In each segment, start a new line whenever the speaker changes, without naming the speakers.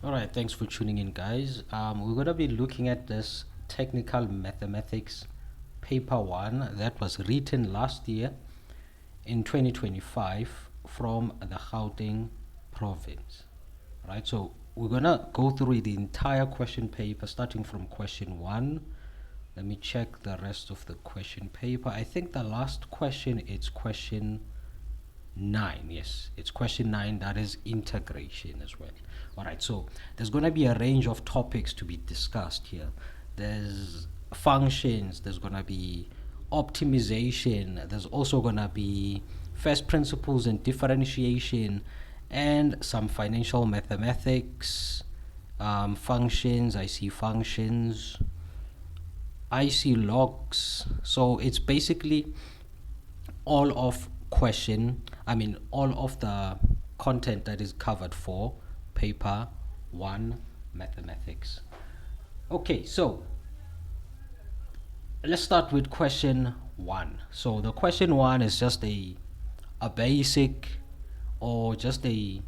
All right, thanks for tuning in, guys. We're going to be looking at this technical mathematics paper one that was written last year in 2025 from the Gauteng province. Right, so we're going to go through the entire question paper starting from question one. Let me check the rest of the question paper. I think the last question is question 9. Yes, it's question 9, that is integration as well. All right, so there's going to be a range of topics to be discussed here. There's functions, there's going to be optimization, there's also going to be first principles and differentiation, and some financial mathematics, functions. I see functions, I see logs. So it's basically all of all of the content that is covered for paper 1 mathematics. Okay, so let's start with question 1. So the question 1 is just a basic, or just the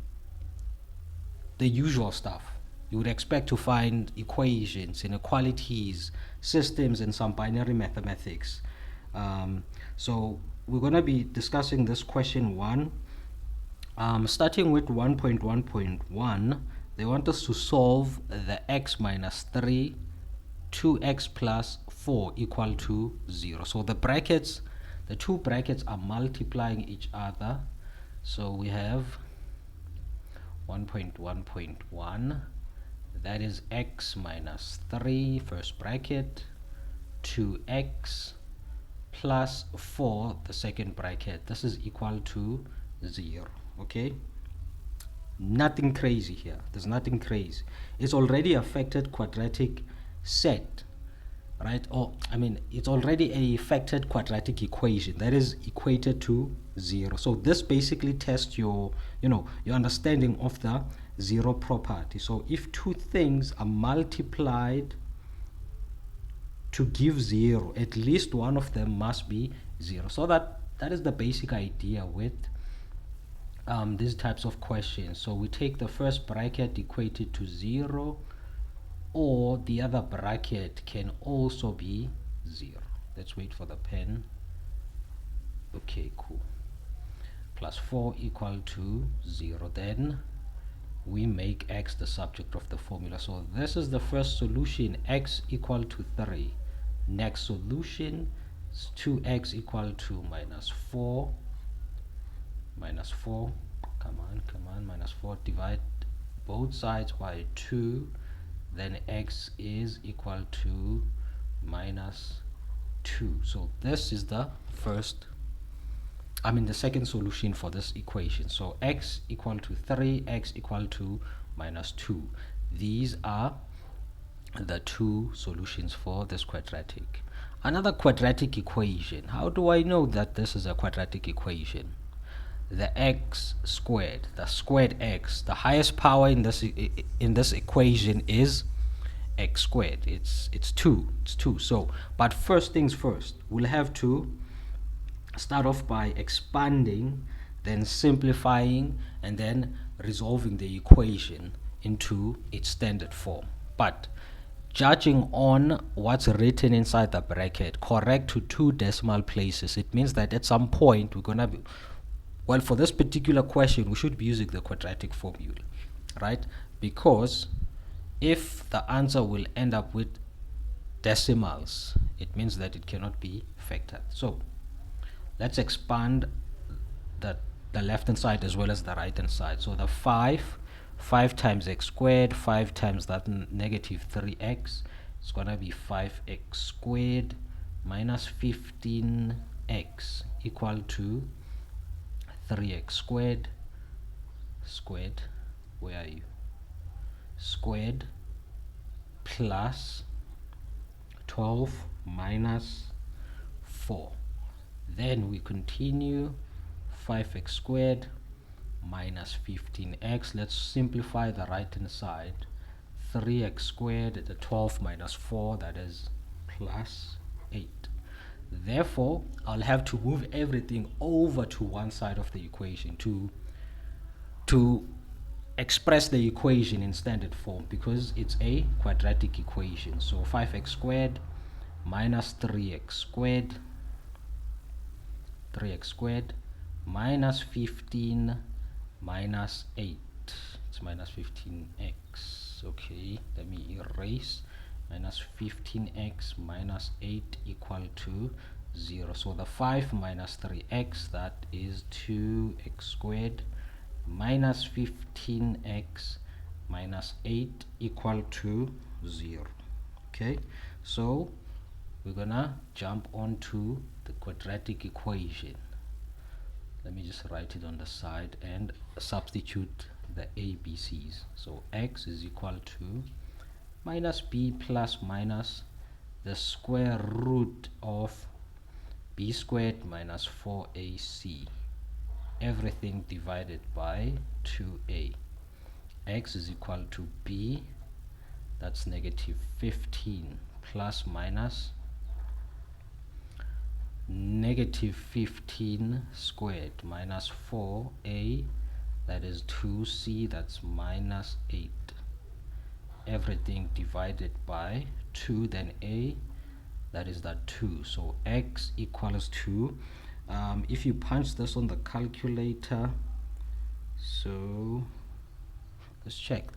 usual stuff. You would expect to find equations, inequalities, systems, and some binary mathematics. So we're going to be discussing this question 1. Starting with 1.1.1, they want us to solve the x minus 3, 2x plus 4 equal to 0. So the two brackets are multiplying each other. So we have 1.1.1, that is x minus 3, first bracket, 2x plus 4, the second bracket. This is equal to 0. Okay, nothing crazy here. There's nothing crazy. It's already affected quadratic set, right? It's already a factored quadratic equation that is equated to 0. So this basically tests your understanding of the 0 property. So if two things are multiplied to give 0, at least one of them must be 0. So that is the basic idea with these types of questions. So we take the first bracket equated to 0, or the other bracket can also be 0. Let's wait for the pen. Okay, cool. Plus 4 equal to 0. Then we make x the subject of the formula. So this is the first solution, x equal to 3. Next solution is 2x equal to minus 4. Minus 4, come on, minus 4, divide both sides by 2, then x is equal to minus 2. So this is the second solution for this equation. So x equal to 3, x equal to minus 2. These are the two solutions for this quadratic. Another quadratic equation. How do I know that this is a quadratic equation? The x squared, the squared x, the highest power in this equation is x squared. It's 2. So, but first things first, we'll have to start off by expanding, then simplifying, and then resolving the equation into its standard form. But judging on what's written inside the bracket, correct to 2 decimal places, it means that at some point we're gonna be, well, for this particular question, we should be using the quadratic formula, right? Because if the answer will end up with decimals, it means that it cannot be factored. So let's expand the left hand side as well as the right hand side. So the 5 times x squared, 5 times that negative 3x, it's gonna be 5x squared minus 15x equal to 3x squared, where are you, squared, plus 12 minus 4. Then we continue, 5x squared minus 15x. Let's simplify the right hand side. 3x squared, the 12 minus 4, that is plus 8. Therefore, I'll have to move everything over to one side of the equation to express the equation in standard form because it's a quadratic equation. So 5x squared minus 3x squared minus 15 minus 8. It's minus 15x. Okay, let me erase. Minus 15x minus 8 equal to 0. So the 5 minus 3x, that is 2x squared minus 15x minus 8 equal to 0. Okay, so we're gonna jump onto the quadratic equation. Let me just write it on the side and substitute the ABCs. So x is equal to minus b plus minus the square root of b squared minus 4ac, everything divided by 2a. X is equal to b, that's negative 15, plus minus negative 15 squared minus 4a, that is 2c, that's minus 8, everything divided by 2, then a, that is that 2. So x equals to, if you punch this on the calculator, so let's check.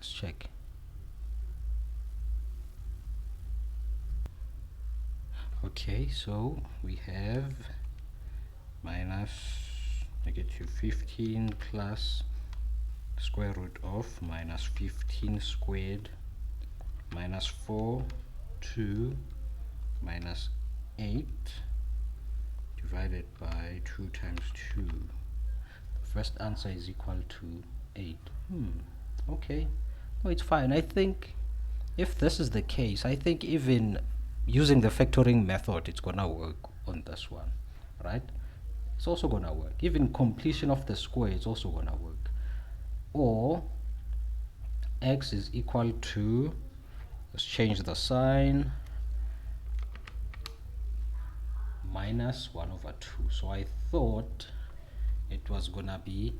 Okay, so we have minus negative 15 plus square root of minus 15 squared minus 4 2 minus 8 divided by 2 times 2. The first answer is equal to 8. Okay, no, it's fine. I think if this is the case, I think even using the factoring method, it's gonna work on this one, right? It's also gonna work. Even completion of the square is also gonna work. Or x is equal to, let's change the sign, minus 1 over 2. So I thought it was gonna be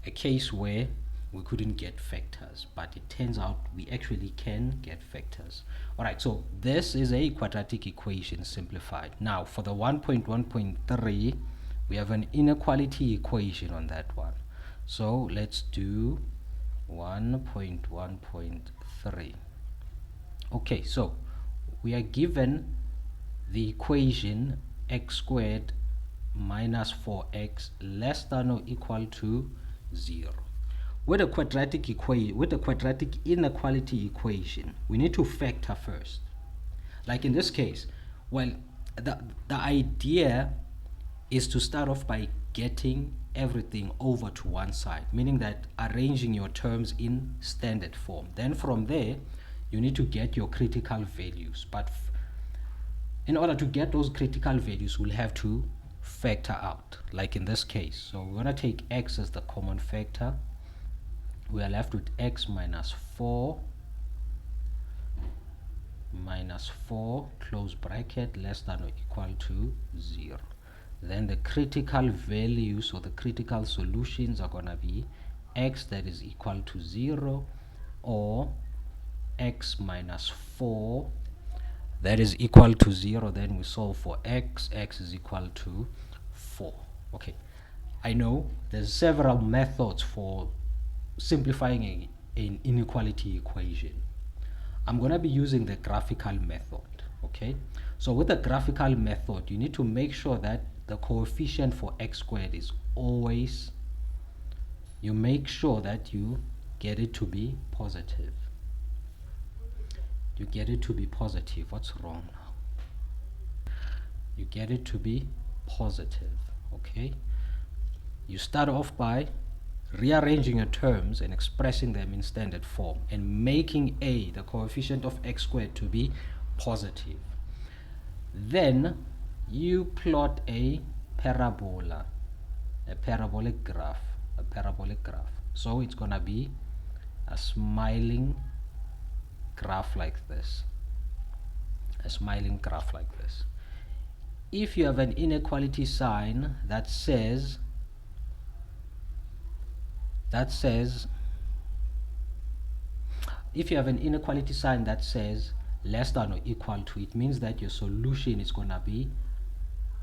a case where we couldn't get factors, but it turns out we actually can get factors. All right, so this is a quadratic equation simplified. Now for the 1.1.3, we have an inequality equation on that one. So let's do 1.1.3. okay, so we are given the equation x squared minus 4x less than or equal to 0. With a quadratic inequality equation, we need to factor first. Like in this case, well, the idea is to start off by getting everything over to one side, meaning that arranging your terms in standard form. Then from there, you need to get your critical values. But in order to get those critical values, we'll have to factor out, like in this case. So we're going to take x as the common factor. We are left with x minus 4 close bracket less than or equal to 0. Then the critical values or the critical solutions are going to be x that is equal to 0 or x minus 4 that is equal to 0. Then we solve for x is equal to 4. Okay, I know there's several methods for simplifying an inequality equation. I'm going to be using the graphical method. Okay, so with the graphical method, you need to make sure that the coefficient for x squared is always, you make sure that you get it to be positive. You get it to be positive. What's wrong now? You get it to be positive. Okay, you start off by rearranging your terms and expressing them in standard form and making a, the coefficient of x squared, to be positive. Then you plot a parabola, a parabolic graph. So it's gonna be a smiling graph like this. If you have an inequality sign that says if you have an inequality sign that says less than or equal to, it means that your solution is going to be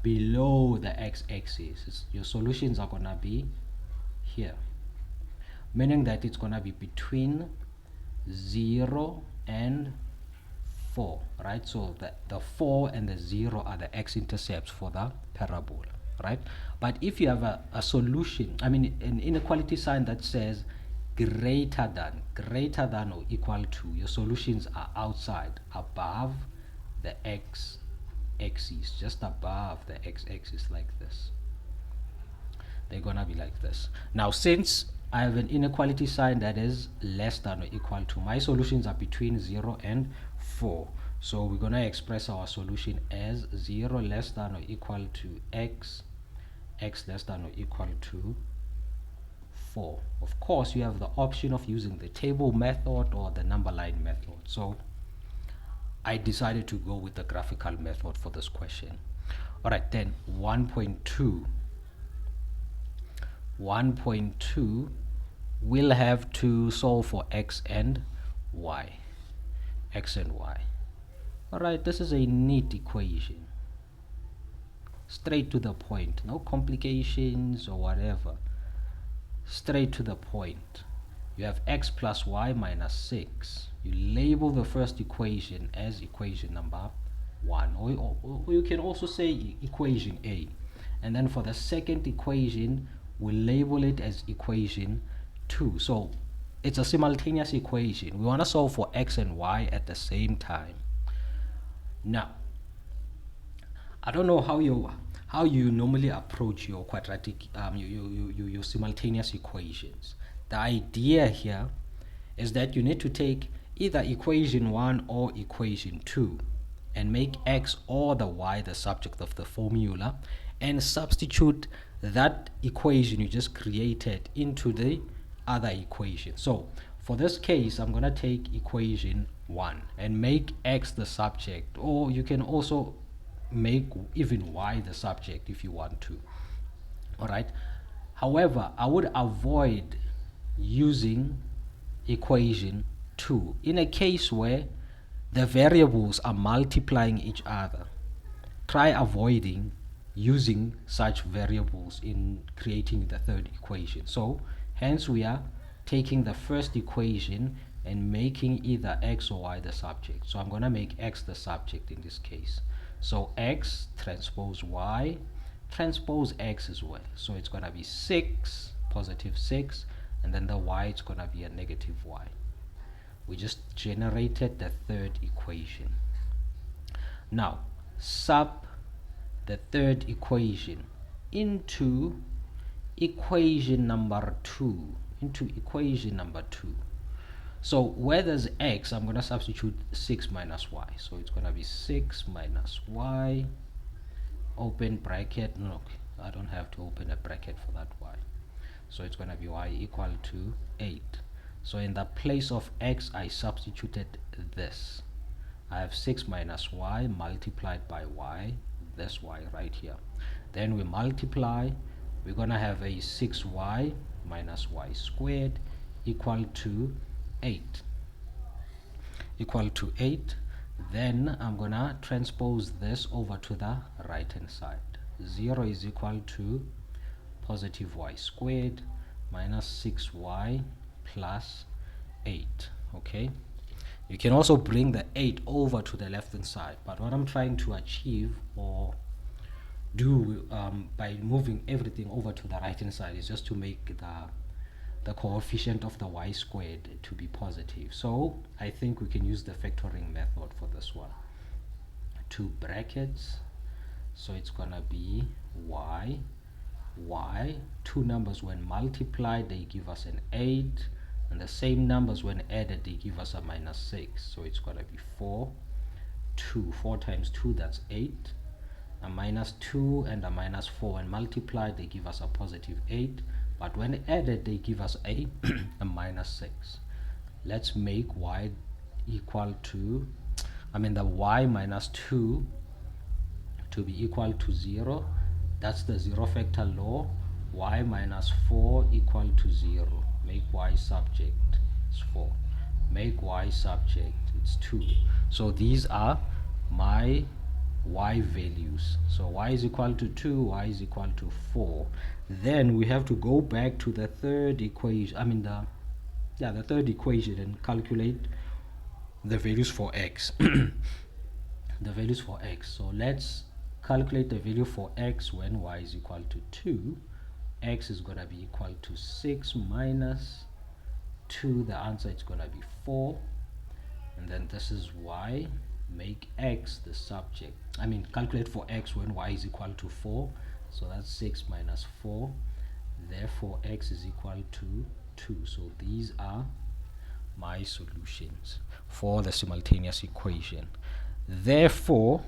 below the x-axis. Your solutions are going to be here, meaning that it's going to be between 0 and 4, right? So the 4 and the 0 are the x-intercepts for the parabola, right? But if you have a solution, I mean an inequality sign that says greater than or equal to, your solutions are outside, above the x-axis, just above the x-axis, like this. They're gonna be like this. Now, since I have an inequality sign that is less than or equal to, my solutions are between 0 and 4. So we're gonna express our solution as 0 less than or equal to x less than or equal to 4. Of course, you have the option of using the table method or the number line method. So I decided to go with the graphical method for this question. All right, then 1.2. 1.2 we'll have to solve for x and y. All right, this is a neat equation, straight to the point, no complications or whatever, straight to the point. You have x plus y minus 6. You label the first equation as equation number 1, or you can also say equation A, and then for the second equation we'll label it as equation 2. So it's a simultaneous equation. We want to solve for x and y at the same time. Now, I don't know how you normally approach your quadratic your simultaneous equations. The idea here is that you need to take either equation 1 or equation 2 and make x or the y the subject of the formula, and substitute that equation you just created into the other equation. So for this case, I'm going to take equation 1 and make x the subject, or you can also make even y the subject if you want to. All right. However, I would avoid using equation 2 in a case where the variables are multiplying each other. Try avoiding using such variables in creating the third equation. So hence we are taking the first equation and making either x or y the subject. So I'm going to make x the subject in this case. So x transpose y transpose x as well. So it's going to be 6, positive 6, and then the y is going to be a negative y. We just generated the third equation. Now sub the third equation into equation number 2, So where there's x, I'm going to substitute 6 minus y. So it's going to be 6 minus y, open bracket. No, I don't have to open a bracket for that y. So it's going to be y equal to 8. So in the place of x, I substituted this. I have 6 minus y multiplied by y, this y right here. Then we multiply, we're going to have a 6y minus y squared equal to 8. Then I'm going to transpose this over to the right hand side. 0 is equal to positive y squared minus 6y plus 8. Okay, you can also bring the 8 over to the left hand side, but what I'm trying to achieve or do by moving everything over to the right hand side is just to make the coefficient of the y squared to be positive. So I think we can use the factoring method for this one. 2 brackets, so it's gonna be y, 2 numbers when multiplied they give us an 8, and the same numbers when added they give us a minus 6. So it's gonna be 4 times 2, that's 8, a minus 2 and a minus 4 when multiplied they give us a positive 8, but when added they give us a minus 6. Let's make y equal to, the y minus 2 to be equal to 0. That's the zero factor law. Y minus 4 equal to 0. Make y subject is 4. make y subject, it's 2. So these are my y values. So y is equal to 2, y is equal to 4. Then we have to go back to the third equation, the third equation, and calculate the values for x. The values for x. So let's calculate the value for x when y is equal to 2. X is going to be equal to 6 minus 2. The answer is going to be 4. And then this is y. Make x the subject. Calculate for x when y is equal to 4. So that's 6 minus 4. Therefore x is equal to 2. So these are my solutions for the simultaneous equation. Therefore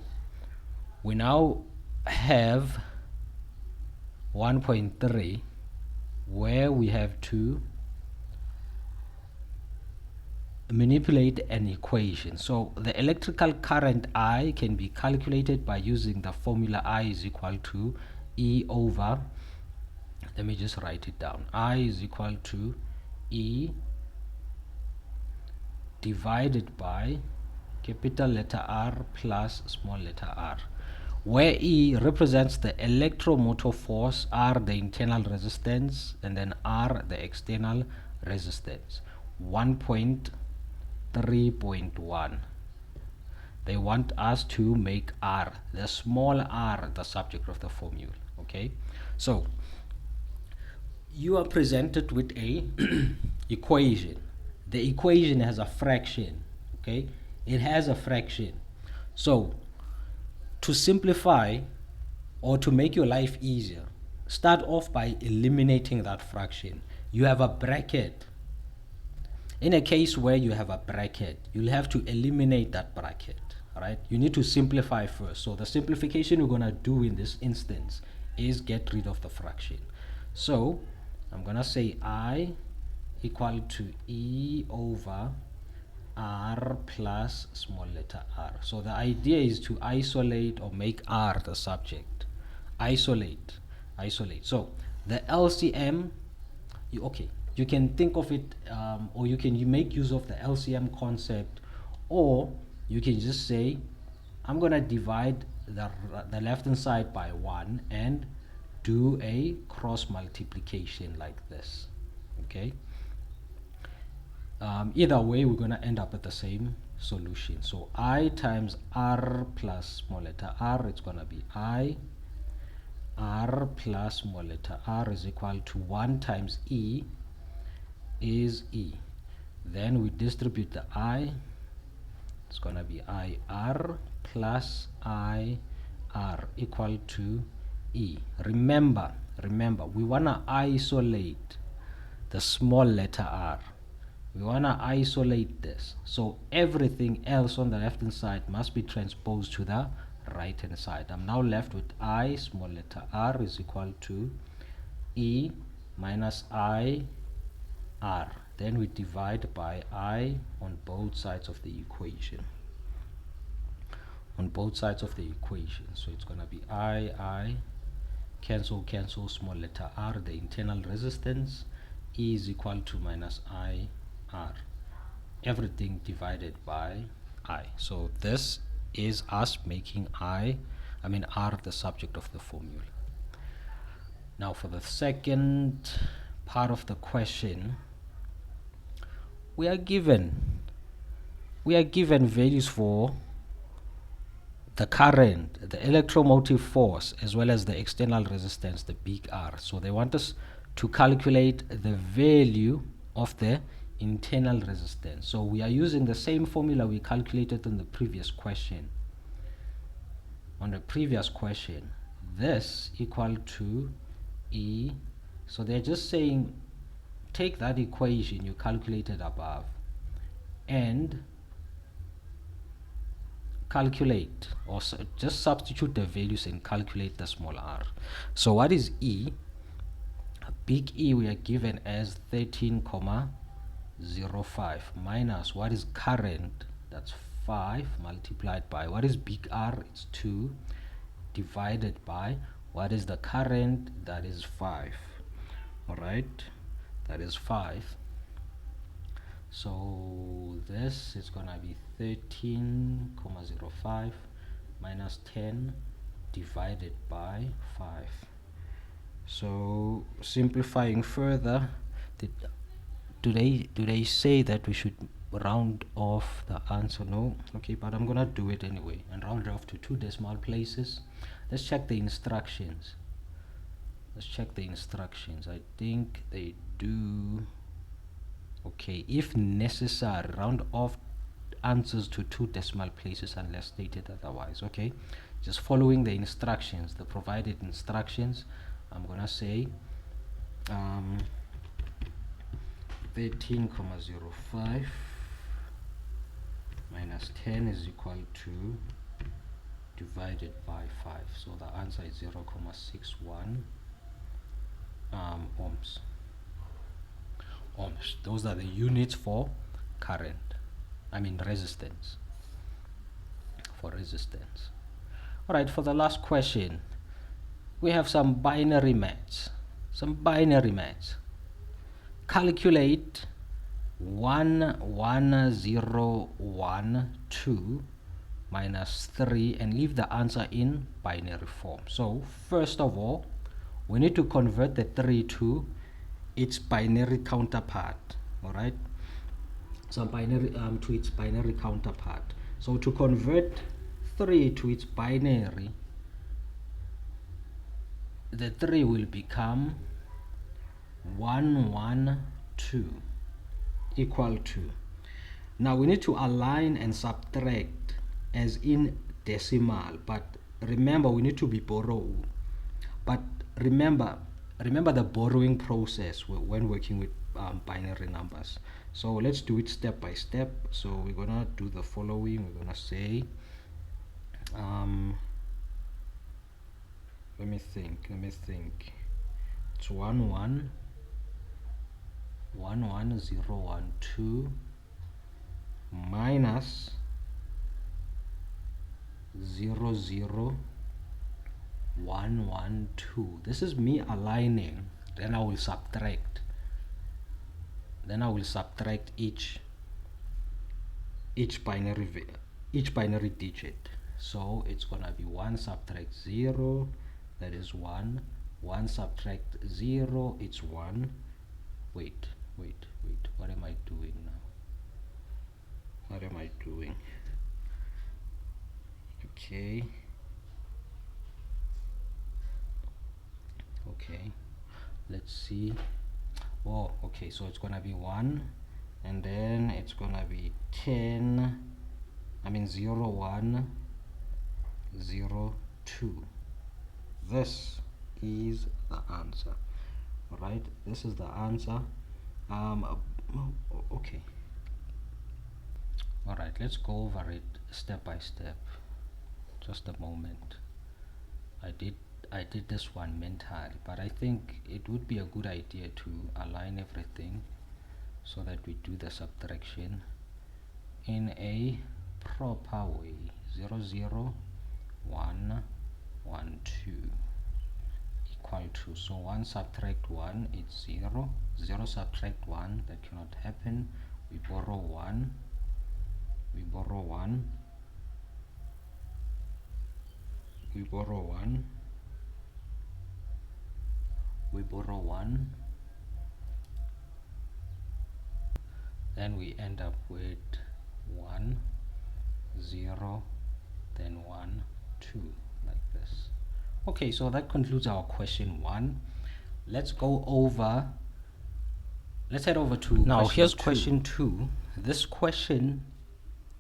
we now have 1.3 where we have to manipulate an equation. So the electrical current I can be calculated by using the formula I is equal to E over, let me just write it down, I is equal to E divided by capital letter R plus small letter r, where E represents the electromotor force, R the internal resistance, and then R the external resistance. 1.3.1. They want us to make R, the small r, the subject of the formula. Okay, so you are presented with a equation. The equation has a fraction. Okay, it has a fraction. So to simplify or to make your life easier, start off by eliminating that fraction. You have a bracket. In a case where you have a bracket, you'll have to eliminate that bracket. Right? You need to simplify first. So the simplification we're going to do in this instance is get rid of the fraction. So I'm going to say I equal to E over R plus small letter r. So the idea is to isolate or make R the subject. Isolate. So the LCM, you can think of it, or you make use of the LCM concept, or you can just say I'm gonna divide the left hand side by 1 and do a cross multiplication like this. Okay, either way we're going to end up at the same solution. So I times r plus small letter r, it's going to be I r plus small letter r is equal to 1 times E is E. Then we distribute the I, it's going to be I r plus I r equal to E. Remember, we want to isolate the small letter r. We want to isolate this. So everything else on the left hand side must be transposed to the right hand side. I'm now left with I small letter r is equal to E minus I r. Then we divide by I on both sides of the equation. So it's going to be I, cancel, small letter r, the internal resistance, E is equal to minus I r, everything divided by I. So this is us making r the subject of the formula. Now for the second part of the question, we are given values for the current, the electromotive force, as well as the external resistance, the big R. So they want us to calculate the value of the internal resistance. So we are using the same formula we calculated in the previous question. This equal to E. So they're just saying take that equation you calculated above and calculate, or just substitute the values and calculate the small r. So what is E? Big E we are given as 13,05 minus what is current, that's 5, multiplied by what is big R, it's 2, divided by what is the current, that is 5. Alright, that is 5. So this is gonna be 13,05 minus 10 divided by 5. So simplifying further, do they say that we should round off the answer? No. Okay, but I'm gonna do it anyway and round it off to 2 decimal places. Let's check the instructions. I think they do. Okay, if necessary, round off answers to 2 decimal places unless stated otherwise. Okay, just following the instructions, the provided instructions. I'm gonna say 13,05 minus 10 is equal to divided by 5. So the answer is 0,61 ohms. Those are the units for current, resistance. For resistance. All right, for the last question, we have some binary maths. Calculate 11012 minus 3 and leave the answer in binary form. So first of all, we need to convert the 3 to its binary counterpart. All right, so binary to its binary counterpart. So to convert 3 to its binary, the 3 will become 112 equal to. Now we need to align and subtract as in decimal, but remember we need to be borrowed. But remember the borrowing process when working with binary numbers. So let's do it step by step. So we're gonna do the following. We're gonna say let me think. It's 11012 minus 00112. This is me aligning. Then I will subtract. each binary digit. So it's gonna be 1 subtract 0, that is 1. 1 subtract 0, it's 1. Wait, what am I doing now? Okay, let's see. Oh, okay, so it's gonna be 1, and then it's gonna be 10, 0102. This is the answer. All right, this is the answer. Okay, all right, let's go over it step by step. Just a moment. I did this one mentally, but I think it would be a good idea to align everything so that we do the subtraction in a proper way. 00112 equal to, so 1 subtract 1, it's 0. 0 subtract 1, that cannot happen. We borrow 1. We borrow 1. Then we end up with 1 0, then 1 2, like this. Okay, so that concludes our question 1. Let's head over to now. Here's question 2. This question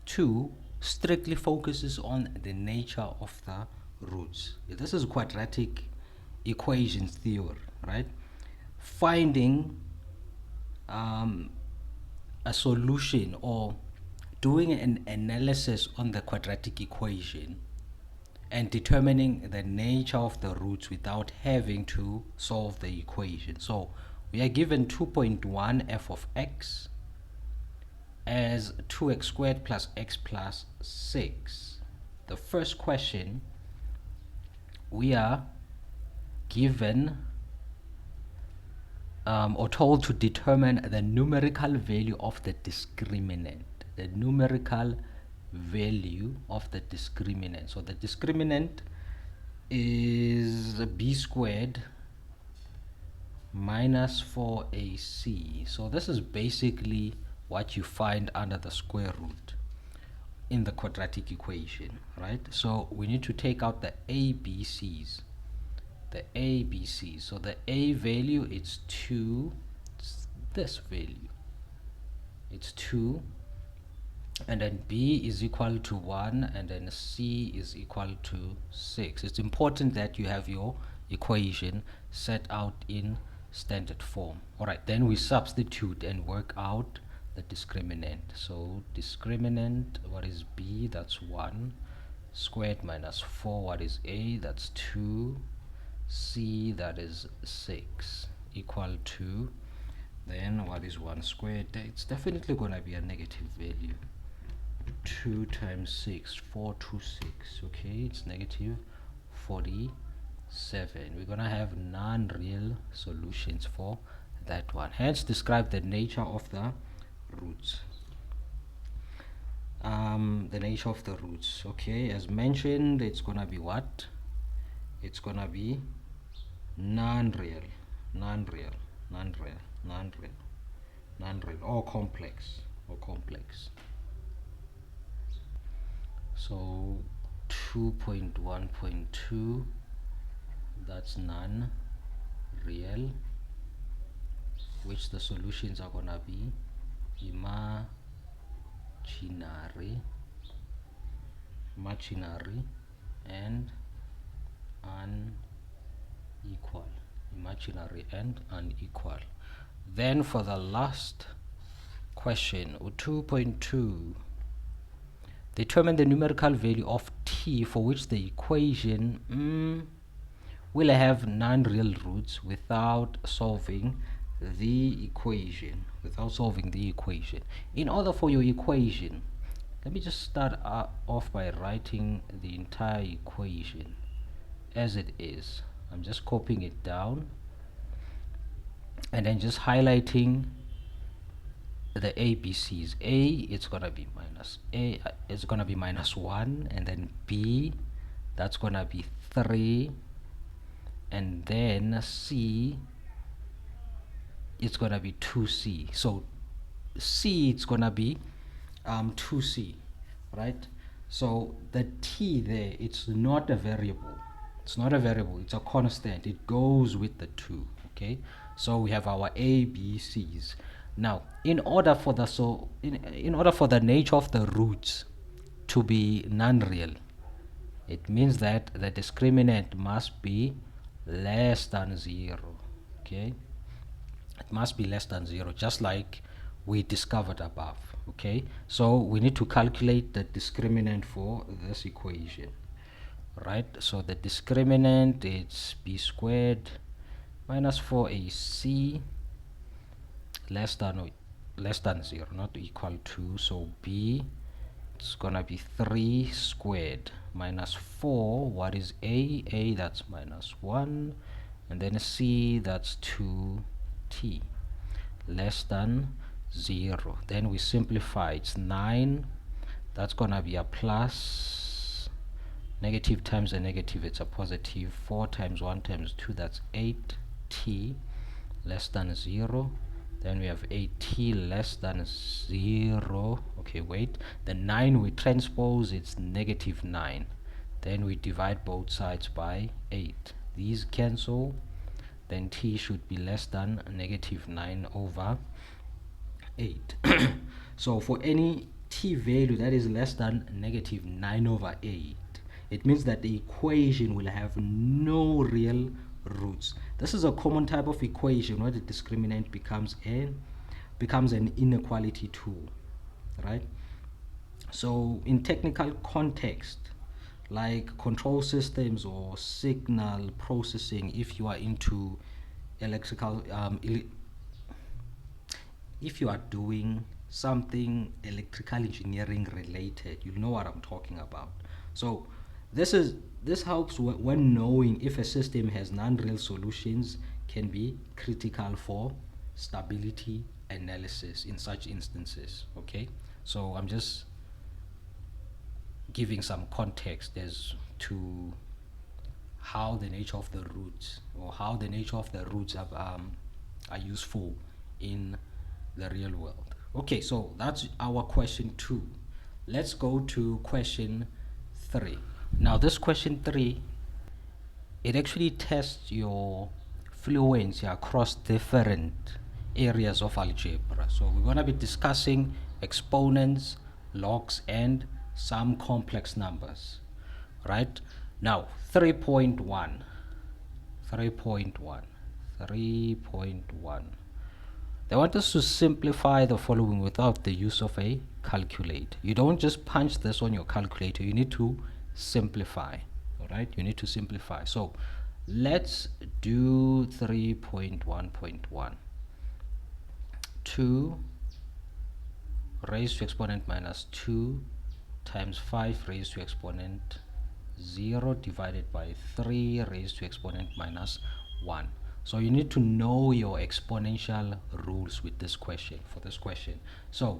2 strictly focuses on the nature of the roots. This is quadratic equations theory, right? Finding a solution or doing an analysis on the quadratic equation and determining the nature of the roots without having to solve the equation. So we are given 2.1 f of x as 2x squared plus x plus 6. The first question, we are given or told to determine the numerical value of the discriminant. The numerical value of the discriminant. So the discriminant is b squared minus 4ac. So this is basically what you find under the square root in the quadratic equation, right? So we need to take out the ABCs. The ABC. So the A value is 2. This value, it's 2. And then B is equal to 1. And then C is equal to 6. It's important that you have your equation set out in standard form. Alright, then we substitute and work out the discriminant. So discriminant, what is B? That's 1. Squared minus 4, what is A? That's 2. C, that is 6, equal to, then what is 1 squared? It's definitely going to be a negative value. 2 times 6, 426. Okay, it's negative 47. We're going to have non-real solutions for that one. Hence, describe the nature of the roots. The nature of the roots. Okay, as mentioned, it's going to be what? It's going to be non-real, or complex, So 2.1.2, that's non-real, which the solutions are gonna be imaginary and unequal. Imaginary and unequal. Then for the last question, 2.2, determine the numerical value of t for which the equation will have non-real roots without solving the equation. In order for your equation, let me just start off by writing the entire equation as it is. I'm just copying it down and then just highlighting the ABCs. A, it's gonna be minus 1, and then B, that's gonna be 3, and then C, it's gonna be 2C. So C, it's gonna be 2C, right? So the T there, it's not a variable. It's a constant. It goes with the 2. Okay, so we have our ABCs. Now, in order for the nature of the roots to be non-real, it means that the discriminant must be less than 0. Okay, it must be less than 0, just like we discovered above. Okay, so we need to calculate the discriminant for this equation. Right, so the discriminant is b squared minus 4ac less than 0, not equal to. So b, it's gonna be 3 squared minus 4, what is a? That's minus 1, and then c, that's 2t, less than 0. Then we simplify, it's 9, that's gonna be a plus, negative times a negative, it's a positive. 4 times 1 times 2, that's 8t, less than 0. Then we have 8t less than 0. Okay, wait, the 9 we transpose, it's negative 9. Then we divide both sides by 8. These cancel, then t should be less than negative 9 over 8. So for any t value that is less than negative 9 over 8, it means that the equation will have no real roots. This is a common type of equation where the discriminant becomes an inequality tool, right? So in technical context, like control systems or signal processing, if you are into electrical if you are doing something electrical engineering related, you know what I'm talking about. So this helps when knowing if a system has non-real solutions can be critical for stability analysis in such instances. Okay, so I'm just giving some context as to how the nature of the roots, or how the nature of the roots are useful in the real world. Okay, so that's our question 2. Let's go to question 3. Now this question 3, it actually tests your fluency across different areas of algebra. So we're going to be discussing exponents, logs, and some complex numbers. Right? Now 3.1. They want us to simplify the following without the use of a calculator. You don't just punch this on your calculator, you need to simplify. Alright, you need to simplify. So let's do 3.1.1. 2 raised to exponent minus 2 times 5 raised to exponent 0 divided by 3 raised to exponent minus 1. So you need to know your exponential rules with this question, for this question. So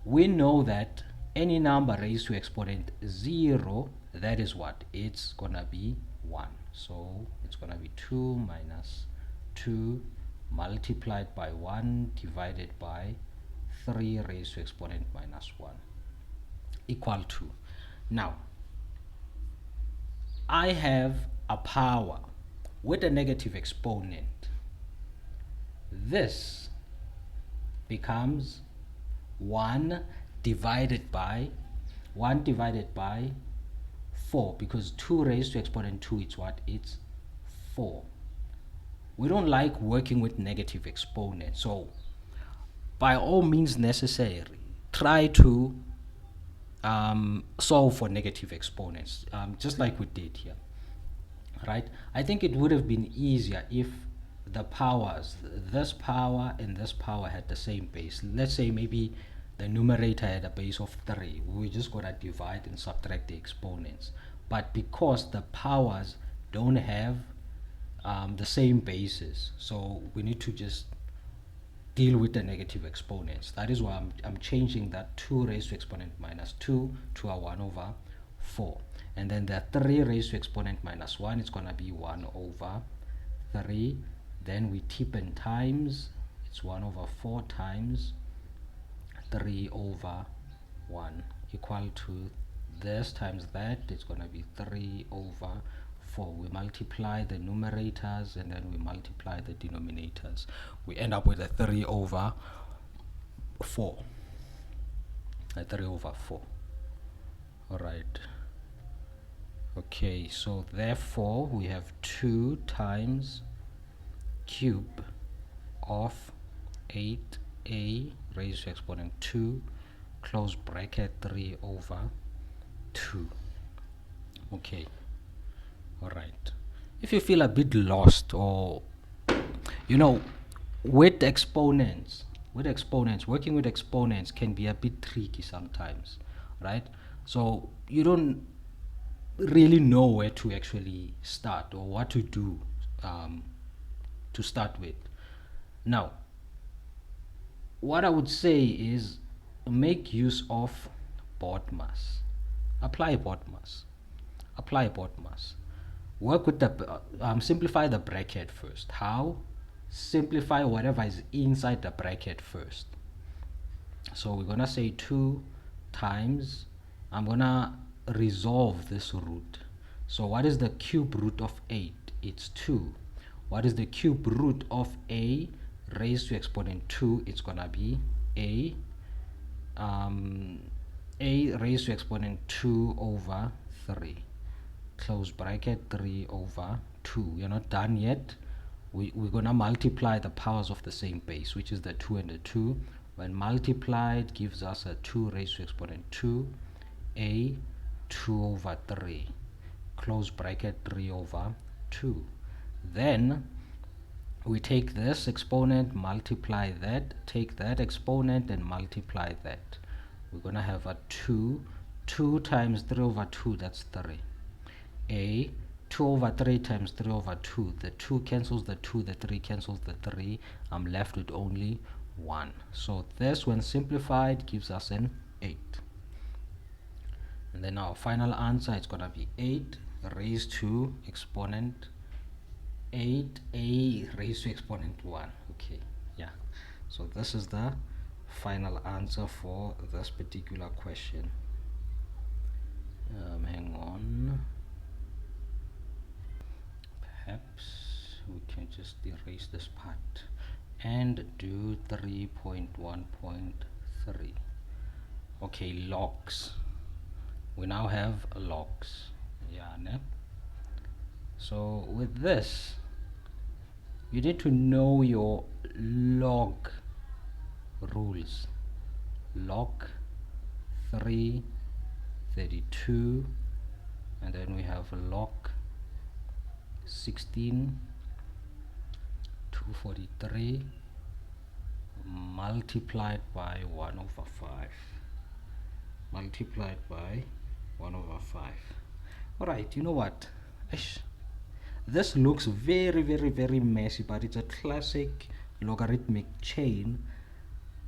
we know that any number raised to exponent 0, that is what? It's gonna be 1. So it's gonna be 2 minus 2 multiplied by 1 divided by 3 raised to exponent minus 1 equal to. Now I have a power with a negative exponent. This becomes 1 divided by 4, because 2 raised to exponent 2 is what? It's 4. We don't like working with negative exponents, so by all means necessary, try to solve for negative exponents, just like we did here. Right? I think it would have been easier if the powers, this power and this power, had the same base. Let's say maybe the numerator had a base of 3. We just gotta divide and subtract the exponents. But because the powers don't have the same basis, so we need to just deal with the negative exponents. That is why I'm changing that 2 raised to exponent minus 2 to a 1 over 4. And then the 3 raised to exponent minus 1 is going to be 1 over 3. Then we tip and times. It's 1 over 4 times 3 over 1 equal to this times that. It's going to be 3 over 4. We multiply the numerators and then we multiply the denominators. We end up with a 3 over 4. A 3 over 4. Alright. Okay, so therefore we have 2 times cube of 8a raised to exponent 2 close bracket 3 over 2. Okay, all right. If you feel a bit lost, or with exponents, working with exponents can be a bit tricky sometimes, right? So you don't really know where to actually start or what to do to start with. Now, what I would say is make use of BODMAS. Apply BODMAS. Work with the simplify the bracket first. How? Simplify whatever is inside the bracket first. So we're gonna say 2 times, I'm gonna resolve this root. So what is the cube root of 8? It's 2. What is the cube root of a raised to exponent 2? It's gonna be a raised to exponent 2 over 3 close bracket 3 over 2. We're not done yet. We're gonna multiply the powers of the same base, which is the 2 and the 2. When multiplied gives us a 2 raised to exponent 2, a 2 over 3 close bracket 3 over 2. Then we take this exponent, multiply that, take that exponent and multiply that. We're gonna have a 2 times 3 over 2, that's 3. A 2 over 3 times 3 over 2. The 2 cancels the 2, the 3 cancels the 3. I'm left with only 1. So this, when simplified, gives us an 8. And then our final answer is going to be 8 raised to exponent 8a raised to exponent 1. Okay, yeah. So this is the final answer for this particular question. Hang on. Perhaps we can just erase this part and do 3.1.3. Okay, logs. We now have logs. Yeah, ne? So with this, you need to know your log rules. Log 3, 32, and then we have log 16, 243 multiplied by 1 over 5. Multiplied by 1 over 5. Alright, you know what? This looks very messy, but it's a classic logarithmic chain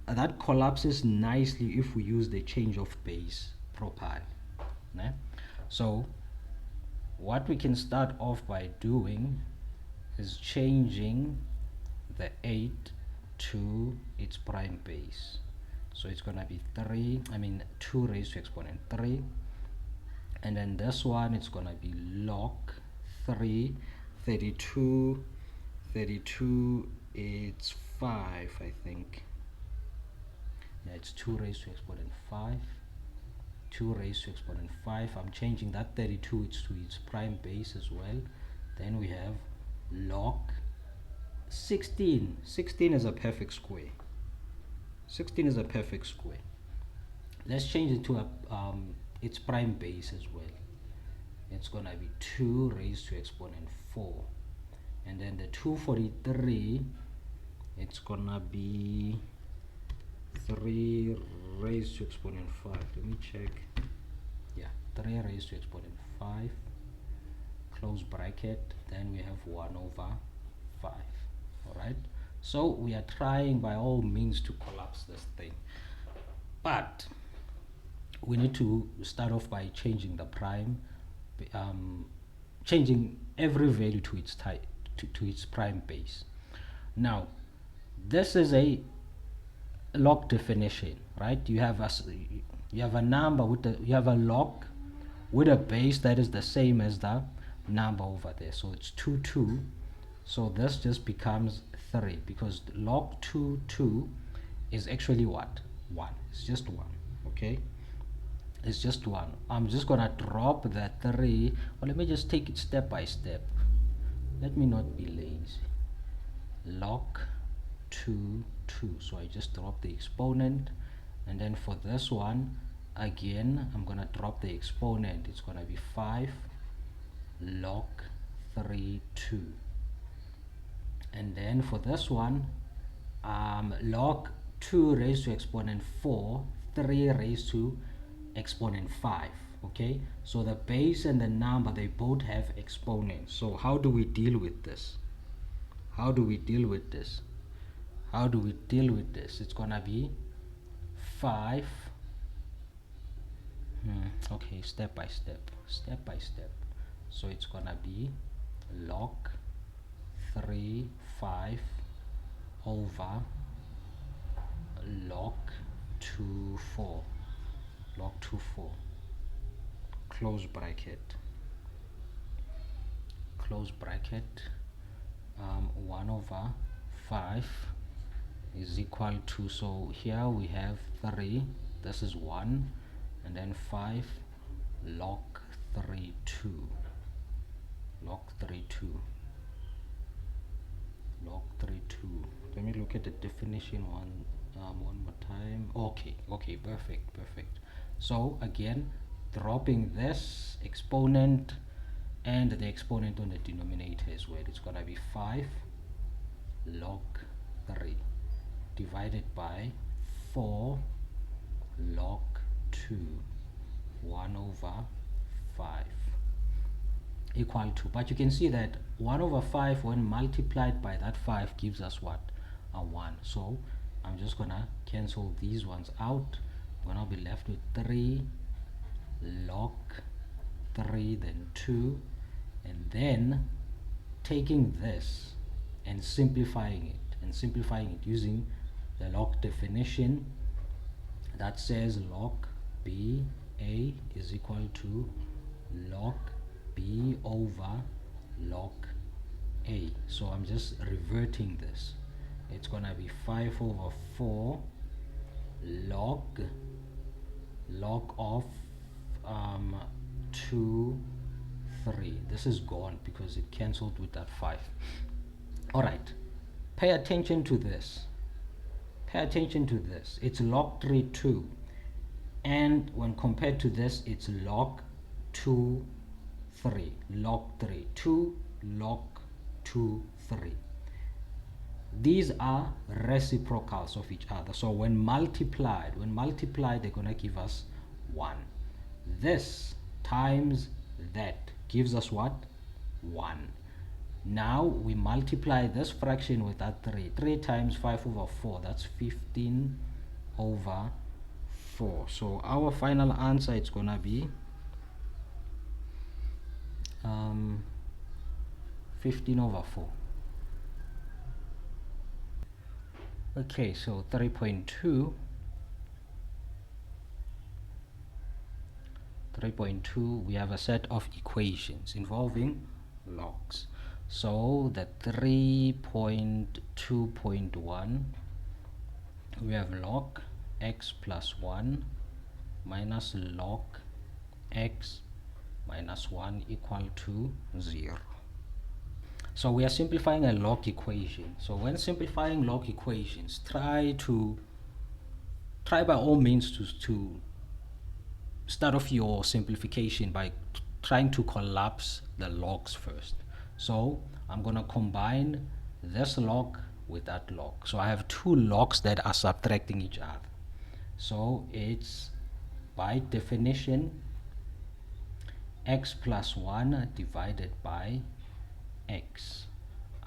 that collapses nicely if we use the change of base properly. Né? So what we can start off by doing is changing the 8 to its prime base. So it's gonna be 2 raised to exponent 3, and then this one it's gonna be log 3, 32, it's 5, I think. Yeah, it's 2 raised to exponent 5, 2 raised to exponent 5. I'm changing that 32 to its prime base as well. Then we have log 16. 16 is a perfect square. 16 is a perfect square. Let's change it to its prime base as well. It's gonna be 2 raised to exponent 4, and then the 243, it's gonna be 3 raised to exponent 5. Let me check. Yeah, 3 raised to exponent 5, close bracket, then we have 1 over 5. Alright, so we are trying by all means to collapse this thing, but we need to start off by changing the prime, changing every value to its to its prime base. Now this is a log definition, right? You have a number with you have a log with a base that is the same as the number over there, so it's 2. So this just becomes 3, because log 2 is actually what? 1. It's just 1. Okay, it's just 1. I'm just gonna drop the 3. Well, let me just take it step by step. Let me not be lazy. Log 2. So I just drop the exponent, and then for this one again I'm gonna drop the exponent. It's gonna be 5 log 3 2, and then for this one log 2 raised to exponent 4, 3 raised to exponent 5. Okay, so the base and the number, they both have exponents. So how do we deal with this? It's gonna be 5. Okay, step by step. So it's gonna be log 3 5 over log 2 4, close bracket, 1 over 5 is equal to, so here we have 3, this is 1, and then 5 log 3 2. Let me look at the definition one more time. Okay, perfect. So again, dropping this exponent and the exponent on the denominator as well. It's gonna be 5 log 3 divided by 4 log 2, 1 over 5. equal to, but you can see that 1 over 5 when multiplied by that 5 gives us what? A 1. So I'm just gonna cancel these ones out. I'm gonna be left with 3 log 3, then 2, and then taking this and simplifying it using the log definition that says log b a is equal to log b over log a. So I'm just reverting this. It's gonna be 5 over 4 log of 2 3. This is gone because it cancelled with that 5. All right, pay attention to this. It's log 3 2, and when compared to this, it's log 2 3. Log 3 2, log 2 3. These are reciprocals of each other, so when multiplied they're gonna give us 1. This times that gives us what? 1. Now we multiply this fraction with that 3. 3 times 5 over 4, that's 15 over 4. So our final answer is gonna be 15 over 4. Okay, so 3.2, we have a set of equations involving logs. So the 3.2.1, we have log x plus 1 minus log x minus 1 equal to 0. So we are simplifying a log equation. So when simplifying log equations, try by all means to start off your simplification by trying to collapse the logs first. So I'm going to combine this log with that log. So I have two logs that are subtracting each other. So it's by definition x plus 1 divided by x.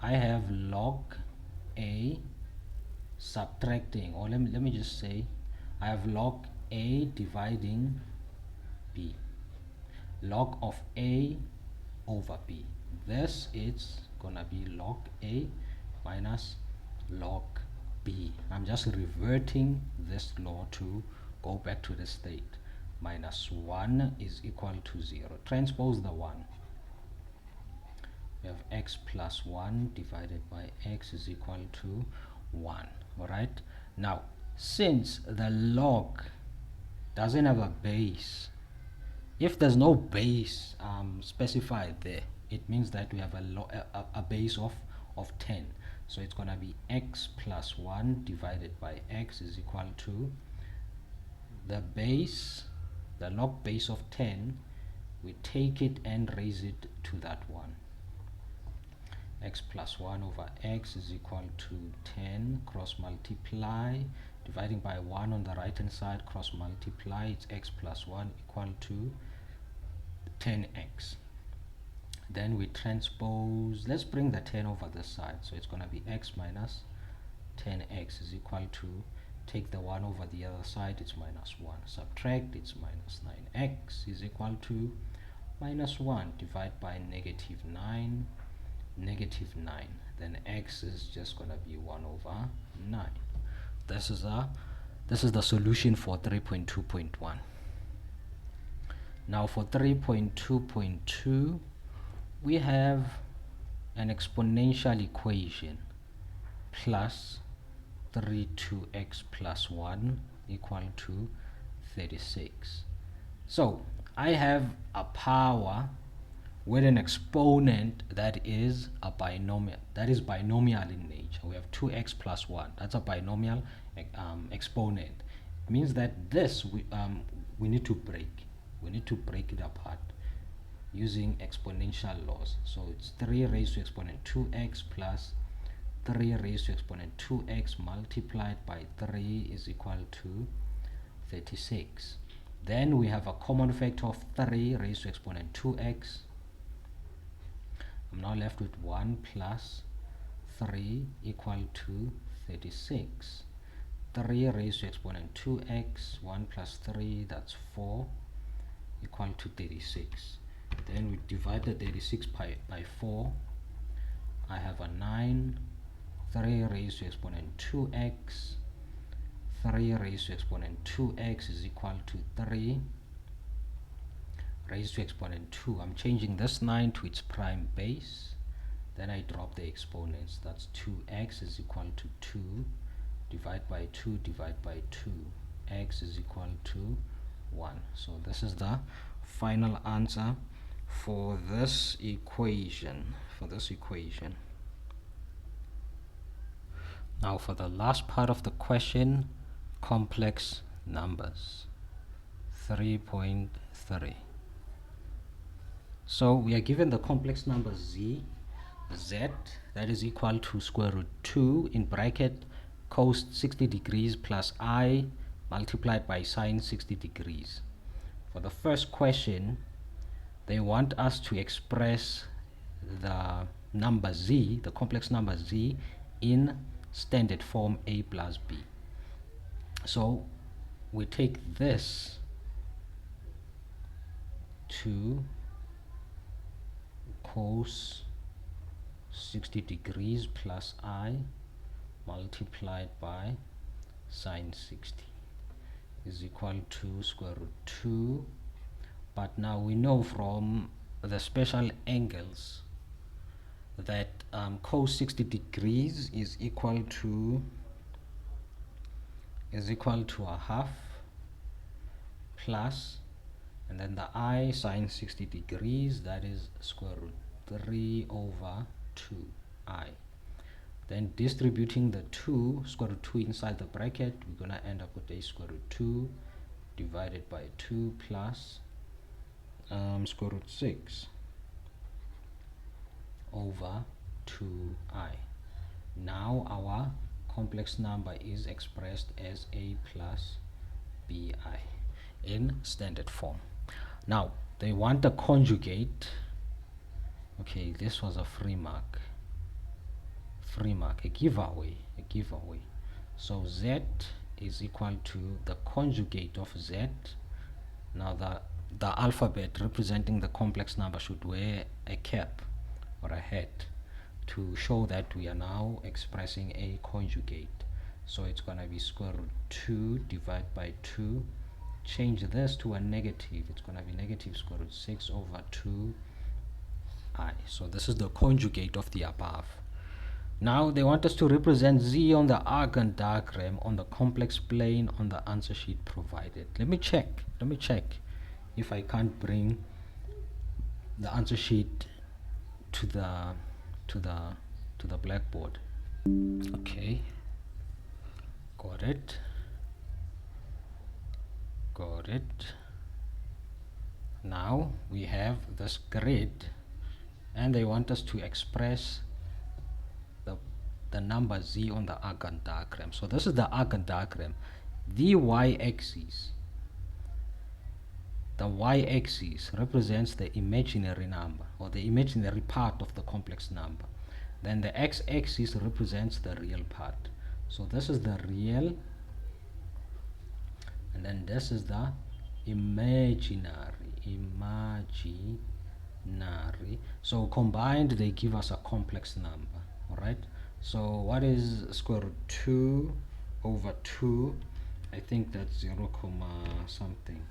I have log a subtracting, or let me just say I have log a dividing b, log of a over b. This is gonna be log a minus log b. I'm just reverting this law to go back to the state. Minus 1 is equal to 0. Transpose the 1. We have x plus 1 divided by x is equal to 1. Alright, now since the log doesn't have a base, if there's no base specified there, it means that we have a base of 10. So it's going to be x plus 1 divided by x is equal to the base, the log base of 10. We take it and raise it to that 1. X plus 1 over x is equal to 10, cross multiply, dividing by 1 on the right hand side, cross multiply, it's x plus 1 equal to 10x. Then we transpose, let's bring the 10 over this side, so it's going to be x minus 10x is equal to, take the 1 over the other side, it's minus 1, subtract, it's minus 9x is equal to minus 1, divide by negative 9, negative 9, then x is just going to be 1 over 9. This is the solution for 3.2.1. Now for 3.2.2, we have an exponential equation plus 32x plus 1 equal to 36. So I have a power with an exponent that is a binomial, that is binomial in nature. We have 2x plus 1, that's a binomial exponent. It means that this we need to break it apart using exponential laws. So it's 3 raised to exponent 2x plus 3 raised to exponent 2x multiplied by 3 is equal to 36. Then we have a common factor of 3 raised to exponent 2x I'm now left with 1 plus 3 equal to 36. 3 raised to exponent 2x, 1 plus 3, that's 4, equal to 36. Then we divide the 36 by 4. I have a 9. 3 raised to exponent 2x. 3 raised to exponent 2x is equal to 3 raised to exponent 2. I'm changing this 9 to its prime base. Then I drop the exponents. That's 2x is equal to 2. Divide by 2, divide by 2. X is equal to 1. So this is the final answer for this equation. Now for the last part of the question, complex numbers. 3.3. So we are given the complex number z, that is equal to square root 2 in bracket cos 60 degrees plus I multiplied by sine 60 degrees. For the first question, they want us to express the number z, the complex number z, in standard form a plus b. So we take this to cos 60 degrees plus I multiplied by sine 60 is equal to square root 2. But now we know from the special angles that cos 60 degrees is equal to a half plus, and then the I sine 60 degrees, that is square root 3 over 2I. Then distributing the 2, square root 2 inside the bracket, we're going to end up with a square root 2 divided by 2 plus square root 6 over 2I. Now our complex number is expressed as a plus bi in standard form. Now they want a conjugate. Okay, this was a free mark, a giveaway. So z is equal to the conjugate of z. Now the alphabet representing the complex number should wear a cap or a hat to show that we are now expressing a conjugate. So it's going to be square root 2 divided by 2. Change this to a negative. It's going to be negative square root 6 over 2I. So this is the conjugate of the above. Now they want us to represent z on the Argand diagram on the complex plane on the answer sheet provided. Let me check if I can't bring the answer sheet to the blackboard. Okay, got it. Now we have this grid and they want us to express the number z on the Argand diagram. So this is the Argand diagram. The y-axis represents the imaginary number or the imaginary part of the complex number. Then the x-axis represents the real part. So this is the real, and then this is the imaginary. So combined they give us a complex number. All right, so what is square root 2 over 2? I think that's 0 comma something.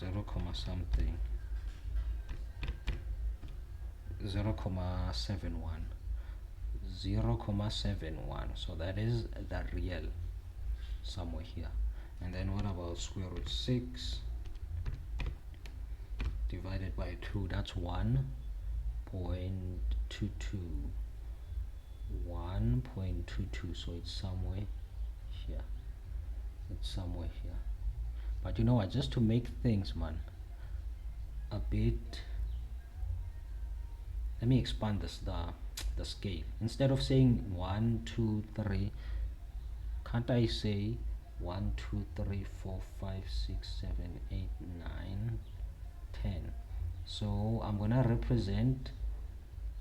0.71. So that is the real somewhere here. And then what about square root 6 divided by 2? That's 1.22. 1.22. So it's somewhere here. But you know what, just to make things a bit, let me expand the scale. Instead of saying 1 2 3, can't I say 1 2 3 4 5 6 7 8 9 10? So I'm gonna represent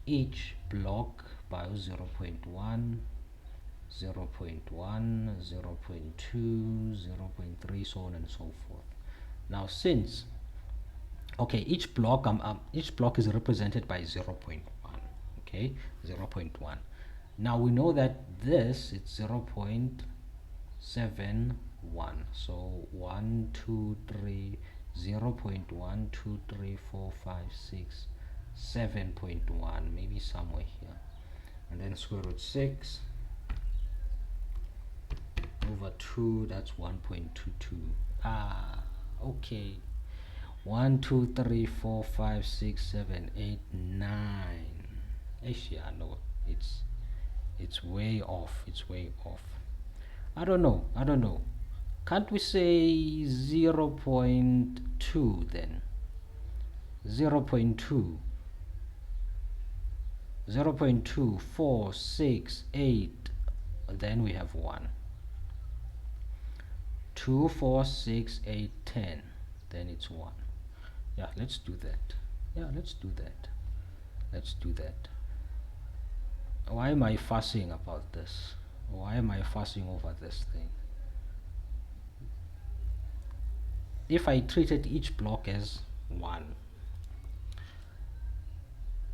each block by 0 0.1, 0 0.1, 0 0.2, 0 0.3, so on and so forth. Now since each block is represented by 0 0.1, okay, 0 0.1. Now we know that this is 0 0.71, so 1 2 3 0 0.1 2 3 4 5 6 7.1, maybe somewhere here, and then square root 6 over 2, that's 1.22. Okay, 1 2 3 4 5 6 7 8 9. Actually, I know it's way off. It's way off. I don't know. Can't we say 0 0.2 then? 0 0.2, 0 0.2, 4 6 8, then we have 1, 2 4 6 8 10, then it's 1. Yeah, let's do that. Let's do that. Why am I fussing about this? Why am I fussing over this thing? If I treated each block as 1,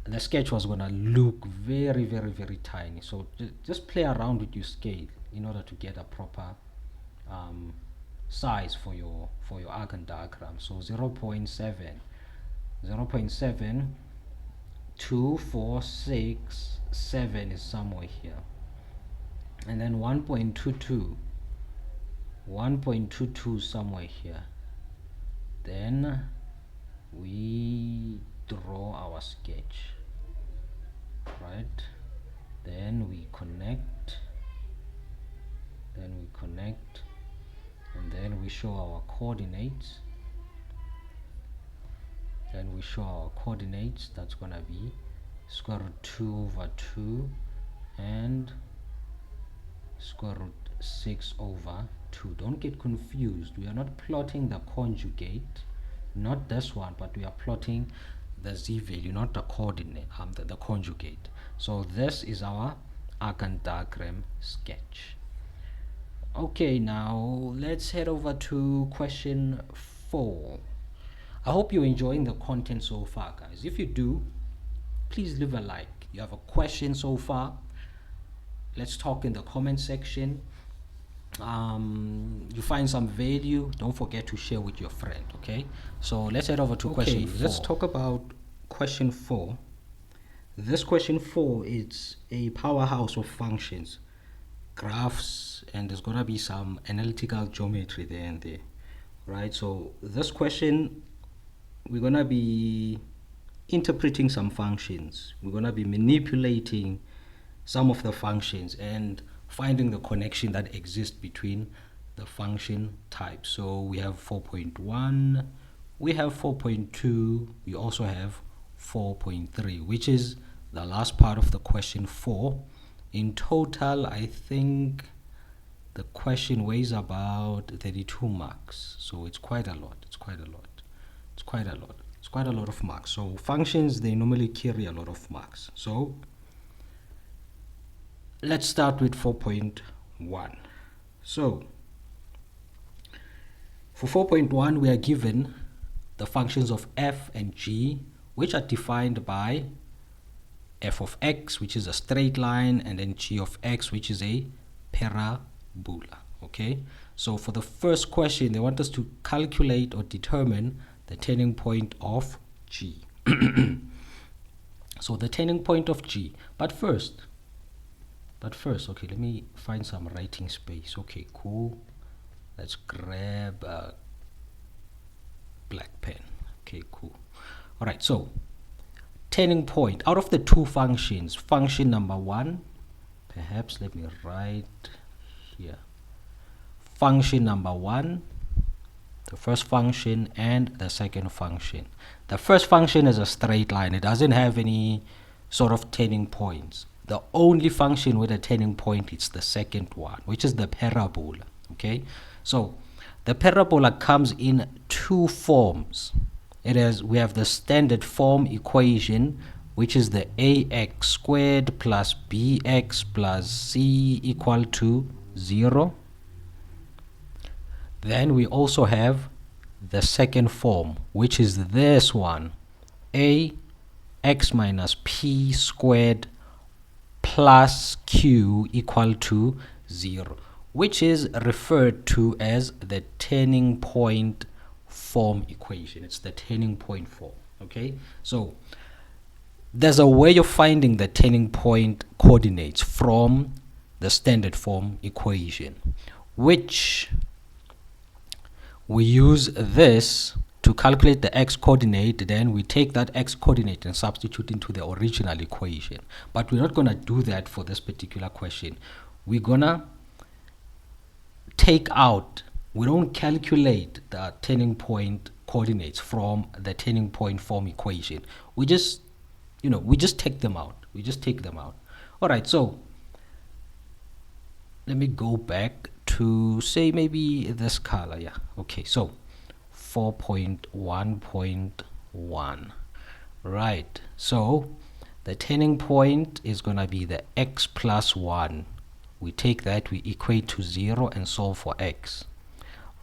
the sketch was going to look very, very, very tiny. So just play around with your scale in order to get a proper size for your Argand diagram. So 0 0.7, 2 4 6 7 is somewhere here, and then 1.22 somewhere here. Then we draw our sketch, right? Then we connect, and then we show our coordinates. That's gonna be square root 2 over 2 and square root 6 over 2. Don't get confused. We are not plotting the conjugate, not this one, but we are plotting the z value, not the coordinate, the conjugate. So this is our Argand diagram sketch. Okay, now let's head over to question 4. I hope you're enjoying the content so far, guys. If you do, please leave a like. You have a question so far, let's talk in the comment section. You find some value, don't forget to share with your friend. Okay, so let's head over to question 4. Let's talk about question 4. This question 4 is a powerhouse of functions, graphs, and there's gonna be some analytical geometry there and there, right? So this question, we're gonna be interpreting some functions, we're gonna be manipulating some of the functions and finding the connection that exists between the function types. So we have 4.1, we have 4.2, we also have 4.3, which is the last part of the question 4. In total, I think the question weighs about 32 marks, so it's quite a lot. It's quite a lot of marks. So functions, they normally carry a lot of marks. So let's start with 4.1. So for 4.1, we are given the functions of f and g, which are defined by f of x, which is a straight line, and then g of x, which is a parabola. Okay, so for the first question, they want us to calculate or determine the turning point of g. So the turning point of g, but first, okay, let me find some writing space. Okay, cool. Let's grab a black pen. Okay, cool. All right, so turning point, out of the two functions, function number 1, perhaps let me write here, function number 1, the first function, and the second function. The first function is a straight line. It doesn't have any sort of turning points. The only function with a turning point is the second one, which is the parabola. Okay, so the parabola comes in two forms. we have the standard form equation, which is the ax squared plus bx plus c equal to 0. Then we also have the second form, which is this one, ax minus p squared plus q equal to 0, which is referred to as the turning point form equation. It's the turning point form. Okay, so there's a way of finding the turning point coordinates from the standard form equation, which we use this to calculate the x coordinate. Then we take that x coordinate and substitute into the original equation. But we're not going to do that for this particular question. We're going to take out, we don't calculate the turning point coordinates from the turning point form equation. We just take them out. All right, so let me go back to say maybe this color. Yeah, okay, so 4.1.1. right, so the turning point is going to be the x plus 1. We take that, we equate to 0 and solve for x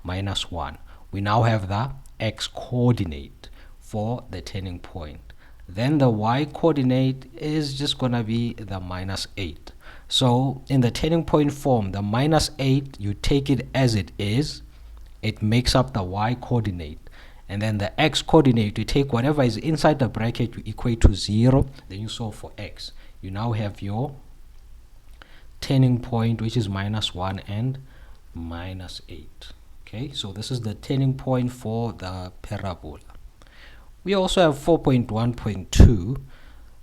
minus 1. We now have the x coordinate for the turning point. Then the y coordinate is just going to be the minus 8. So in the turning point form, the minus 8, you take it as it is. It makes up the y coordinate. And then the x coordinate, you take whatever is inside the bracket, you equate to 0. Then you solve for x. You now have your turning point, which is minus 1 and minus 8. Okay, so this is the turning point for the parabola. We also have 4.1.2.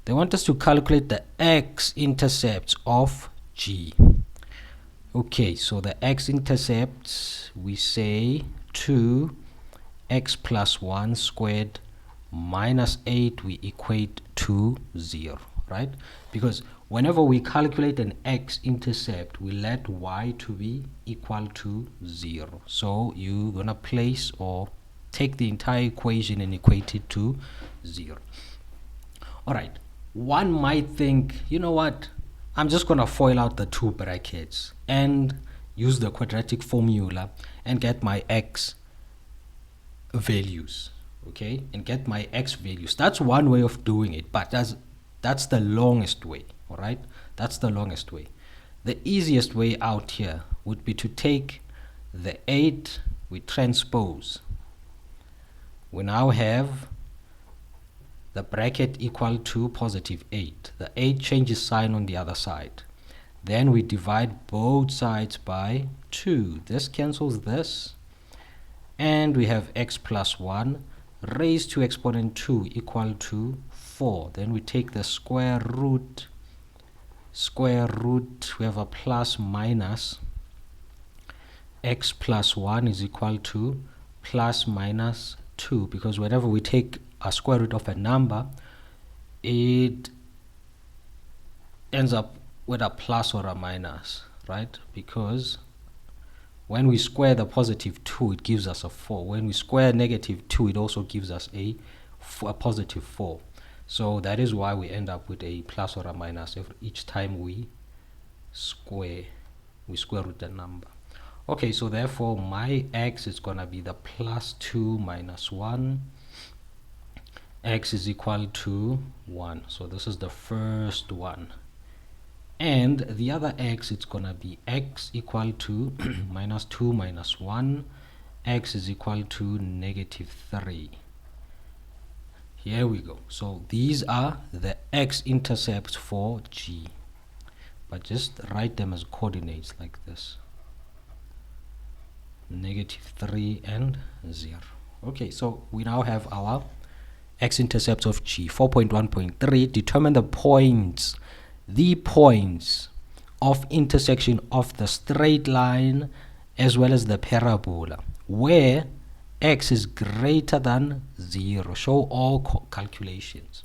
They want us to calculate the x-intercepts of G. Okay, so the x-intercepts, we say 2x plus 1 squared minus 8, we equate to 0, right? Because whenever we calculate an x-intercept, we let y to be equal to 0. So you're going to place or take the entire equation and equate it to 0. All right, one might think, you know what, I'm just going to FOIL out the two brackets and use the quadratic formula and get my x values. Okay, and get my x values. That's one way of doing it, but that's the longest way. All right, that's the longest way. The easiest way out here would be to take the 8, we transpose. We now have the bracket equal to positive 8. The 8 changes sign on the other side. Then we divide both sides by 2. This cancels this. And we have x plus 1 raised to exponent 2 equal to 4. Then we take the square root. We have a plus minus. X plus 1 is equal to plus minus 2, because whenever we take a square root of a number, it ends up with a plus or a minus, right? Because when we square the positive 2, it gives us a 4. When we square negative 2, it also gives us a positive 4. So that is why we end up with a plus or a minus each time we square root the number. Okay, so therefore my x is going to be the plus 2 minus 1. X is equal to 1. So this is the first one. And the other x, it's going to be x equal to minus 2 minus 1. X is equal to negative 3. Here we go. So these are the x-intercepts for G. But just write them as coordinates like this. Negative 3 and 0. Okay, so we now have our x-intercepts of G. 4.1.3, determine the points of intersection of the straight line as well as the parabola where x is greater than 0. Show all calculations.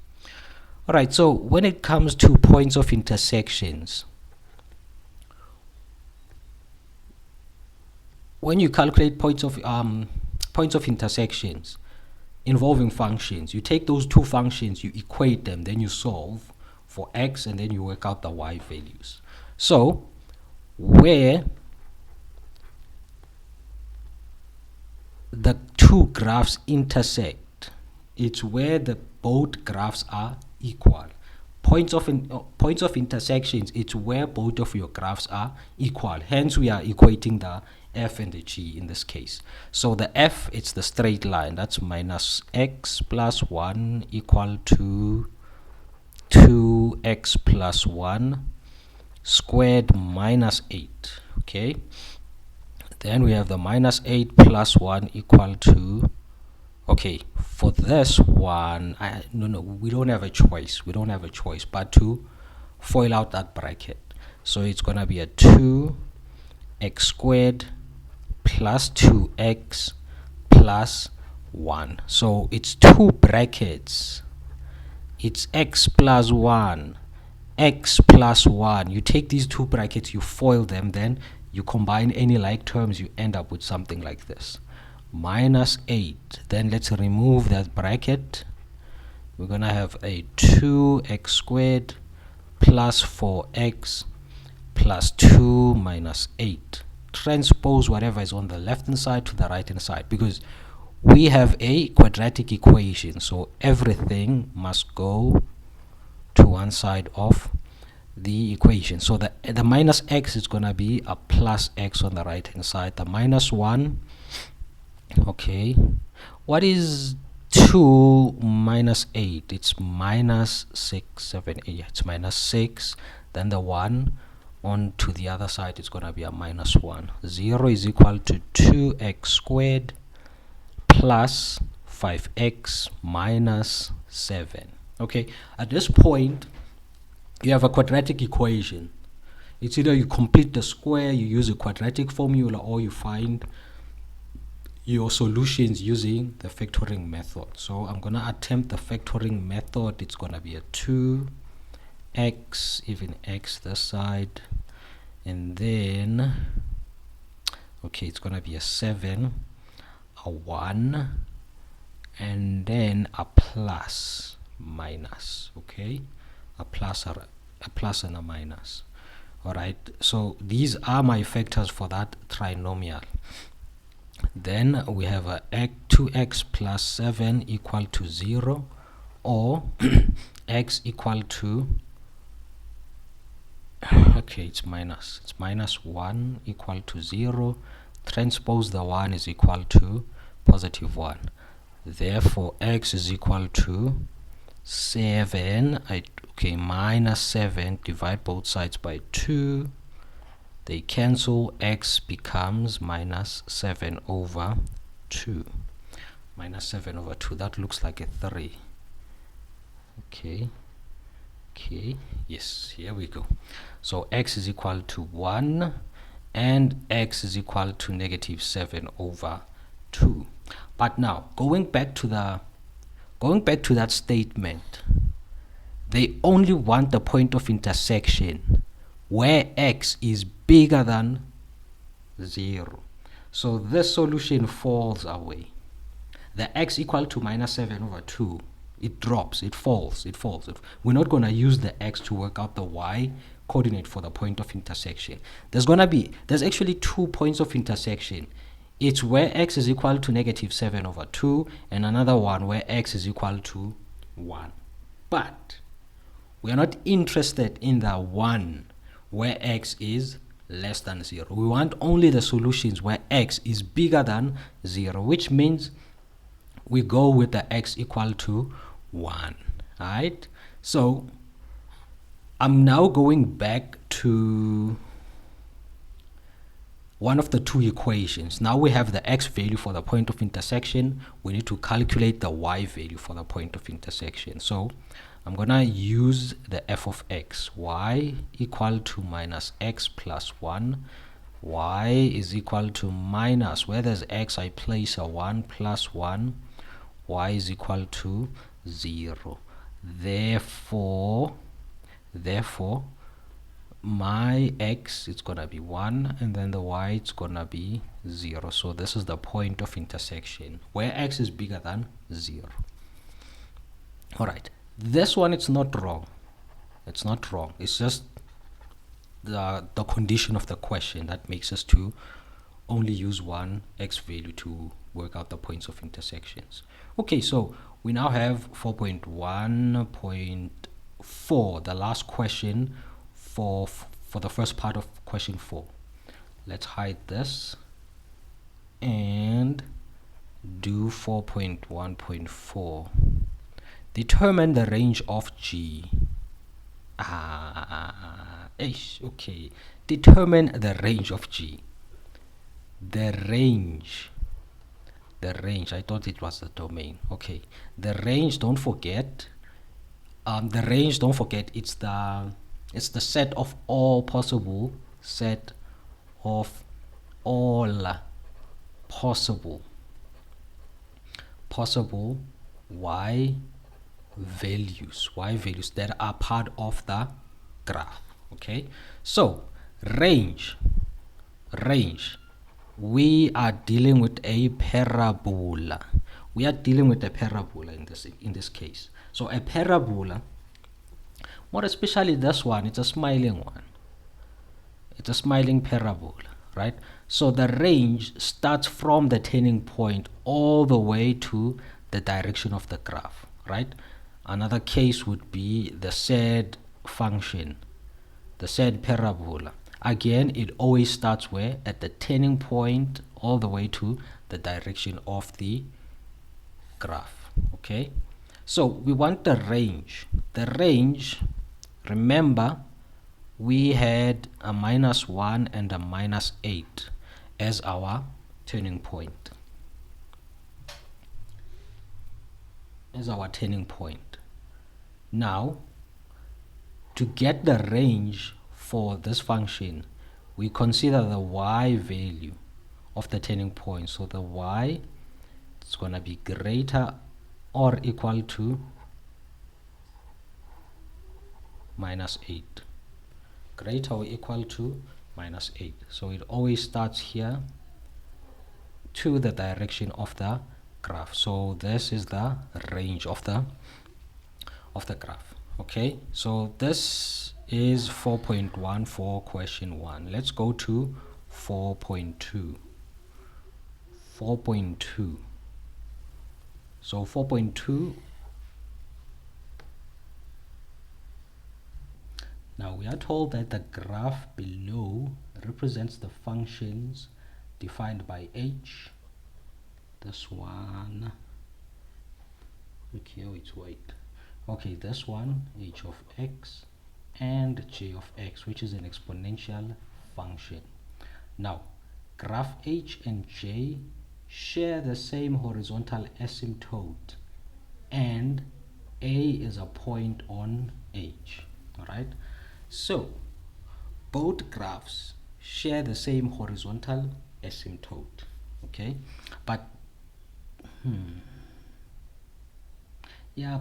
All right, so when it comes to points of intersections, when you calculate points of intersections, involving functions. You take those two functions, you equate them, then you solve for x, and then you work out the y values. So where the two graphs intersect, it's where the both graphs are equal. Points of intersections, it's where both of your graphs are equal. Hence we are equating the f and the g in this case. So the f, it's the straight line, that's minus x plus 1 equal to 2x plus 1 squared minus 8. Okay, then we have the minus 8 plus 1 equal to, okay, for this one, no, we don't have a choice. We don't have a choice but to FOIL out that bracket. So it's going to be a 2x squared plus 2x plus 1. So it's two brackets. It's x plus 1, x plus 1. You take these two brackets, you FOIL them, then you combine any like terms, you end up with something like this. Minus 8. Then let's remove that bracket. We're gonna have a 2x squared plus 4x plus 2 minus 8. Transpose whatever is on the left hand side to the right hand side, because we have a quadratic equation, so everything must go to one side of the equation. So the minus x is gonna be a plus x on the right hand side. The minus 1, okay, what is 2 minus 8? It's minus 6, 7, 8. It's minus 6. Then the 1 on to the other side is going to be a minus 1. 0 is equal to 2x squared plus 5x minus 7. Okay, at this point you have a quadratic equation. It's either you complete the square, you use a quadratic formula, or you find your solutions using the factoring method. So I'm going to attempt the factoring method. It's going to be a 2x, even x this side, and then, okay, it's going to be a 7, a 1, and then a plus minus. Okay, a plus and a minus. All right, so these are my factors for that trinomial. Then we have a 2x plus 7 equal to 0, or x equal to, okay, it's minus 1 equal to 0. Transpose the 1 is equal to positive 1. Therefore x is equal to 7. Okay, minus 7, divide both sides by 2. They cancel, x becomes minus 7 over 2. Minus 7 over 2, that looks like a 3. Okay, yes, here we go. So x is equal to 1, and x is equal to negative 7 over 2. But now, going back to that statement, they only want the point of intersection where x is bigger than 0. So this solution falls away. The x equal to minus 7 over 2, it drops, it falls. We're not going to use the x to work out the y coordinate for the point of intersection. There's actually 2 points of intersection. It's where x is equal to negative 7 over 2, and another one where x is equal to 1. But we are not interested in the one where x is less than 0. We want only the solutions where x is bigger than 0, which means we go with the x equal to 1. Alright, so I'm now going back to one of the two equations. Now we have the x value for the point of intersection. We need to calculate the y value for the point of intersection. So I'm gonna use the f of x. Y equal to minus x plus 1. Y is equal to minus, where there's x I place a 1 plus 1. Y is equal to 0. Therefore my x it's gonna be 1 and then the y it's gonna be 0. So this is the point of intersection where x is bigger than 0. All right, this one it's not wrong. It's not wrong. It's just the condition of the question that makes us to only use one x value to work out the points of intersections. Okay, so we now have 4.1.4, the last question for the first part of question 4. Let's hide this and do 4.1.4. Determine the range of G. Okay. Determine the range of G. The range. I thought it was the domain. Okay. The range, don't forget. It's the set of all possible possible y values that are part of the graph. Okay, so range, we are dealing with a parabola. In this case. So a parabola, more especially this one, it's a smiling one. It's a smiling parabola, right? So the range starts from the turning point all the way to the direction of the graph, right? Another case would be the said function, the said parabola. Again, it always starts where? At the turning point all the way to the direction of the graph. Okay, so we want the range. The range, remember, we had a -1 and a -8 as our turning point. Now, to get the range for this function, we consider the y value of the turning point. So the y is going to be greater or equal to -8. Greater or equal to -8. So it always starts here to the direction of the graph. So this is the range of the graph. Okay, so this is 4.1 for question 1. Let's go to 4.2. 4.2. So 4.2, now we are told that the graph below represents the functions defined by h. This one, okay, wait. Okay, this one, h of x, and j of x, which is an exponential function. Now, graph h and j share the same horizontal asymptote, and a is a point on h. All right, so both graphs share the same horizontal asymptote. Okay, but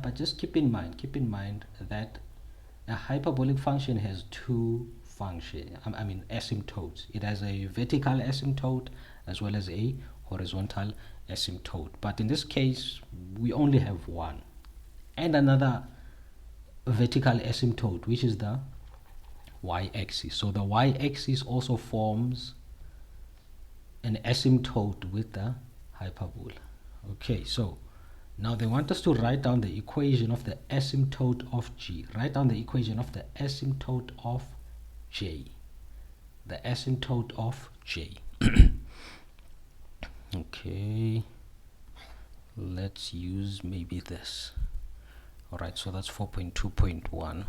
but just keep in mind that a hyperbolic function has two asymptotes. It has a vertical asymptote as well as a horizontal asymptote, but in this case we only have one, and another vertical asymptote, which is the y-axis. So the y-axis also forms an asymptote with the hyperbola. Okay, so now they want us to write down the equation of the asymptote of G. Write down the equation of the asymptote of J. The asymptote of J. Okay, let's use maybe this. All right, so that's 4.2.1.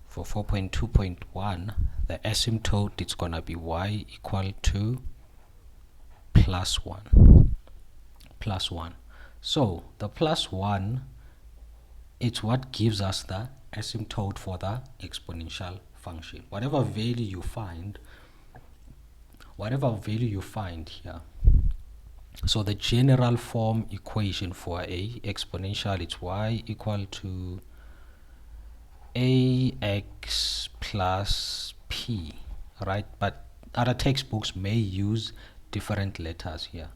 For 4.2.1, the asymptote, it's gonna be y equal to +1. So the +1, it's what gives us the asymptote for the exponential function. Whatever value you find here. So the general form equation for a exponential, it's y equal to ax plus p, right? But other textbooks may use different letters here.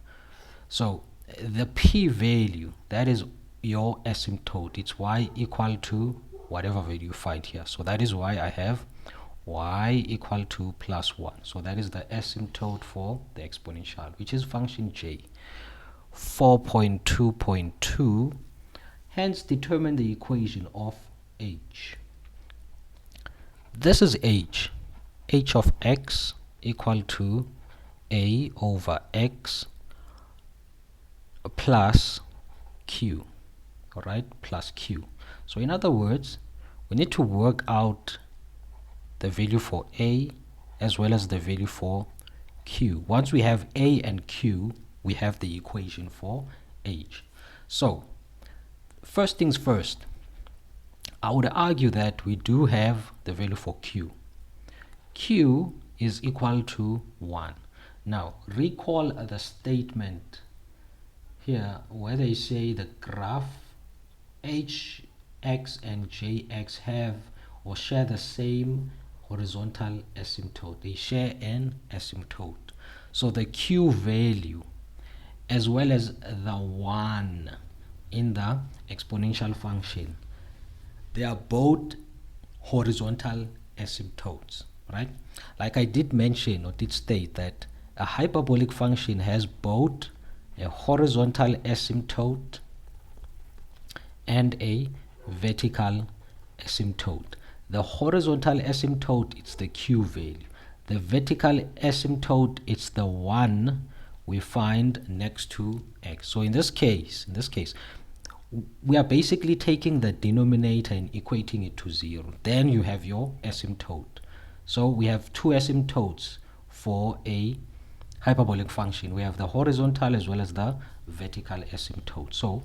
So the p value, that is your asymptote. It's y equal to whatever value you find here. So that is why I have y equal to plus 1. So that is the asymptote for the exponential, which is function j. 4.2.2. Hence determine the equation of h. This is h. h of x equal to a over x plus q. Alright, plus q. So in other words, we need to work out the value for a as well as the value for q. Once we have a and q, we have the equation for h. So first things first, I would argue that we do have the value for q. Q is equal to 1. Now recall the statement here where they say the graph h, x and jx have or share the same horizontal asymptote. They share an asymptote. So the q value as well as the 1 in the exponential function, they are both horizontal asymptotes, right? Like I did mention or did state that a hyperbolic function has both a horizontal asymptote and a vertical asymptote. The horizontal asymptote, it's the q value. The vertical asymptote, it's the 1 we find next to x. So in this case, we are basically taking the denominator and equating it to 0. Then you have your asymptote. So we have two asymptotes for a hyperbolic function. We have the horizontal as well as the vertical asymptote. So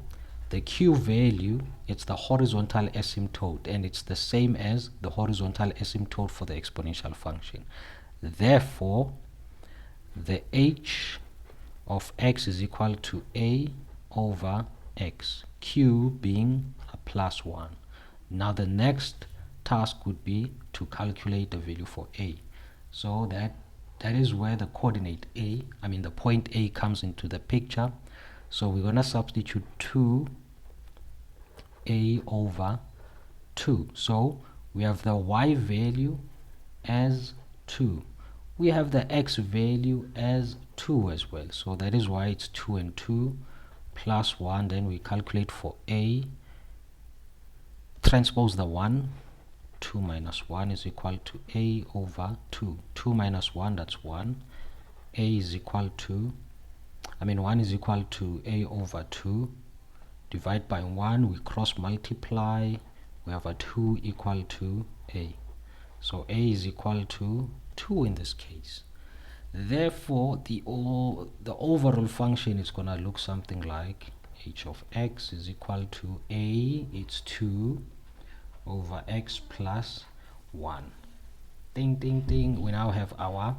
the q value, it's the horizontal asymptote, and it's the same as the horizontal asymptote for the exponential function. Therefore, the h of x is equal to a over x, q being a plus 1. Now the next task would be to calculate the value for a. So that is where the coordinate a, the point a comes into the picture. So we're going to substitute 2a over 2. So we have the y value as 2. We have the x value as 2 as well. So that is why it's 2 and 2 plus 1. Then we calculate for a, transpose the 1. 2 minus 1 is equal to a over 2. 2 minus 1, that's 1. A is equal to 1 is equal to a over 2. Divide by 1, we cross multiply, we have a 2 equal to a. So a is equal to 2 in this case. Therefore, the overall function is going to look something like h of x is equal to a, it's 2 over x plus 1. Ding, ding, ding. We now have our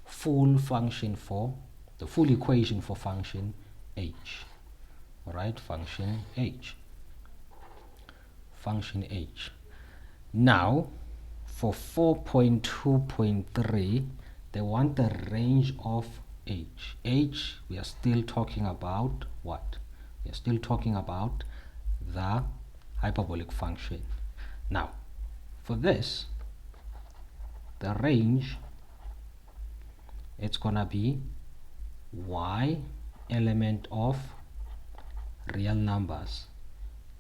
full function for the full equation for function h. Alright, function h. Function h. Now, for 4.2.3, they want the range of h. H, we are still talking about what? We are still talking about the hyperbolic function. Now, for this, the range, it's gonna be y element of real numbers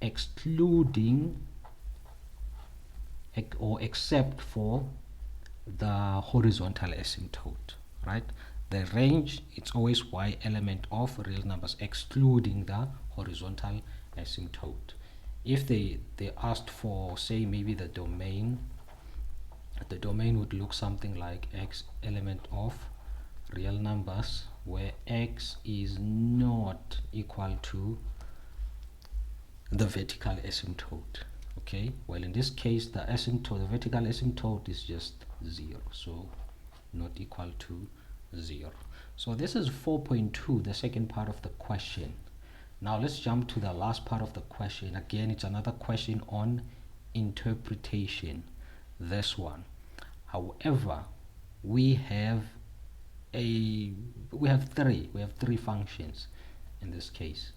excluding or except for the horizontal asymptote, right? The range, it's always y element of real numbers excluding the horizontal asymptote. If they asked for, say, maybe the domain would look something like x element of real numbers where x is not equal to the vertical asymptote. Okay, well, in this case the vertical asymptote is just 0, so not equal to 0. So this is 4.2, the second part of the question. Now let's jump to the last part of the question. Again, it's another question on interpretation, this one. However, we have three functions in this case.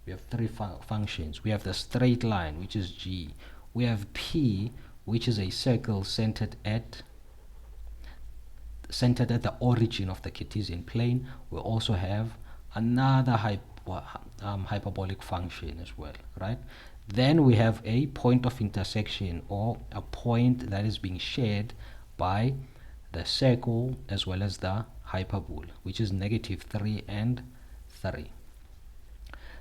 We have three functions. We have the straight line, which is g. We have p, which is a circle centered at the origin of the Cartesian plane. We also have another hyperbolic function as well, right? Then we have a point of intersection, or a point that is being shared by the circle as well as the hyperbola, which is -3 and 3.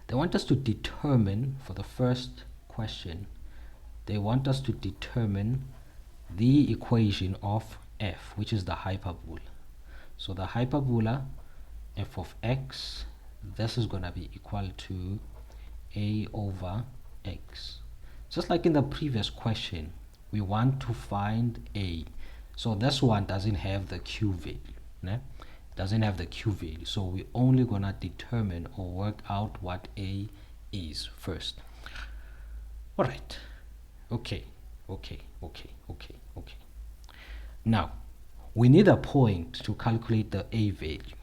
They want us to determine, for the first question, they want us to determine the equation of f, which is the hyperbola. So the hyperbola f of x, this is going to be equal to a over x. Just like in the previous question, we want to find a. So this one doesn't have the q value, né? Doesn't have the q value, so we're only gonna determine or work out what a is first. All right. Okay. Now we need a point to calculate the a value.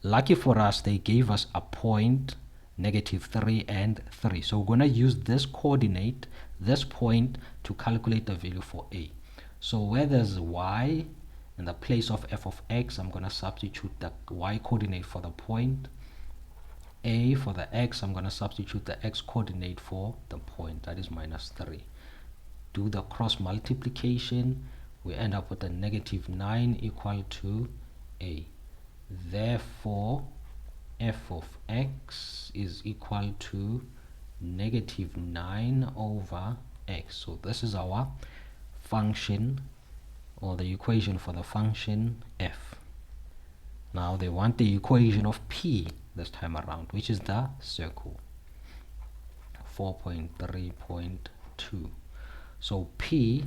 Lucky for us, they gave us a point, -3 and 3. So we're going to use this coordinate, this point, to calculate the value for a. So where there's y, in the place of f of x, I'm going to substitute the y coordinate for the point. A for the x, I'm going to substitute the x coordinate for the point, that is -3. Do the cross multiplication, we end up with a -9 equal to a. Therefore, f of x is equal to -9 over x. So this is our function, or the equation for the function f. Now they want the equation of p this time around, which is the circle, 4.3.2. So p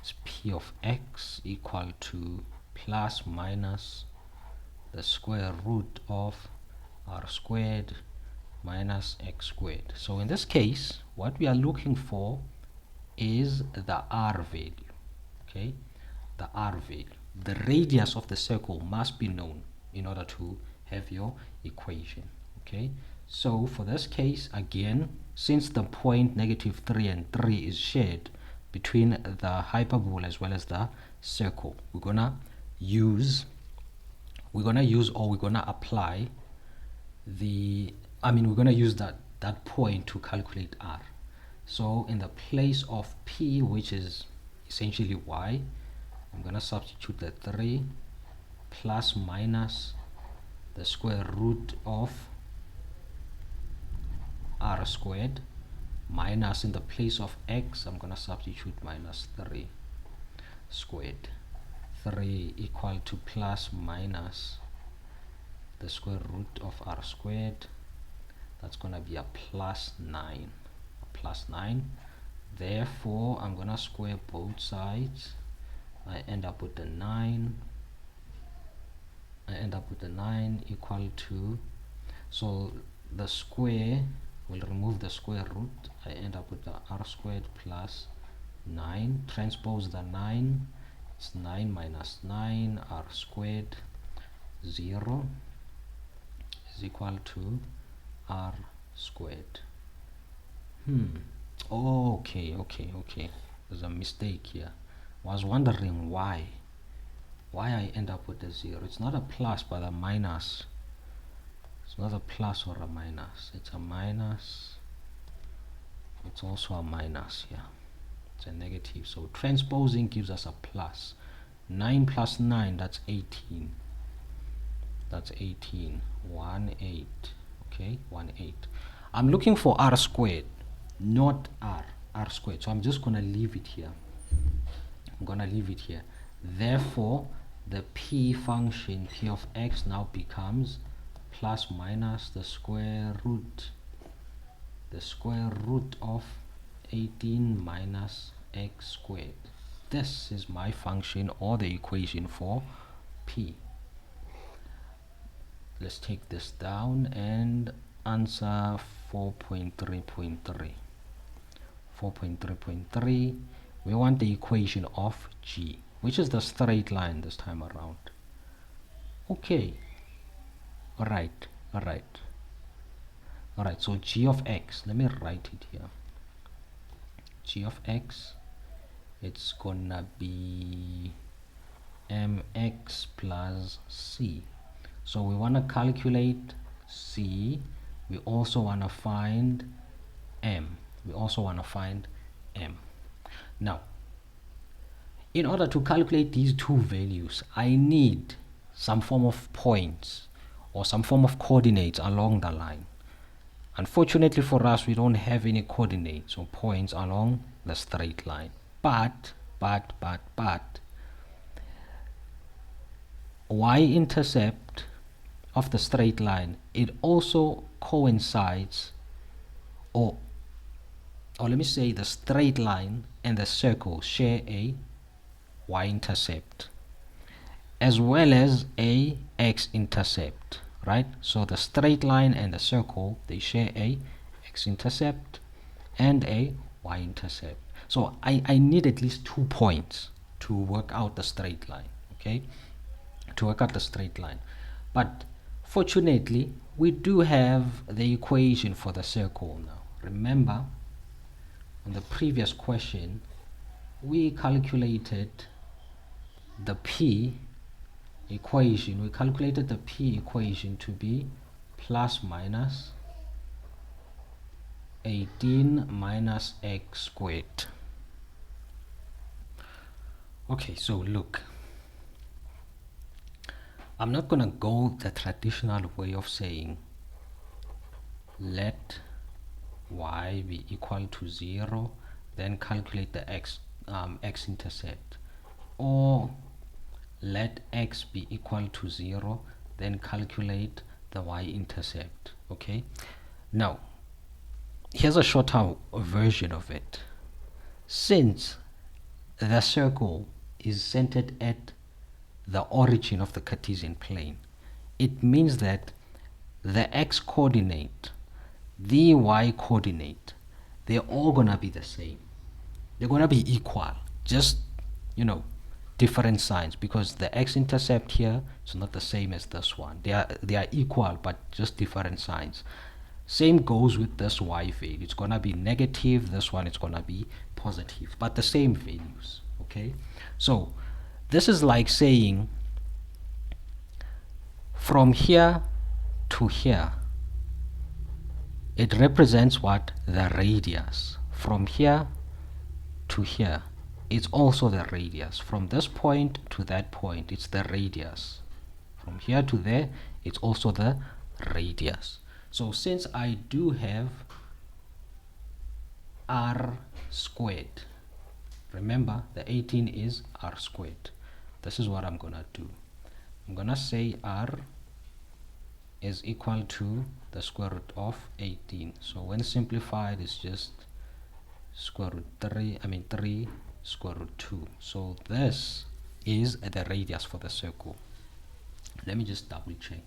is p of x equal to plus minus the square root of r squared minus x squared. So in this case, what we are looking for is the r value. Okay, the r value. The radius of the circle must be known in order to have your equation. Okay, so for this case, again, since the point -3 and 3 is shared between the hyperbola as well as the circle, we're gonna apply that point to calculate r. So in the place of p, which is essentially y, I'm gonna substitute the 3 plus minus the square root of r squared, minus, in the place of x, I'm gonna substitute -3 squared. 3 equal to plus minus the square root of r squared. That's gonna be a +9. Therefore, I'm gonna square both sides. I end up with the 9. Equal to, so the square will remove the square root. I end up with the r squared plus 9. Transpose the 9. It's 9 minus 9, r squared, 0 is equal to r squared. Okay. There's a mistake here. I was wondering why I end up with a 0. It's not a plus but a minus. It's not a plus or a minus. It's a minus. It's also a minus here. It's a negative. So transposing gives us a plus. 9 plus 9, that's 18. That's 18. 1/8. Okay, 1/8. I'm looking for r squared, not r squared. So I'm just gonna leave it here. Therefore, the p function, p of x, now becomes plus minus the square root of 18 minus x squared. This is my function, or the equation for p. Let's take this down and answer 4.3.3. 4.3.3. We want the equation of g, which is the straight line this time around. Okay, all right. So g of x, let me write it here. G of x, it's gonna be mx plus c. So we want to calculate c. We also want to find m. Now, in order to calculate these two values, I need some form of points or some form of coordinates along the line. Unfortunately for us, we don't have any coordinates or points along the straight line. But y-intercept of the straight line, it also coincides, or let me say the straight line and the circle share a y-intercept as well as a x-intercept, right? So the straight line and the circle, they share a x-intercept and a y-intercept. So I need at least 2 points to work out the straight line, okay? But fortunately, we do have the equation for the circle now. Remember, on the previous question, we calculated the p equation. We calculated the p equation to be plus minus 18 minus x squared. Okay, so look, I'm not gonna go the traditional way of saying let y be equal to 0, then calculate the x-intercept, or let x be equal to 0, then calculate the y-intercept. Okay, now here's a shorter version of it. Since the circle is centered at the origin of the Cartesian plane, it means that the x coordinate, the y coordinate, they're all gonna be the same. They're gonna be equal, just, you know, different signs, because the x-intercept here is not the same as this one. They are equal, but just different signs. Same goes with this y value. It's gonna be negative. This one is gonna be positive, but the same values. Okay, so this is like saying from here to here, it represents what? The radius. From here to here, it's also the radius. From this point to that point, it's the radius. From here to there, it's also the radius. So since I do have r squared, remember the 18 is r squared, this is what I'm gonna do. I'm gonna say r is equal to the square root of 18. So when simplified, it's just square root 3 square root 2. So this is the radius for the circle. Let me just double check.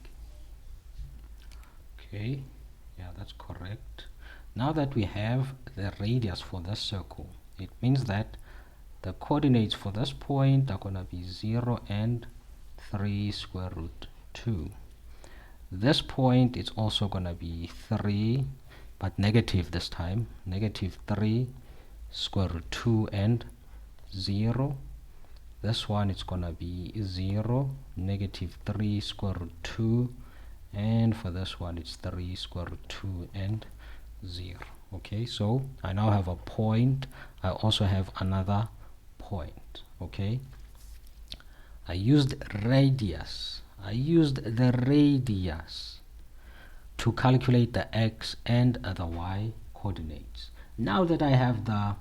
Okay, yeah, that's correct. Now that we have the radius for this circle, it means that the coordinates for this point are gonna be 0 and 3 square root 2. This point is also gonna be 3, but negative this time, negative 3 square root 2 and 0. This one is gonna be 0, negative 3 square root 2, and for this one it's 3 square root 2 and 0. Okay, so I now have a point. I also have another point. Okay, I used radius. I used the radius to calculate the x and the y coordinates. Now that I have the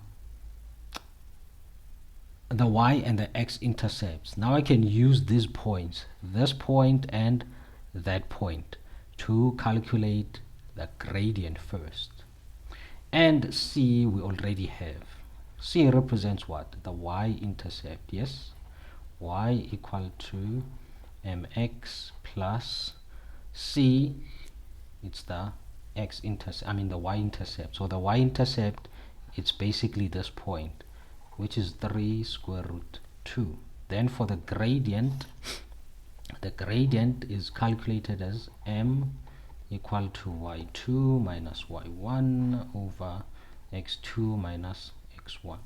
y and the x intercepts, now I can use these points, this point and that point, to calculate the gradient first. And c we already have. C represents what? The y-intercept. Yes, y equal to mx plus c. It's the x-intercept, the y-intercept. So the y-intercept it's basically this point, which is 3 square root 2. Then for the gradient is calculated as m equal to y2 minus y1 over x2 minus x1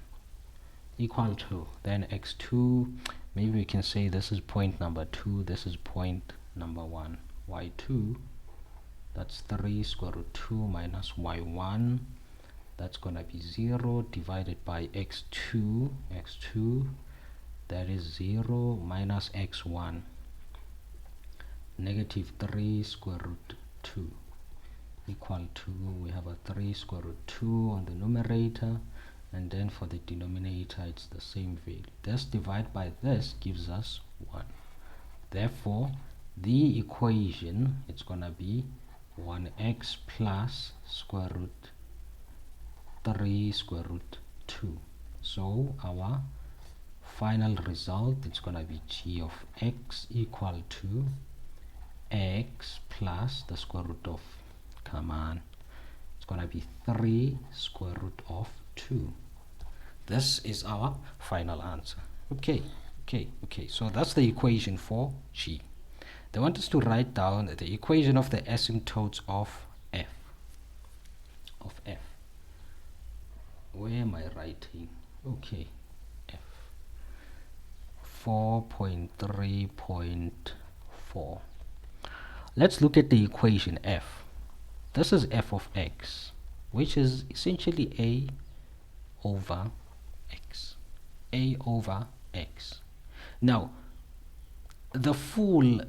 equal to, then x2, maybe we can say this is point number 2, this is point number 1, y2, that's 3 square root 2 minus y1, that's gonna be 0 divided by x2, that is 0 minus x1, negative 3 square root 2 equal to, we have a 3 square root 2 on the numerator, and then for the denominator it's the same value. This divided by this gives us 1. Therefore the equation, it's gonna be 1x plus square root 3 square root 2. So our final result, it's gonna be g of x equal to x plus the square root of, come on, it's gonna be 3 square root of 2. This is our final answer. Okay, so that's the equation for g. They want us to write down the equation of the asymptotes of f. Where am I writing? Okay, f 4.3.4. Let's look at the equation f. This is f of x, which is essentially a over x. Now the full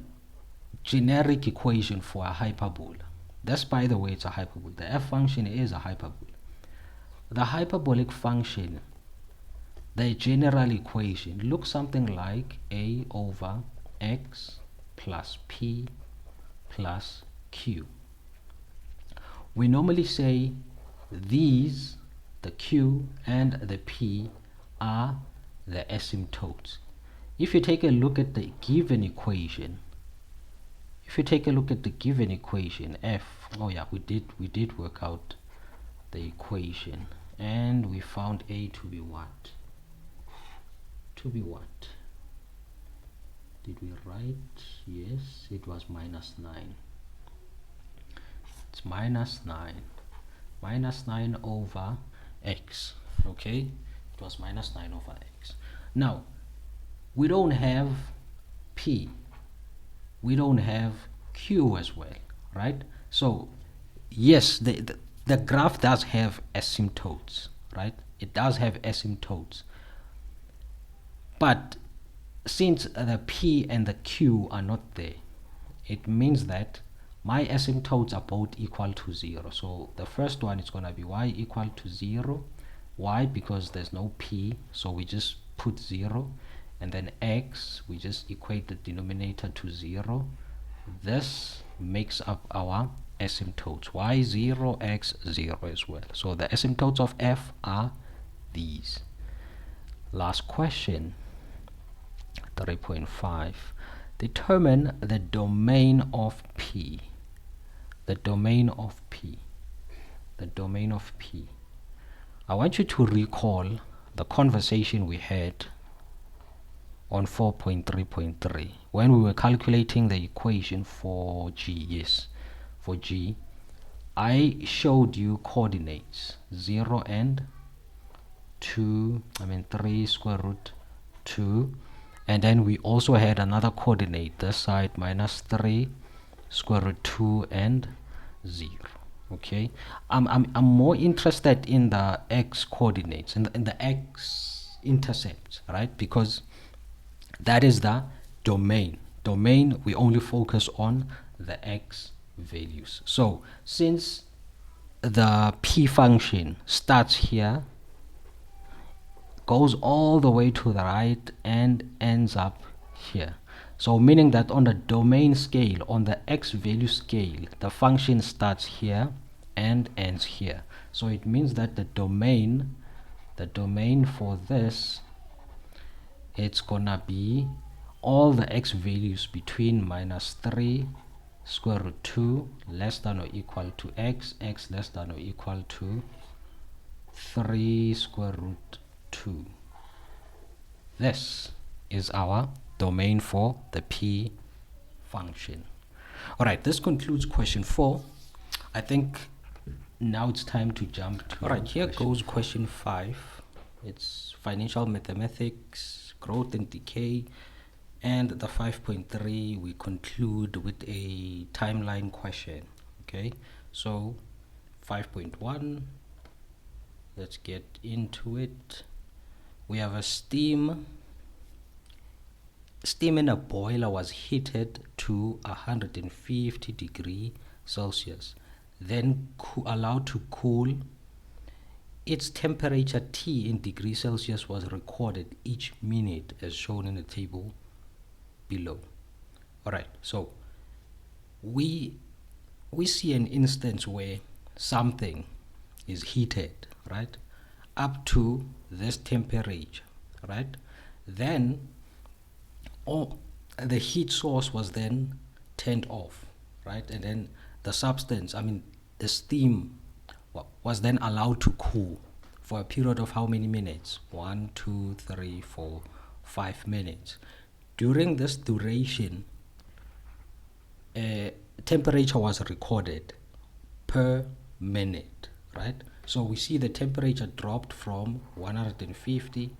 generic equation for a hyperbola, that's, by the way, it's a hyperbola. The f function is a hyperbola. The hyperbolic function, the general equation, looks something like a over x plus p plus q. We normally say these, the q and the p, are the asymptotes. If you take a look at the given equation, f, oh yeah, we did work out the equation, and we found a to be what? Did we write? Yes, it was minus 9. It's minus 9 over x. Okay, it was minus 9 over x. Now we don't have p, we don't have q as well, right? So yes, the graph does have asymptotes, right? It does have asymptotes, but since the p and the q are not there, it means that my asymptotes are both equal to 0. So the first one is going to be y equal to 0. Why? Because there's no p, so we just put 0, and then x, we just equate the denominator to 0. This makes up our asymptotes, y 0, x 0 as well. So the asymptotes of f are these. Last question, 3.5. Determine the domain of p. The domain of p. I want you to recall the conversation we had on 4.3.3 when we were calculating the equation for g. Yes, for g, I showed you coordinates 0 and 3 square root 2, and then we also had another coordinate this side, minus 3 square root 2 and 0. Okay, I'm more interested in the x coordinates, in the x intercepts, right? Because that is the domain. We only focus on the x values. So since the p function starts here, goes all the way to the right, and ends up here, so meaning that on the domain scale, on the x value scale, the function starts here and ends here. So it means that the domain for this, it's gonna be all the x values between minus 3 square root 2 less than or equal to x less than or equal to 3 square root 2. This is our domain for the P function. Alright, this concludes question 4. I think now it's time to jump to alright, here goes question 5. It's financial mathematics, growth and decay, and the 5.3 we conclude with a timeline question. Okay, so 5.1, let's get into it. We have a steam in a boiler was heated to 150 degrees Celsius, then allowed to cool. Its temperature T in degrees Celsius was recorded each minute as shown in the table below. Alright, so we see an instance where something is heated, right, up to this temperature, right? Then the heat source was then turned off, right? And then the substance, I mean the steam, was then allowed to cool for a period of how many minutes? 1, 2, 3, 4, 5 minutes. During this duration, temperature was recorded per minute, right? So we see the temperature dropped from 150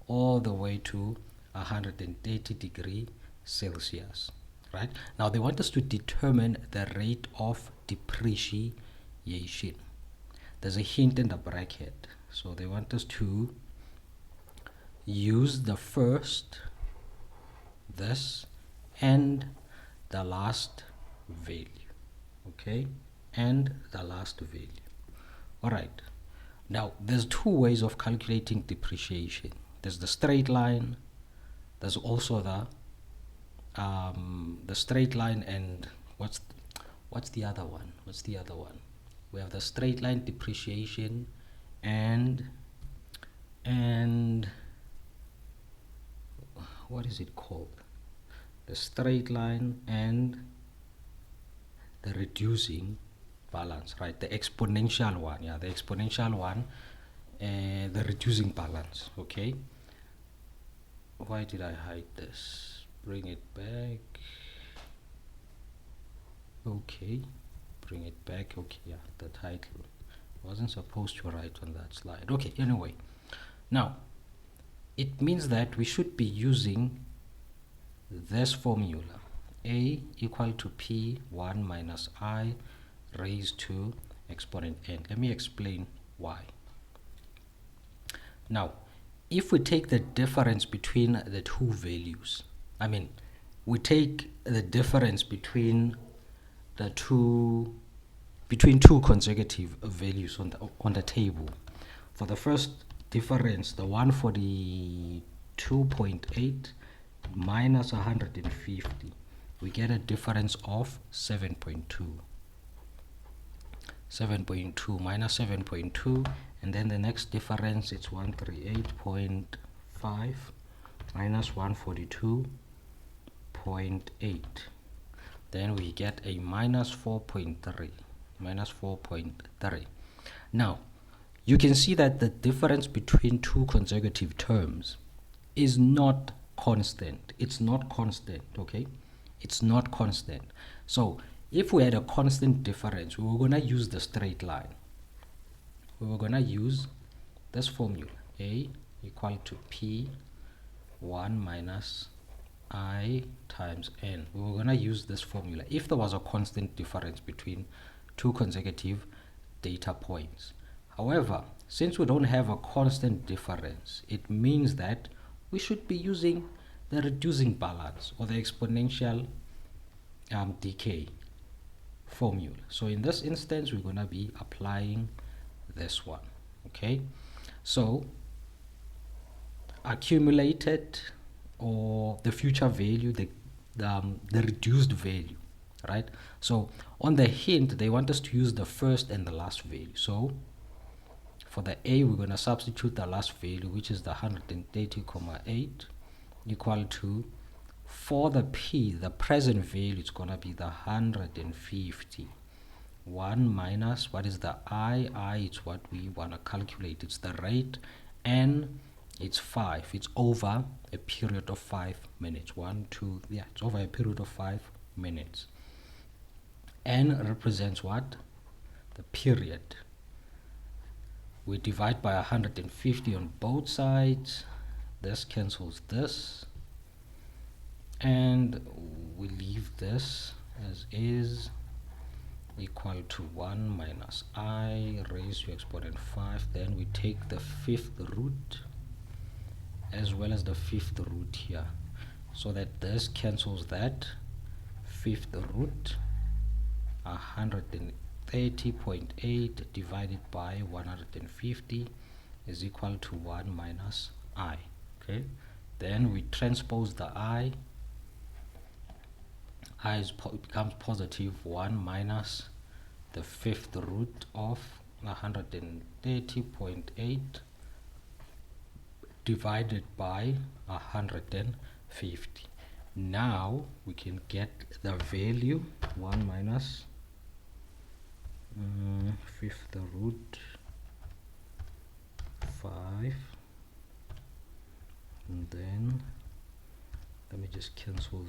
all the way to 130 degrees Celsius, right? Now they want us to determine the rate of depreciation. There's a hint in the bracket, so they want us to use the first, this, and the last value. Okay, and the last value. All right, now there's two ways of calculating depreciation. There's the straight line, there's also the straight line, and what's the other one? We have the straight line depreciation and what is it called? The straight line and the reducing balance, right? The exponential one, yeah, the exponential one, and the reducing balance. Okay, why did I hide this? Bring it back. Okay, bring it back. Okay, yeah, the title wasn't supposed to write on that slide. Okay, anyway, now it means that we should be using this formula: a equal to p1 minus I raised to exponent n. Let me explain why. Now, if we take the difference between the two values, I mean, we take the difference between two consecutive values on the table. For the first difference, the 142.8 minus 150, we get a difference of 7.2. 7.2 minus 7.2, and then the next difference, it's 138.5 minus 142.8. Then we get a minus 4.3. Now you can see that the difference between two consecutive terms is not constant. It's not constant. Okay, it's not constant. So if we had a constant difference, we were going to use the straight line. We were going to use this formula: a equal to p1 minus I times n. We were going to use this formula if there was a constant difference between two consecutive data points. However, since we don't have a constant difference, it means that we should be using the reducing balance or the exponential decay formula. So in this instance, we're going to be applying this one. Okay, so accumulated, or the future value, the reduced value, right? So on the hint, they want us to use the first and the last value. So for the a, we're going to substitute the last value, which is the 130.8, equal to, for the p, the present value is going to be the 150, 1 minus, what is the I is what we want to calculate, it's the rate, n it's 5, it's over a period of 5 minutes. 1 2, yeah, it's over a period of 5 minutes. N represents what? The period. We divide by 150 on both sides. This cancels this, and we leave this as is, equal to 1 minus I raised to exponent 5. Then we take the fifth root as well as the fifth root here, so that this cancels that. Fifth root, 130.8 divided by 150 is equal to 1 minus I. Okay, then we transpose the I becomes positive 1 minus the fifth root of 130.8 divided by 150. Now we can get the value 1 minus fifth root 5, and then let me just cancel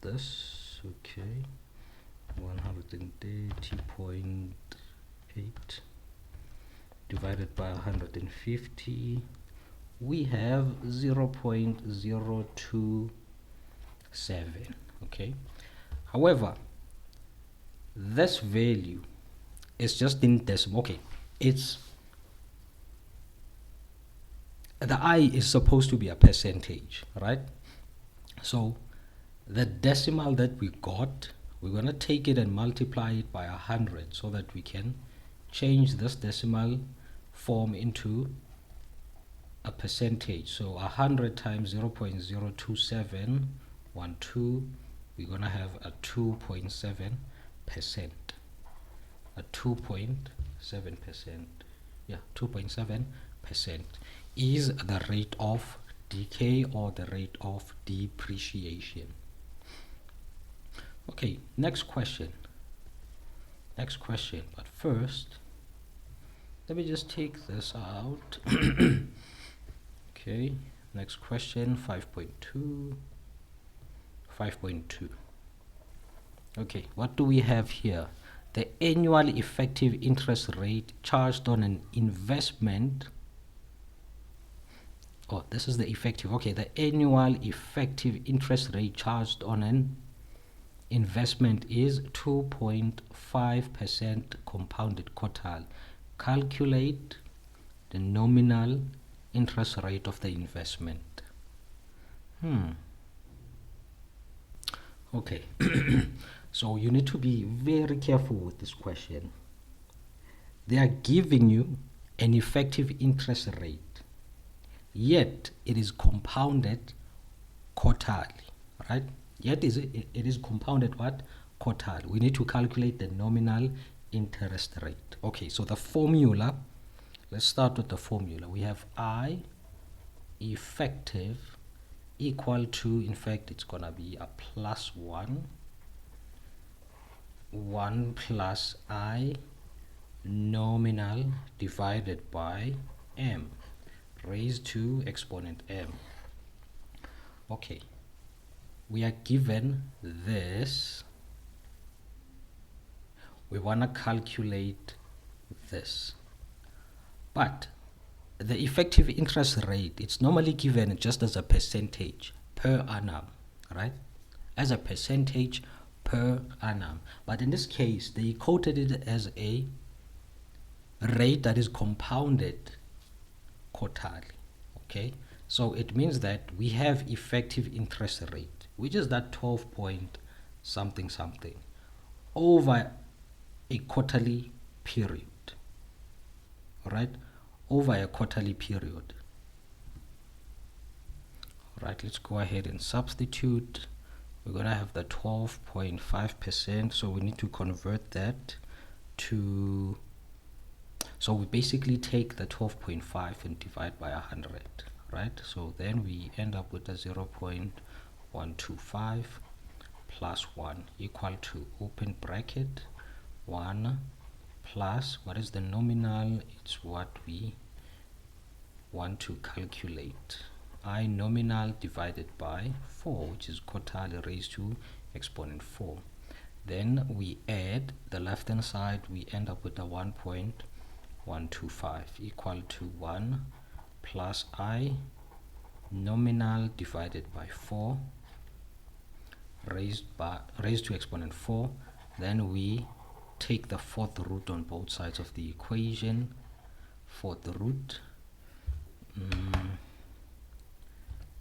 this. Okay, 130.8 divided by 150, we have 0.027. okay, however, this value is just in decimal. Okay, it's the I is supposed to be a percentage, right? So the decimal that we got, we're going to take it and multiply it by 100 so that we can change this decimal form into a percentage. So 100 times 0.02712, we're going to have a 2.7%. A 2.7%. Yeah, 2.7% is the rate of decay or the rate of depreciation. Okay, next question, but first let me just take this out. Okay, next question, 5.2. Okay, what do we have here? The annual effective interest rate charged on an investment. Oh, this is the effective. Okay, the annual effective interest rate charged on an investment is 2.5% compounded quartile. Calculate the nominal interest rate of the investment. Okay, so you need to be very careful with this question. They are giving you an effective interest rate, yet it is compounded quarterly, right? Yet it is compounded what? Quarterly. We need to calculate the nominal interest rate. Okay, so the formula, let's start with the formula. We have I effective equal to, in fact, it's gonna be a plus 1 plus I nominal divided by m raised to exponent m. Okay, we are given this, we want to calculate this, but the effective interest rate, it's normally given just as a percentage per annum, right? As a percentage per annum, but in this case they quoted it as a rate that is compounded quarterly. Okay, so it means that we have effective interest rate, which is that 12 point something over a quarterly period, right? Over a quarterly period. Right, let's go ahead and substitute. We're gonna have the 12.5%, so we need to convert that to, so we basically take the 12.5 and divide by 100, right? So then we end up with a 0.125 plus 1 equal to, open bracket, 1 plus, what is the nominal? It's what we want to calculate. I nominal divided by 4, which is quartile raised to exponent 4. Then we add the left hand side, we end up with a 1.125 equal to 1 plus I nominal divided by 4 raised to exponent 4. Then we take the fourth root on both sides of the equation. Fourth root,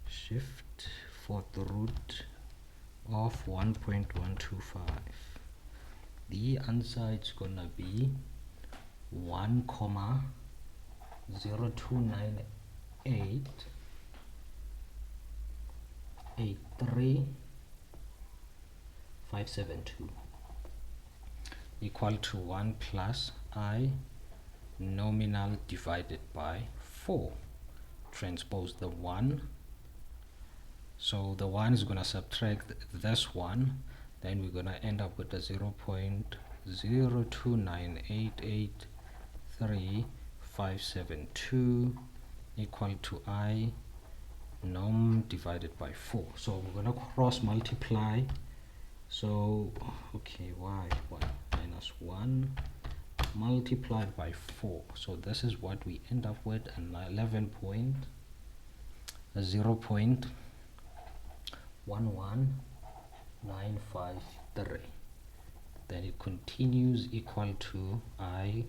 shift fourth root of 1.125. The answer is gonna be 1,029883,572 equal to 1 plus I nominal divided by 4. Transpose the 1. So the 1 is going to subtract this 1. Then we're going to end up with a 0.029883572 equal to I nom divided by 4. So we're going to cross multiply. So okay, y minus 1 multiplied by 4. So this is what we end up with, and 0.11953. Then it continues equal to I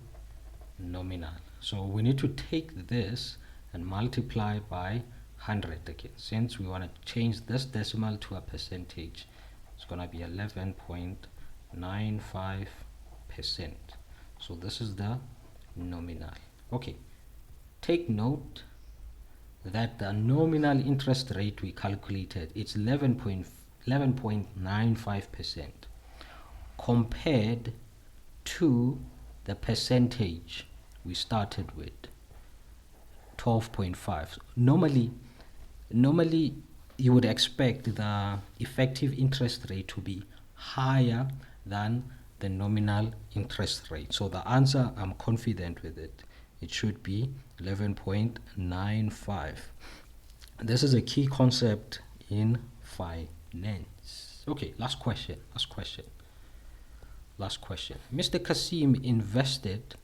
nominal. So we need to take this and multiply by 100 again. Since we want to change this decimal to a percentage, it's going to be 11.95%. So this is the nominal. Okay, take note that the nominal interest rate we calculated, it's 11.95% compared to the percentage we started with, 12.5. Normally you would expect the effective interest rate to be higher than the nominal interest rate. So the answer, I'm confident with it. It should be 11.95. This is a key concept in finance. Okay, last question. Mr. Kasim invested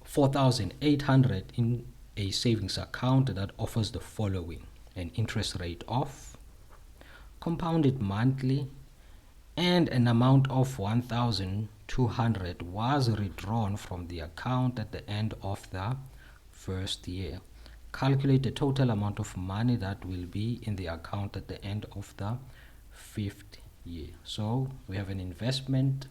4,800 in a savings account that offers the following: an interest rate of, compounded monthly, and an amount of 1,200 was withdrawn from the account at the end of the first year. Calculate the total amount of money that will be in the account at the end of the fifth year. So we have an investment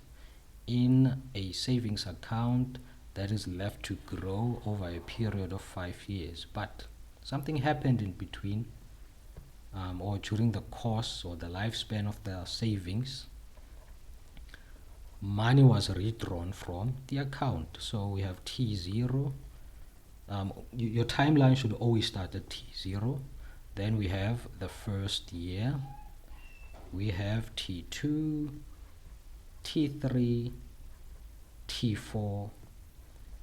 in a savings account that is left to grow over a period of 5 years, but something happened in between, or during the course or the lifespan of the savings. Money was withdrawn from the account. So we have T0. Your timeline should always start at T0. Then we have the first year. We have T2, T3, T4,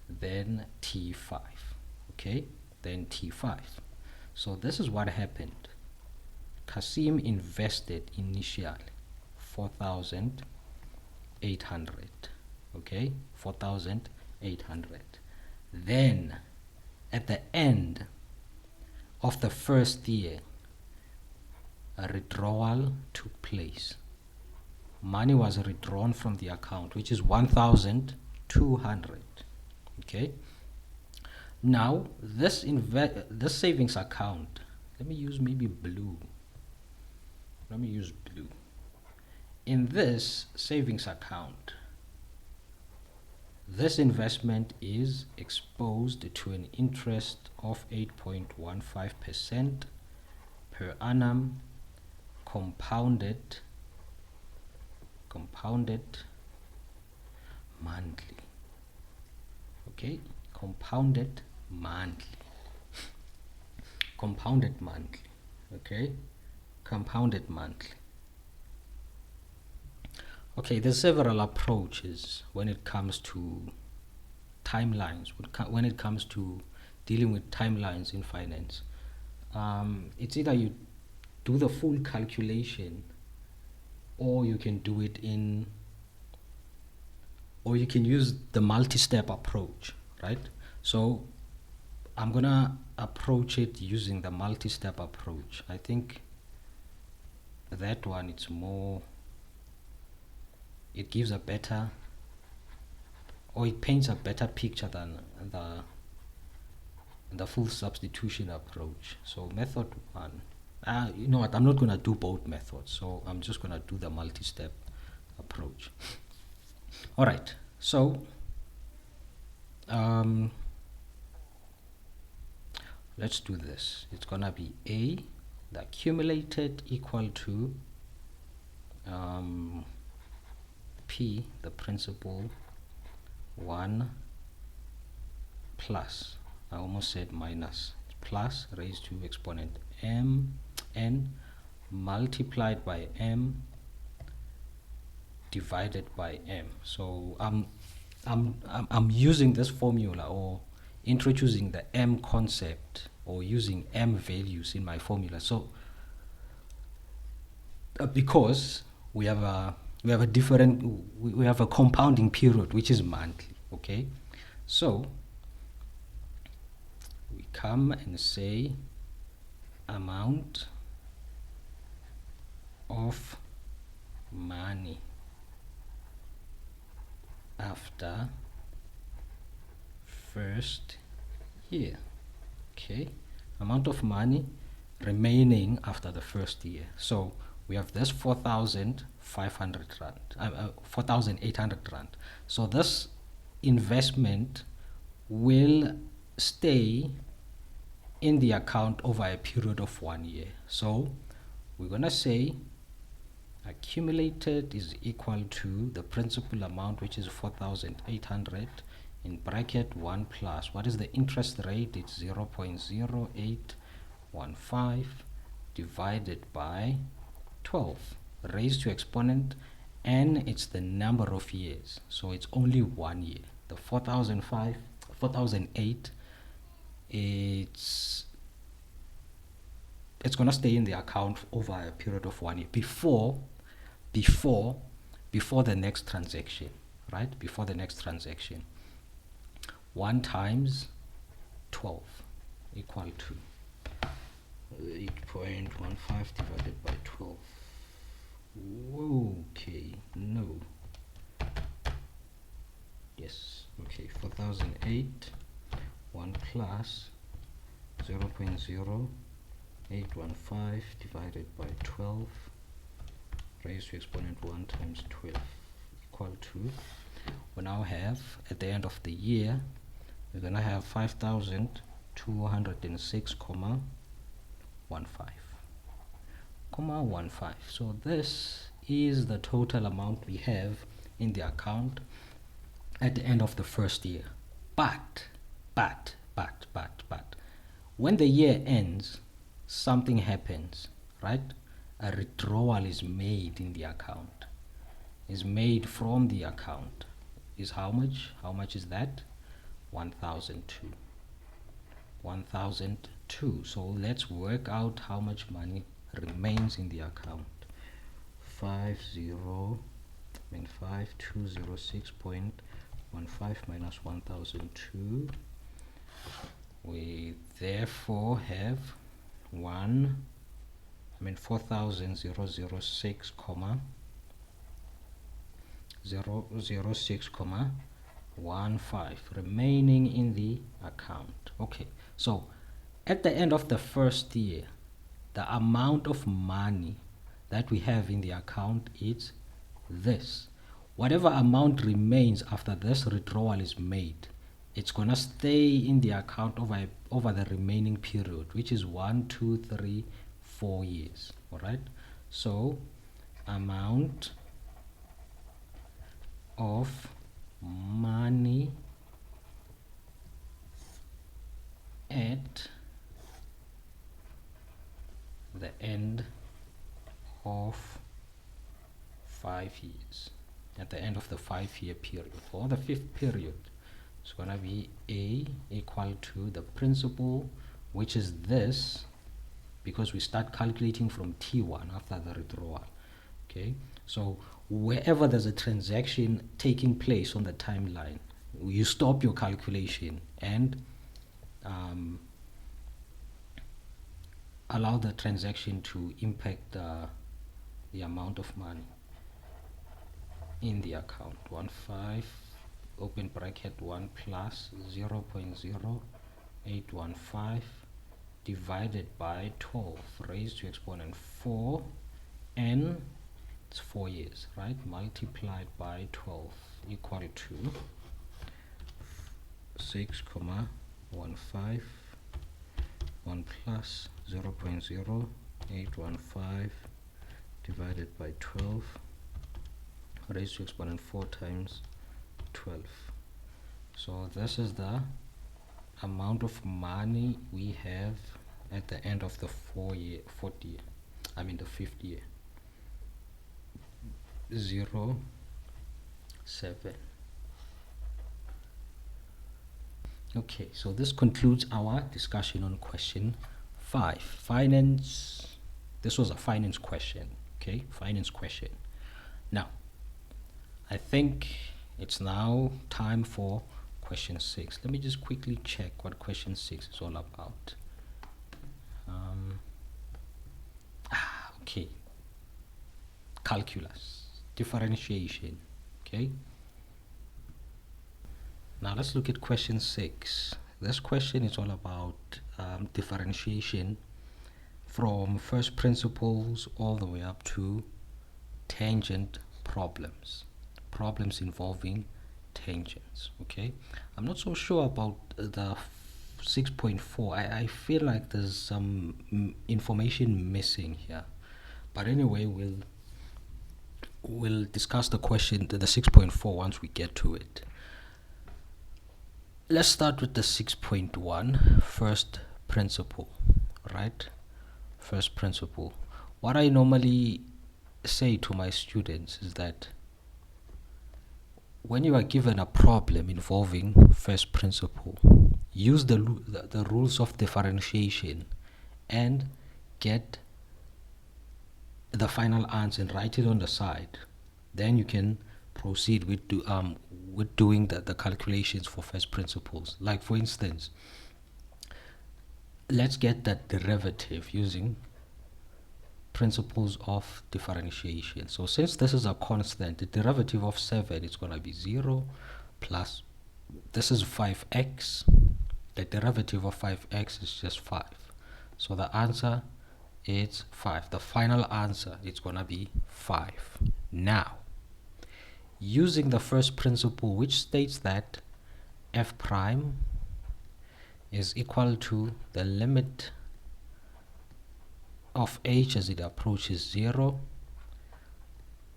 then T5. Okay, then T5. So this is what happened. Kasim invested initially 4,800. Okay, 4,800. Then at the end of the first year, a withdrawal took place. Money was withdrawn from the account, which is 1,200. Okay, now this savings account, let me use blue. In this savings account, this investment is exposed to an interest of 8.15% per annum, compounded monthly. Okay, compounded monthly. Okay, compounded monthly. Okay, there's several approaches when it comes to timelines, when it comes to dealing with timelines in finance. It's either you do the full calculation, or you can do it in, or you can use the multi-step approach, right? So I'm gonna approach it using the multi-step approach. I think that one, it's more, it gives a better, or it paints a better picture than the full substitution approach. So method one, you know what, I'm not gonna do both methods, so I'm just gonna do the multi-step approach. All right, so let's do this. It's gonna be A, the accumulated, equal to P, the principal, 1 plus, I almost said minus, plus raised to exponent m n multiplied by m divided by m. So I'm using this formula, or introducing the m concept, or using m values in my formula. So because we have a compounding period, which is monthly. Okay, so we come and say amount of money after first year. Okay, amount of money remaining after the first year. So we have this 4,500 rand, 4,800 rand. So this investment will stay in the account over a period of 1 year. So we're gonna say accumulated is equal to the principal amount, which is 4,800, in bracket 1 plus, what is the interest rate? It's 0.0815 divided by 12 raised to exponent n. It's the number of years, so it's only 1 year. The 4,008, it's gonna stay in the account over a period of 1 year before the next transaction, right? Before the next transaction. 1 times 12 equal to 8.15 divided by 12. Okay, no. Yes, okay, 4,008, 1 plus 0.0815 divided by 12 raised to exponent 1 times 12 equal to, we now have, at the end of the year, we're gonna have 5,206,15. So this is the total amount we have in the account at the end of the first year. But when the year ends, something happens, right? A withdrawal is made in the account, is made from the account. Is how much? How much is that? 1,002. So let's work out how much money remains in the account. 5,206.15 minus 1,002. We therefore have 4,006,006,15 remaining in the account. Okay, so at the end of the first year, the amount of money that we have in the account is this. Whatever amount remains after this withdrawal is made, it's gonna stay in the account over the remaining period, which is 1, 2, 3, 4 years. All right, so amount of money at the end of 5 years. at the end of the 5-year period. For the 5th period, it's going to be A equal to the principal, which is this, because we start calculating from T1 after the withdrawal. Okay, so wherever there's a transaction taking place on the timeline, you stop your calculation and allow the transaction to impact the amount of money in the account. 1.5 open bracket 1 plus 0.0815 divided by 12 raised to exponent 4, and it's 4 years, right? Multiplied by 12 equal to 6.15 1 plus 0.0815 divided by 12 raised to exponent 4 times 12. So this is the amount of money we have at the end of the 5th year. 0.7. Okay, so this concludes our discussion on question 5. Finance. This was a finance question. Okay, finance question. Now, I think it's now time for question 6. Let me just quickly check what question 6 is all about. Okay, calculus, differentiation. Okay, now let's look at question 6. This question is all about differentiation from first principles all the way up to tangent problems involving tangents. Okay, I'm not so sure about the 6.4. I feel like there's some information missing here, but anyway, we'll discuss the question, the 6.4, once we get to it. Let's start with the 6.1, first principle, right? First principle. What I normally say to my students is that when you are given a problem involving first principle, use the rules of differentiation and get the final answer and write it on the side. Then you can proceed with doing the calculations for first principles. Like, for instance, let's get that derivative using principles of differentiation. So since this is a constant, the derivative of 7 is going to be 0 plus, this is 5x, the derivative of 5x is just 5. So the answer is 5. The final answer is going to be 5. Now, using the first principle, which states that f prime is equal to the limit of h as it approaches 0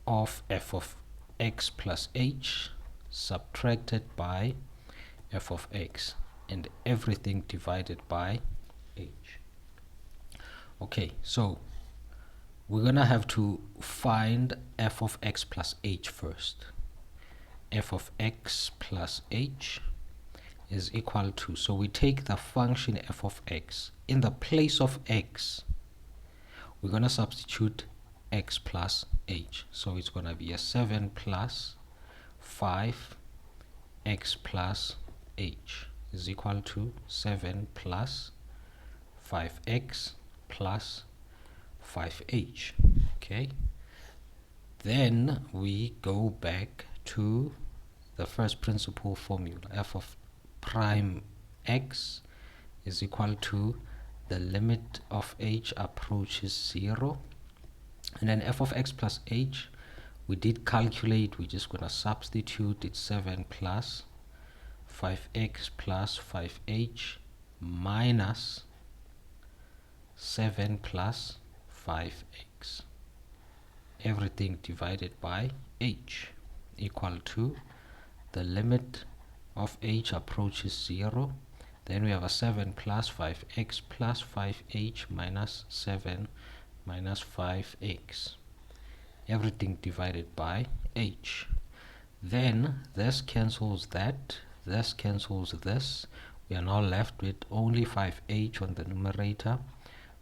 of f of x plus h subtracted by f of x, and everything divided by h. Okay, so we're gonna have to find f of x plus h first. F of x plus h is equal to, so we take the function f of x. In the place of x, we're going to substitute x plus h. So it's going to be a 7 plus 5 x plus h is equal to 7 plus 5x plus 5h. Okay, then we go back to the first principle formula. F of prime x is equal to the limit of h approaches 0, and then f of x plus h we did calculate. We're just going to substitute. It's 7 plus 5x plus 5h minus 7 plus 5x, everything divided by h, equal to the limit of h approaches 0. Then we have a 7 plus 5x plus 5h minus 7 minus 5x, everything divided by h. Then this cancels that, this cancels this. We are now left with only 5h on the numerator.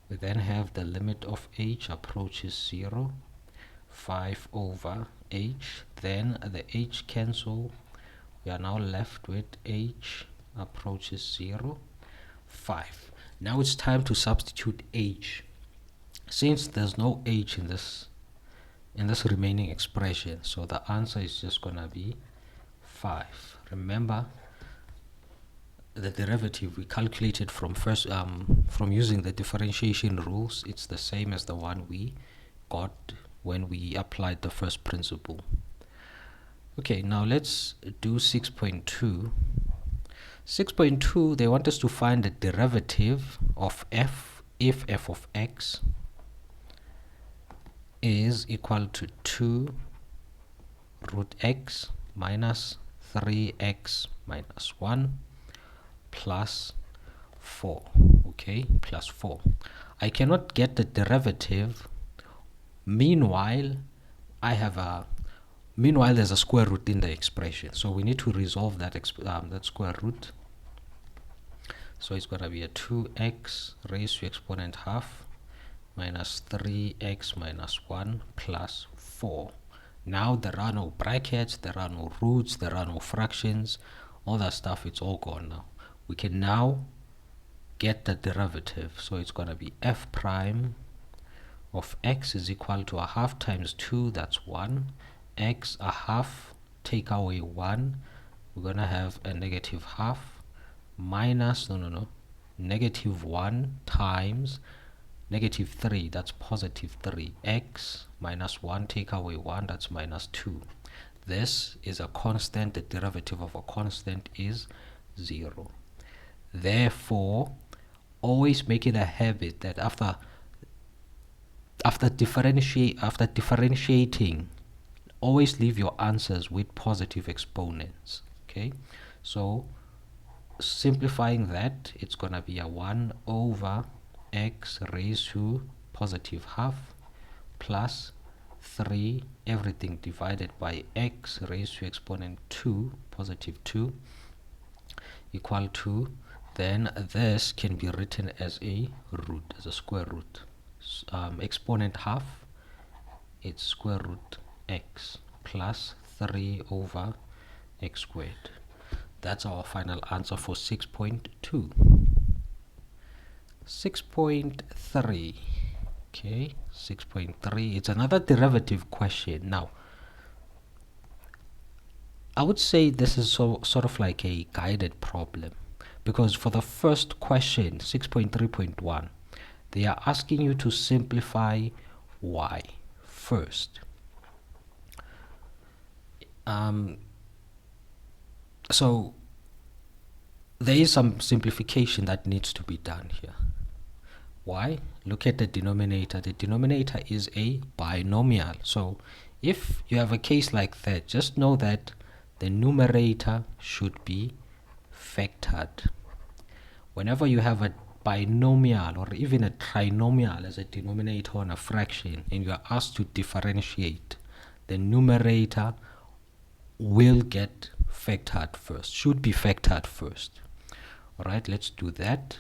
We then have the limit of h approaches 0, 5 over h. Then the h cancel. We are now left with h approaches 0, 5. Now it's time to substitute h. Since there's no h in this remaining expression, so the answer is just gonna be 5. Remember, the derivative we calculated from from using the differentiation rules. It's the same as the one we got when we applied the first principle. Okay, now let's do 6.2. 6.2, they want us to find the derivative of f if f of x is equal to 2 root x minus 3x minus 1 plus 4. Okay, plus 4. I cannot get the derivative. Meanwhile, there's a square root in the expression, so we need to resolve that that square root. So it's going to be a 2x raised to exponent half minus 3x minus 1 plus 4. Now there are no brackets, there are no roots, there are no fractions, all that stuff, it's all gone now. We can now get the derivative. So it's going to be f prime of x is equal to a half times 2, that's 1. X a half, take away 1, we're going to have a negative half minus, negative 1 times negative 3, that's positive 3. X minus 1, take away 1, that's minus 2. This is a constant. The derivative of a constant is 0. Therefore, always make it a habit that after differentiating, always leave your answers with positive exponents. Okay, so simplifying that, it's gonna be a 1 over x raised to positive half plus 3, everything divided by x raised to exponent 2, positive 2, equal to, then this can be written as a root, as a square root. Exponent half, it's square root x plus 3 over x squared. That's our final answer for 6.2. 6.3. Okay, 6.3. It's another derivative question. Now, I would say this is sort of like a guided problem, because for the first question, 6.3.1, they are asking you to simplify y first. So there is some simplification that needs to be done here. Why? Look at the denominator. The denominator is a binomial. So if you have a case like that, just know that the numerator should be factored. Whenever you have a binomial or even a trinomial as a denominator on a fraction and you are asked to differentiate, the numerator will get factored first, should be factored first. Alright, let's do that.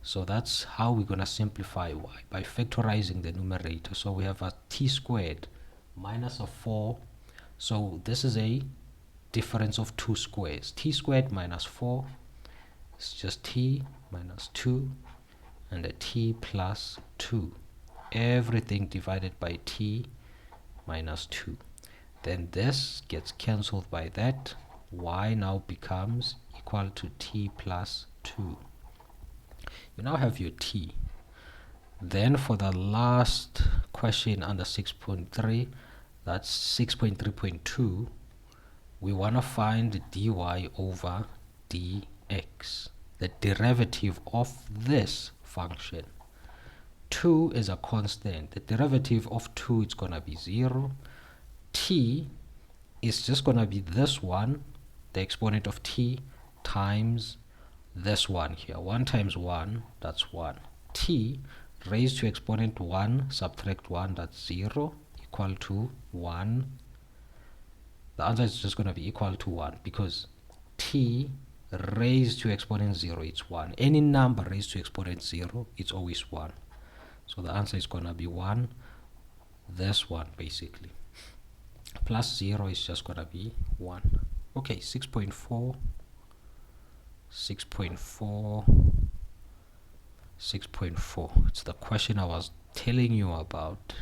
So that's how we're going to simplify y, by factorizing the numerator. So we have a t squared minus a 4. So this is a difference of two squares. T squared minus 4 is just t minus 2 and a t plus 2. Everything divided by t minus 2. Then this gets cancelled by that. Y now becomes equal to t plus 2. You now have your t. Then for the last question under 6.3, that's 6.3.2, we want to find dy over dx, the derivative of this function. 2 is a constant. The derivative of 2 is going to be 0. T is just going to be this one, the exponent of t, times this one here. 1 times 1, that's 1. T raised to exponent 1, subtract 1, that's 0, equal to 1 the answer is just going to be equal to 1, because t raised to exponent 0, it's 1. Any number raised to exponent 0, it's always 1. So the answer is going to be 1, this one basically. Plus 0 is just going to be 1. Okay, 6.4, 6.4. It's the question I was telling you about.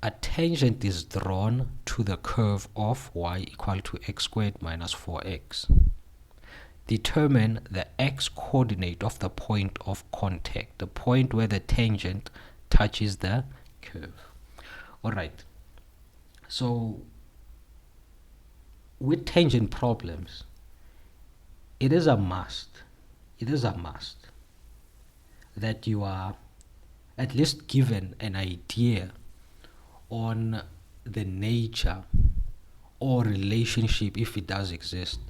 A tangent is drawn to the curve of y equal to x squared minus 4x. Determine the x coordinate of the point of contact, the point where the tangent touches the curve. Alright, so with tangent problems, it is a must that you are at least given an idea on the nature or relationship, if it does exist,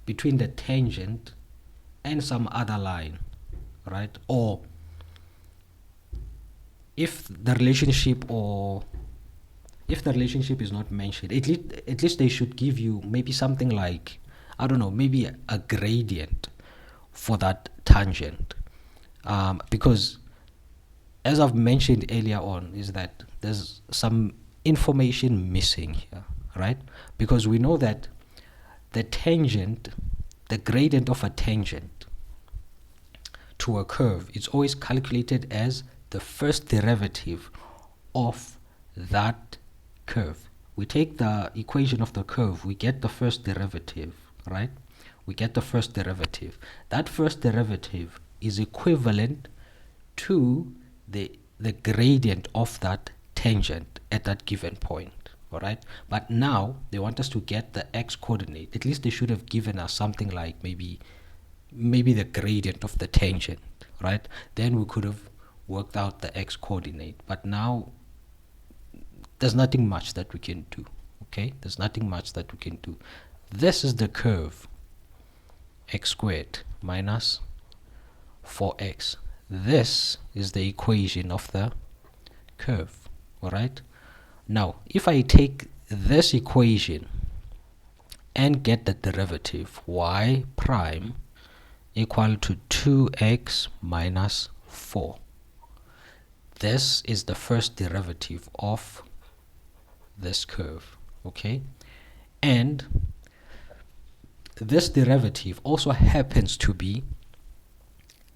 between the tangent and some other line, right? Or if the relationship is not mentioned, at least they should give you maybe something like, I don't know, maybe a gradient for that tangent, because as I've mentioned earlier on, is that there's some information missing here, right? Because we know that the tangent, the gradient of a tangent to a curve, is always calculated as the first derivative of that curve. We take the equation of the curve, we get the first derivative, right? We get the first derivative. That first derivative is equivalent to the gradient of that tangent at that given point. All right, but now they want us to get the x coordinate. At least they should have given us something like maybe the gradient of the tangent, right? Then we could have worked out the x coordinate. But now there's nothing much that we can do. Okay, there's nothing much that we can do. This is the curve x squared minus 4x. This is the equation of the curve. All right, now if I take this equation and get the derivative, y prime equal to 2x minus 4, this is the first derivative of this curve. Okay, and this derivative also happens to be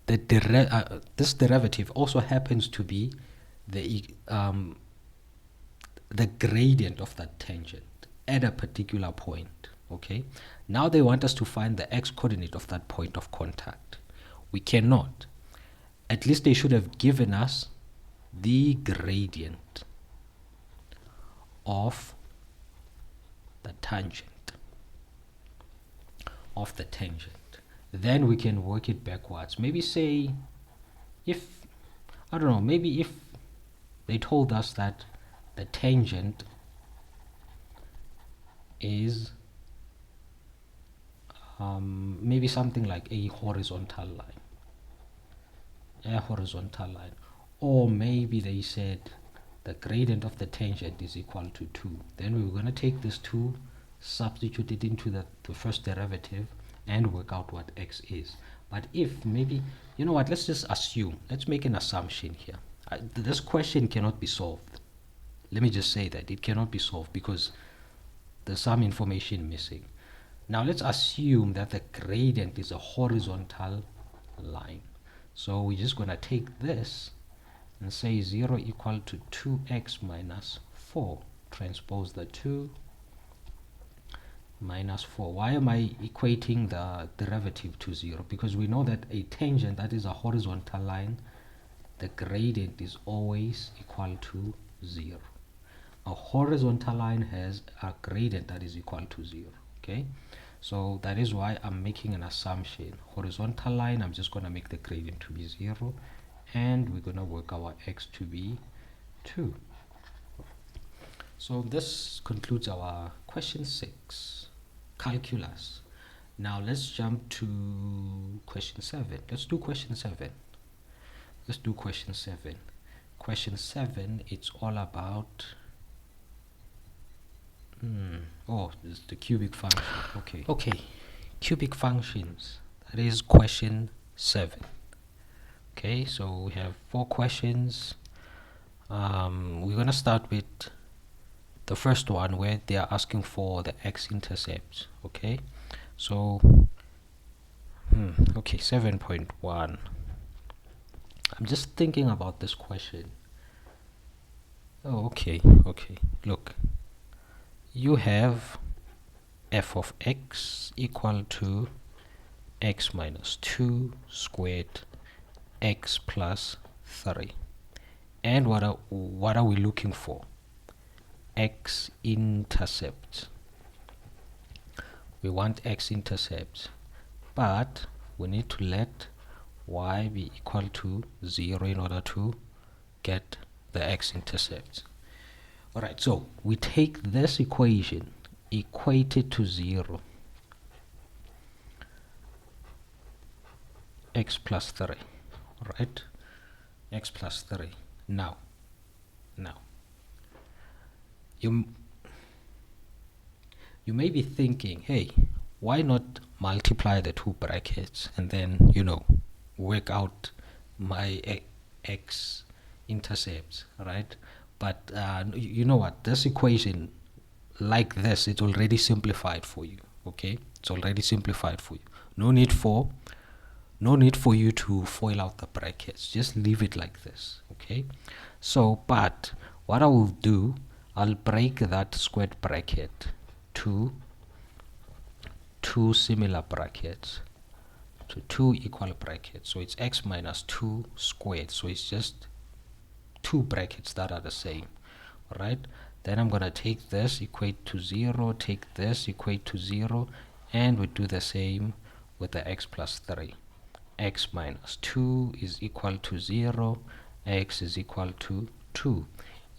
this derivative also happens to be the gradient of that tangent at a particular point. Okay, now they want us to find the x coordinate of that point of contact. We cannot. At least they should have given us the gradient of the tangent then we can work it backwards. Maybe say, if I don't know, maybe if they told us that the tangent is maybe something like a horizontal line, or maybe they said the gradient of the tangent is equal to 2, then we were going to take this 2, substitute it into the first derivative, and work out what x is. But if maybe, you know what, let's just assume, let's make an assumption here. This question cannot be solved. Let me just say that it cannot be solved because there's some information missing. Now let's assume that the gradient is a horizontal line. So we're just going to take this and say 0 equal to 2x minus 4. Transpose the 2 minus 4. Why am I equating the derivative to 0? Because we know that a tangent that is a horizontal line, the gradient is always equal to 0. A horizontal line has a gradient that is equal to 0. Okay, so that is why I'm making an assumption. Horizontal line, I'm just going to make the gradient to be 0, and we're going to work our x to be 2. So this concludes our question 6, calculus. Now let's jump to question 7. Let's do question 7. Question 7, it's all about Oh, this is the cubic function. Okay, cubic functions. That is question 7. Okay, so we have 4 questions. We're gonna start with the first one where they are asking for the x-intercept. Okay, so okay, 7.1. I'm just thinking about this question. Oh, okay. Look, you have f of x equal to x minus 2 squared x plus 3. And what are we looking for? X-intercept. We want x-intercept, but we need to let y be equal to 0 in order to get the x-intercept. Alright, so we take this equation, equate it to 0, x plus 3, right? X plus 3. Now, you may be thinking, hey, why not multiply the 2 brackets and then, work out my x intercepts, right? But you know what, this equation like this, it's already simplified for you. Okay, it's already simplified for you. No need for you to FOIL out the brackets. Just leave it like this. Okay, so but what I will do, I'll break that squared bracket to 2 similar brackets, to 2 equal brackets. So it's x minus 2 squared, so it's just 2 brackets that are the same. Alright, then I'm gonna take this, equate to 0, take this, equate to 0, and we do the same with the x plus 3. X minus 2 is equal to 0, x is equal to 2.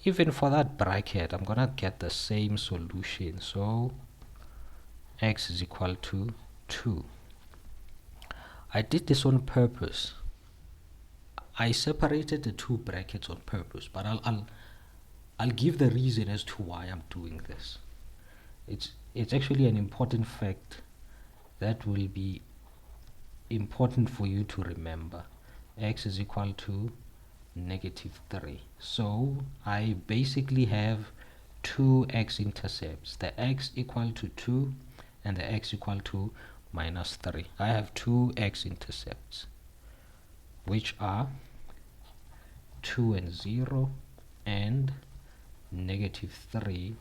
Even for that bracket, I'm gonna get the same solution. So x is equal to 2. I did this on purpose. I separated the 2 brackets on purpose, but I'll give the reason as to why I'm doing this. It's actually an important fact that will be important for you to remember. X is equal to negative 3. So I basically have 2 x-intercepts, the x equal to 2 and the x equal to minus 3. I have 2 x-intercepts, which are 2 and 0 and negative 3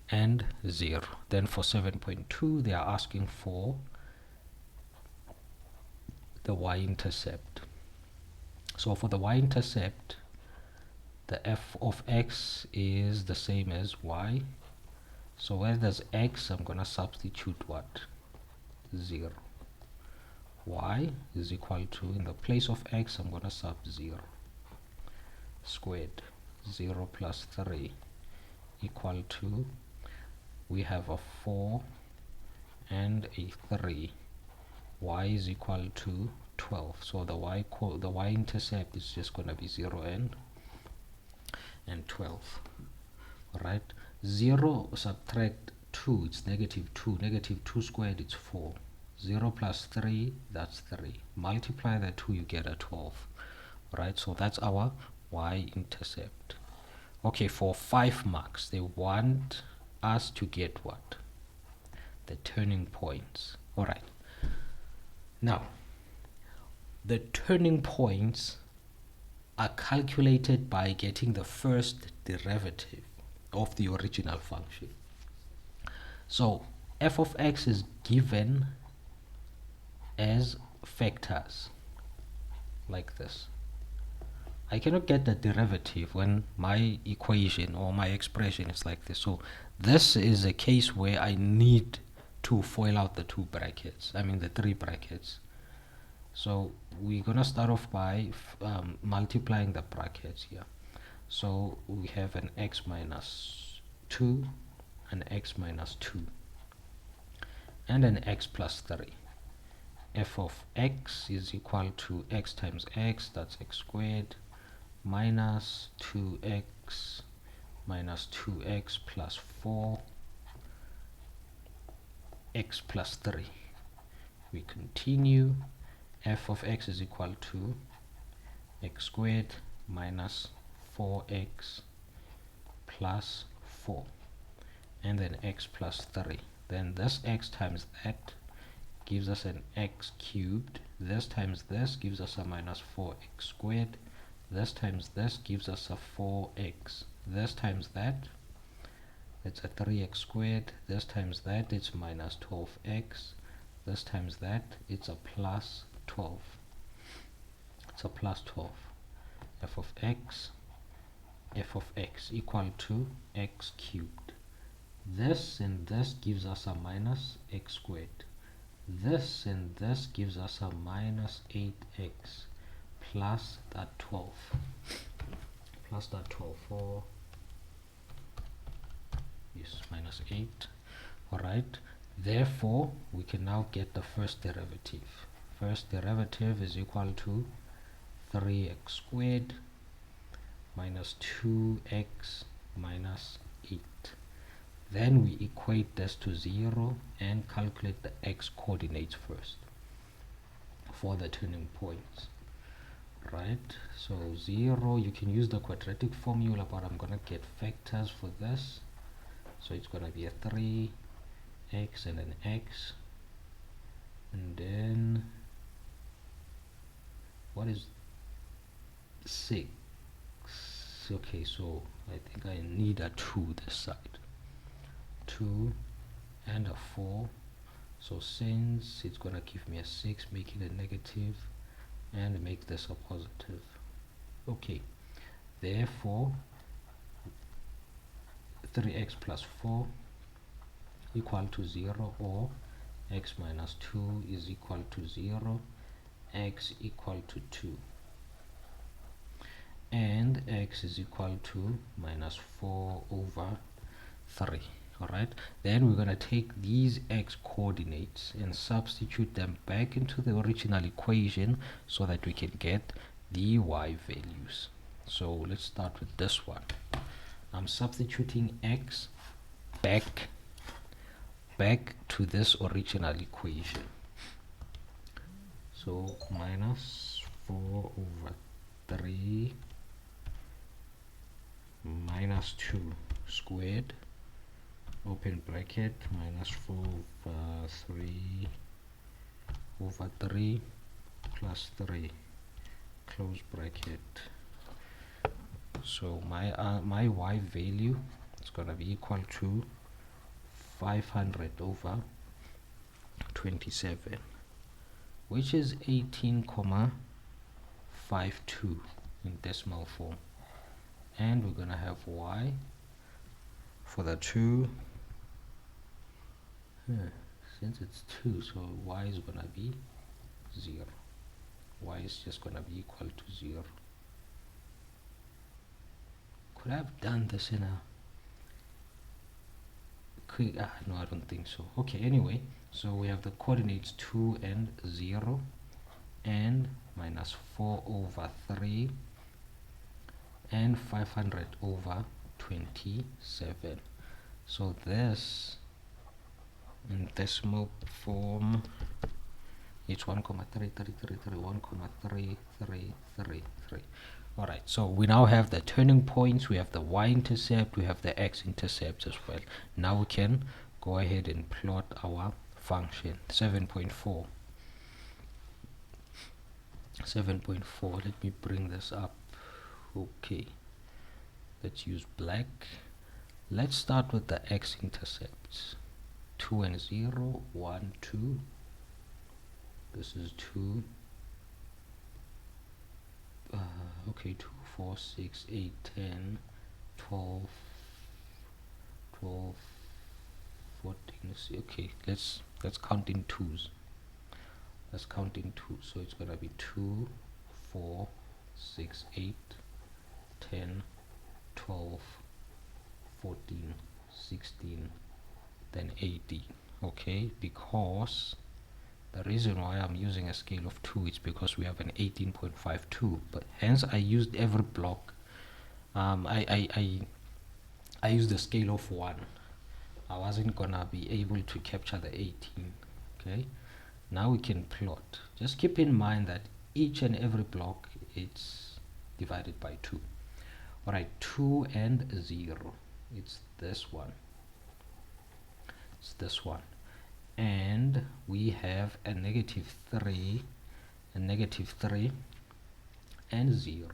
and 0. Then for 7.2 they are asking for the y-intercept. So for the y-intercept, the f of x is the same as y. So where there's x, I'm gonna substitute what? 0. Y is equal to, in the place of x, I'm gonna sub 0 squared. 0 plus 3 equal to, we have a 4 and a 3. Y is equal to 12. So the y-intercept is just going to be 0 and 12. Alright, 0 subtract 2, it's negative 2. Negative 2 squared, it's 4. 0 plus 3, that's 3. Multiply the 2, you get a 12. Right, so that's our y-intercept. Okay, for 5 marks, they want us to get what? The turning points. Alright, now the turning points are calculated by getting the first derivative of the original function. So f of x is given as factors like this. I cannot get the derivative when my equation or my expression is like this. So this is a case where I need to FOIL out the 2 brackets, I mean the 3 brackets. So we're gonna start off by multiplying the brackets here. So we have an x minus 2, an x minus 2, and an x plus 3. F of x is equal to x times x, that's x squared, minus 2x minus 2x plus 4 x plus 3. We continue. F of x is equal to x squared minus 4x plus 4, and then x plus 3. Then this x times that gives us an x cubed. This times this gives us a minus 4x squared. This times this gives us a 4x. This times that, it's a 3x squared. This times that, it's minus 12x. This times that, it's a plus 12. It's a plus 12. F of x equal to x cubed. This and this gives us a minus x squared. This and this gives us a minus 8x plus that 12. Plus that 12 for, yes, minus 8. Alright, therefore we can now get the first derivative. First derivative is equal to 3x squared minus 2x minus 8. Then we equate this to 0 and calculate the x coordinates first for the turning points. Right, so 0, you can use the quadratic formula, but I'm gonna get factors for this. So it's gonna be a 3x and an x, and then what is 6? Okay, so I think I need a 2 this side, 2 and a 4. So since it's gonna give me a 6, make it a negative and make this a positive. Okay, therefore 3x plus 4 equal to 0, or x minus 2 is equal to 0, x equal to 2, and x is equal to minus 4 over 3. Alright, then we're going to take these x coordinates and substitute them back into the original equation so that we can get the y values. So let's start with this one. I'm substituting x back to this original equation. So minus 4 over 3 minus 2 squared, open bracket, minus 4 over 3 over 3 plus 3, close bracket. So my y value is going to be equal to 500 over 27, which is 18,52 in decimal form. And we're going to have y for the 2. Since it's 2, so y is going to be 0. Y is just going to be equal to 0. Could I have done this in a quick, no, I don't think so. Okay, anyway, so we have the coordinates 2 and 0 and minus 4 over 3 and 500 over 27. So this in decimal form, it's 1,333, Alright, so we now have the turning points, we have the y-intercept, we have the x-intercept as well. Now we can go ahead and plot our function. 7.4. Let me bring this up. Okay, let's use black. Let's start with the x-intercepts. 2 and 0, 1, 2. This is 2. Okay, 2, 4, 6, 8, 10, 12, 12, 14. Okay, let's count in twos. Let's count in twos. So it's gonna be 2, 4, 6, 8, 10, 12, 14, 16, then 18. Okay, because the reason why I'm using a scale of 2 is because we have an 18.52, but hence I used every block. I I used a scale of 1. I wasn't gonna be able to capture the 18. Okay, now we can plot. Just keep in mind that each and every block it's divided by 2. Alright, 2 and 0. It's this one. It's this one. And we have a negative 3, a negative 3, and 0.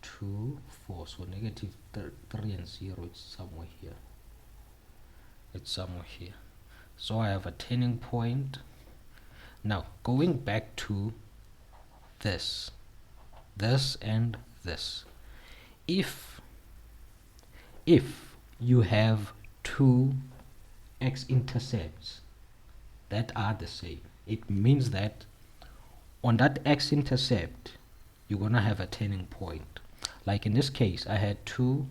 2, 4. So negative 3 and 0, it's somewhere here. It's somewhere here. So I have a turning point. Now, going back to this and this. If you have two x-intercepts that are the same, it means that on that x-intercept, you're going to have a turning point. Like in this case, I had two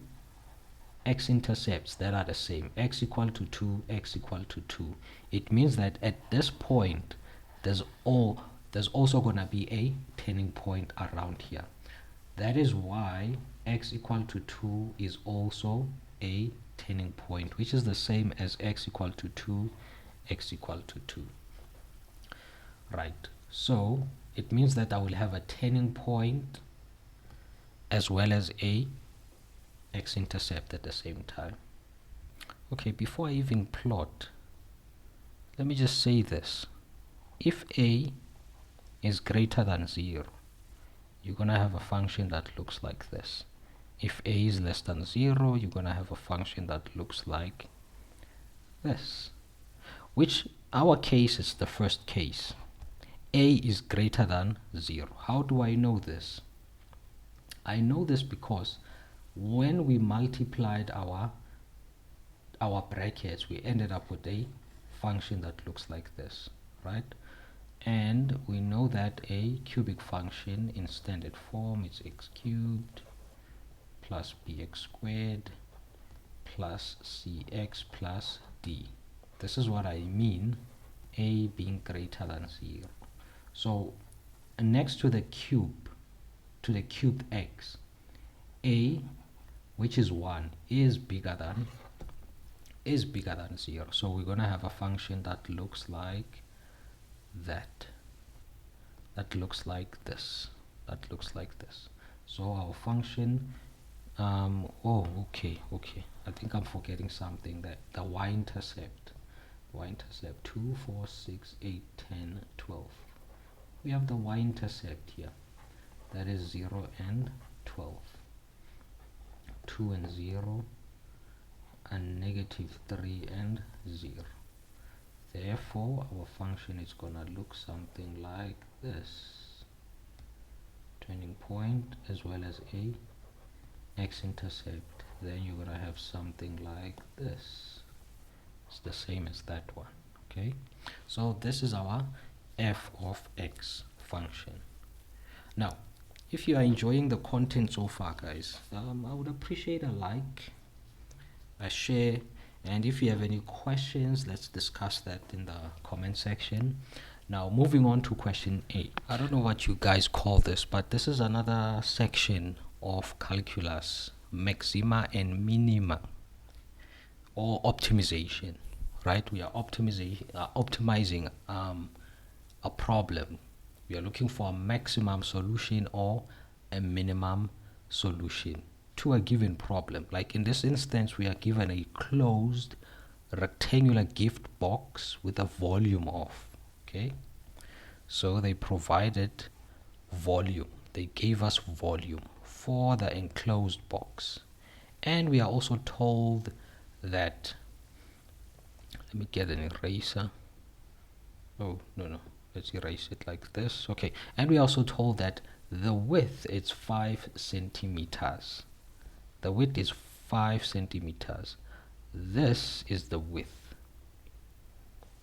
x-intercepts that are the same, x equal to 2, x equal to 2. It means that at this point, there's also going to be a turning point around here. That is why x equal to 2 is also a turning point, which is the same as x equal to 2, x equal to 2. Right, so it means that I will have a turning point as well as a x-intercept at the same time. Okay, before I even plot, let me just say this. If a is greater than 0, you're going to have a function that looks like this. If a is less than 0, you're going to have a function that looks like this, which our case is the first case. A is greater than 0. How do I know this? I know this because when we multiplied our brackets, we ended up with a function that looks like this, right? And we know that a cubic function in standard form is x cubed plus bx squared plus cx plus d. This is what I mean, a being greater than 0. So next to the cube, to the cubed x, a, which is 1, is bigger than 0. So we're going to have a function that looks like that looks like this, so our function okay, I think I'm forgetting something, that the y-intercept 2, 4, 6, 8, 10, 12. We have the y-intercept here, that is 0 and 12, 2 and 0, and negative 3 and 0. Therefore, our function is going to look something like this. Turning point as well as a x-intercept. Then you're going to have something like this. It's the same as that one. Okay, so this is our f of x function. Now, if you are enjoying the content so far, guys, I would appreciate a like, a share, and if you have any questions, let's discuss that in the comment section. Now, moving on to question 8. I don't know what you guys call this, but this is another section of calculus, maxima and minima, or optimization, right? We are optimizing a problem. We are looking for a maximum solution or a minimum solution to a given problem. Like in this instance, we are given a closed rectangular gift box with a volume of, okay, so they provided volume, they gave us volume for the enclosed box, and we are also told that, let me get an eraser. Oh no, let's erase it like this. Okay, and we are also told that the width is 5 centimeters. The width is 5 centimeters. This is the width.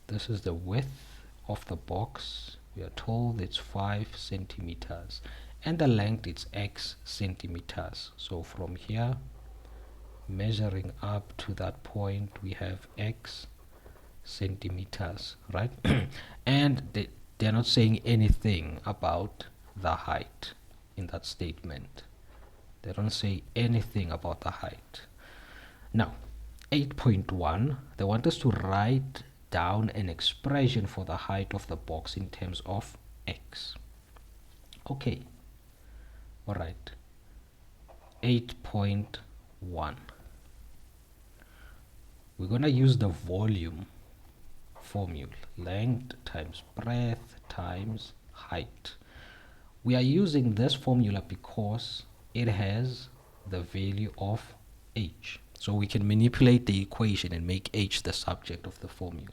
This is the width of the box. We are told it's 5 centimeters. And the length is x centimeters. So from here, measuring up to that point, we have x centimeters, right? And they're not saying anything about the height in that statement. They don't say anything about the height. Now, 8.1, they want us to write down an expression for the height of the box in terms of x. Okay, all right. 8.1. We're going to use the volume formula, length times breadth times height. We are using this formula because it has the value of h. So we can manipulate the equation and make h the subject of the formula.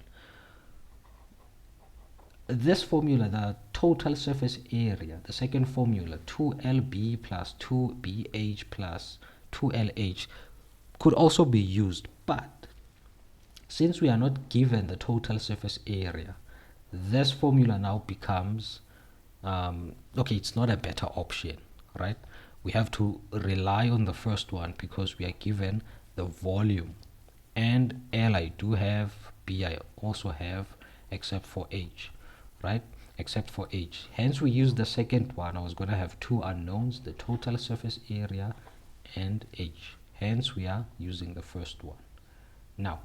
This formula, the total surface area, the second formula, 2lb plus 2bh plus 2lh, could also be used, but since we are not given the total surface area, this formula now becomes okay, it's not a better option, right? We have to rely on the first one because we are given the volume, and L I do have, B I also have, except for H, right? Except for H. Hence we use the second one. I was going to have two unknowns, the total surface area and H. Hence we are using the first one. Now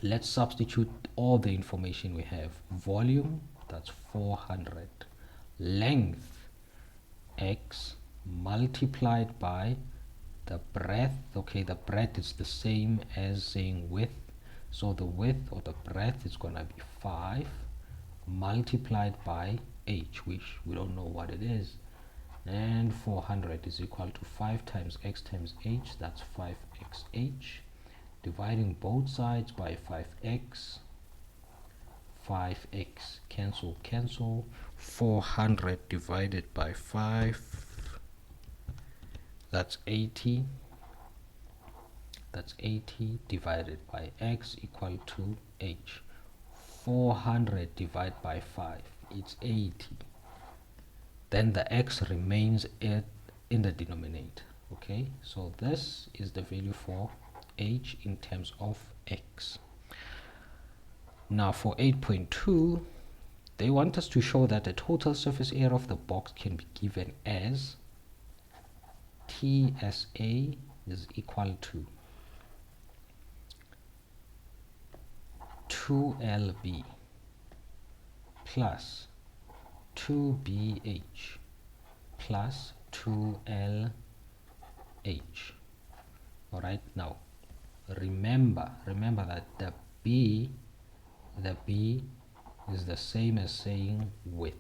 let's substitute all the information we have. Volume, that's 400. Length, x, multiplied by the breadth. Okay, the breadth is the same as saying width, so the width or the breadth is going to be 5 multiplied by h, which we don't know what it is, and 400 is equal to 5 times x times h, that's 5xh, dividing both sides by 5x. 5x cancel. 400 divided by 5, that's 80. That's 80 divided by x equal to h. 400 divided by 5, it's 80. Then the x remains in the denominator. Okay, so this is the value for h in terms of x. Now for 8.2, they want us to show that the total surface area of the box can be given as TSA is equal to 2LB plus 2BH plus 2LH. Alright, now remember that the B is the same as saying width,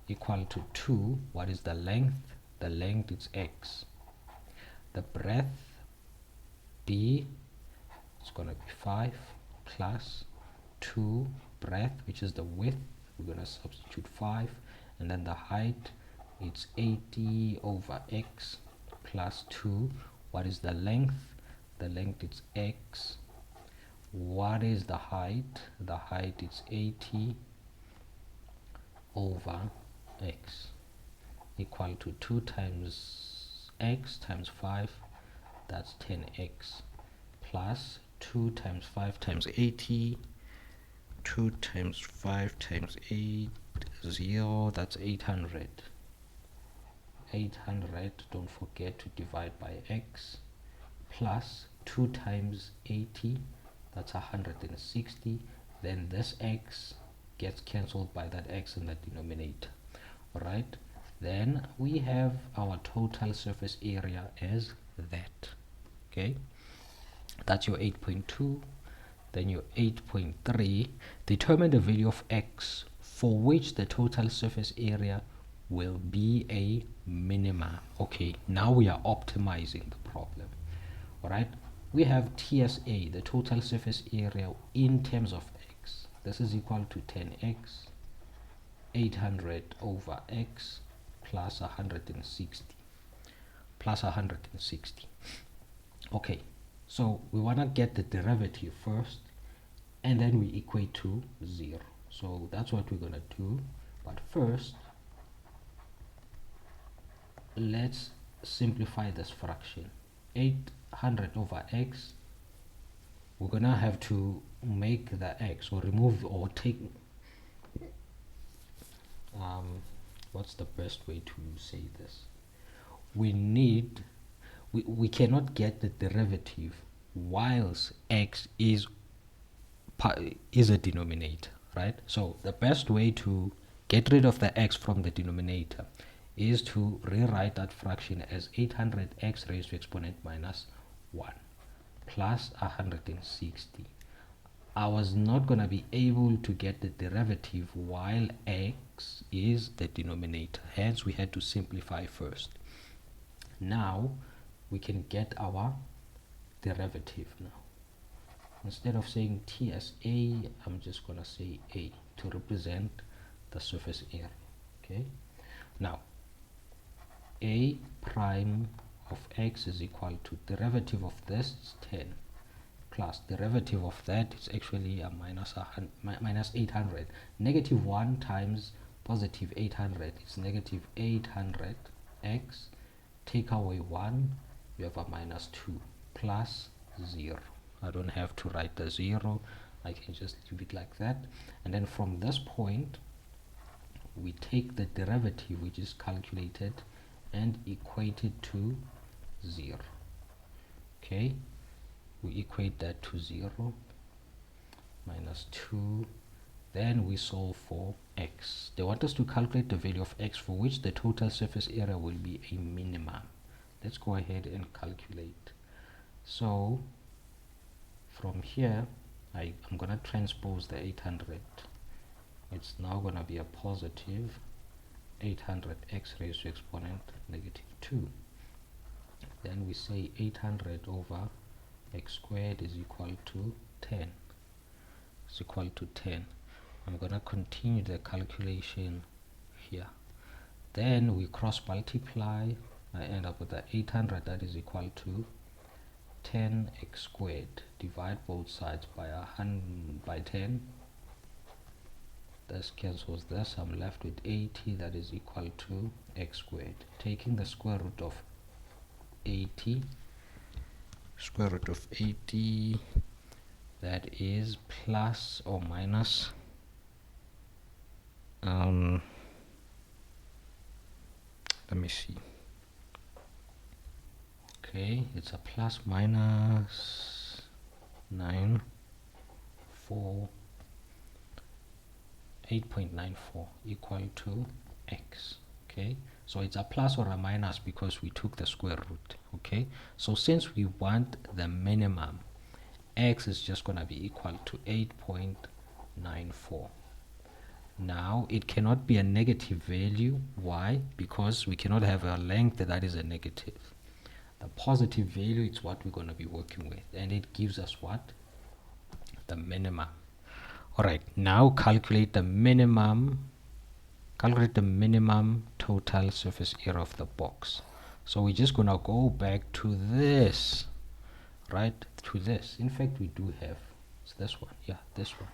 equal to 2. What is the length? The length is x. The breadth, B, is going to be 5 plus 2 breadth, which is the width. We're going to substitute 5, and then the height, it's 80 over x plus 2. What is the length? The length is x. What is the height? The height is 80 over x, equal to 2 times x times 5, that's 10x, plus 2 times 5 times 80, 2 times 5 times 8, 0, that's 800. 800, don't forget to divide by x, plus 2 times 80, that's 160. Then this x gets cancelled by that x in the denominator. Alright, then we have our total surface area as that. Okay, that's your 8.2. Then your 8.3, determine the value of x for which the total surface area will be a minima. Okay, now we are optimizing the problem. Alright, we have TSA, the total surface area in terms of x. This is equal to 10x, 800 over x plus 160. Plus 160. Okay, so we want to get the derivative first, and then we equate to 0. So that's what we're going to do. But first, let's simplify this fraction. 800 over x, we're gonna have to make the x, or remove, or take, what's the best way to say this? we cannot get the derivative whilst x is a denominator, right? So the best way to get rid of the x from the denominator is to rewrite that fraction as 800x raised to exponent minus 1 plus 160. I was not going to be able to get the derivative while x is the denominator, hence we had to simplify first. Now we can get our derivative. Now instead of saying t as a, I'm just going to say a to represent the surface area. Okay, now a prime of x is equal to derivative of this is 10 plus derivative of that is actually a minus 800. Negative 1 times positive 800 is negative 800x. Take away 1, you have a minus 2 plus 0. I don't have to write the 0, I can just leave it like that. And then from this point we take the derivative which is calculated and equate it to 0. Okay, we equate that to 0, minus 2. Then we solve for x. They want us to calculate the value of x for which the total surface area will be a minimum. Let's go ahead and calculate. So from here I'm going to transpose the 800. It's now going to be a positive 800x raised to exponent negative 2. Then we say 800 over x squared is equal to 10. It's equal to 10. I'm going to continue the calculation here. Then we cross multiply. I end up with the 800 that is equal to 10x squared. Divide both sides by 10. This cancels this. I'm left with 80 that is equal to x squared. Taking the square root of 80, square root of 80, that is plus or minus let me see. Okay, it's a plus minus 9 4 8.94 equal to x. Okay, so it's a plus or a minus because we took the square root. Okay, so since we want the minimum, x is just going to be equal to 8.94. Now it cannot be a negative value. Why? Because we cannot have a length that is a negative. The positive value is what we're going to be working with, and it gives us what? The minimum. Alright, now calculate the minimum total surface area of the box. So we're just gonna go back to this, right? To this. In fact, we do have, it's this one, yeah, this one.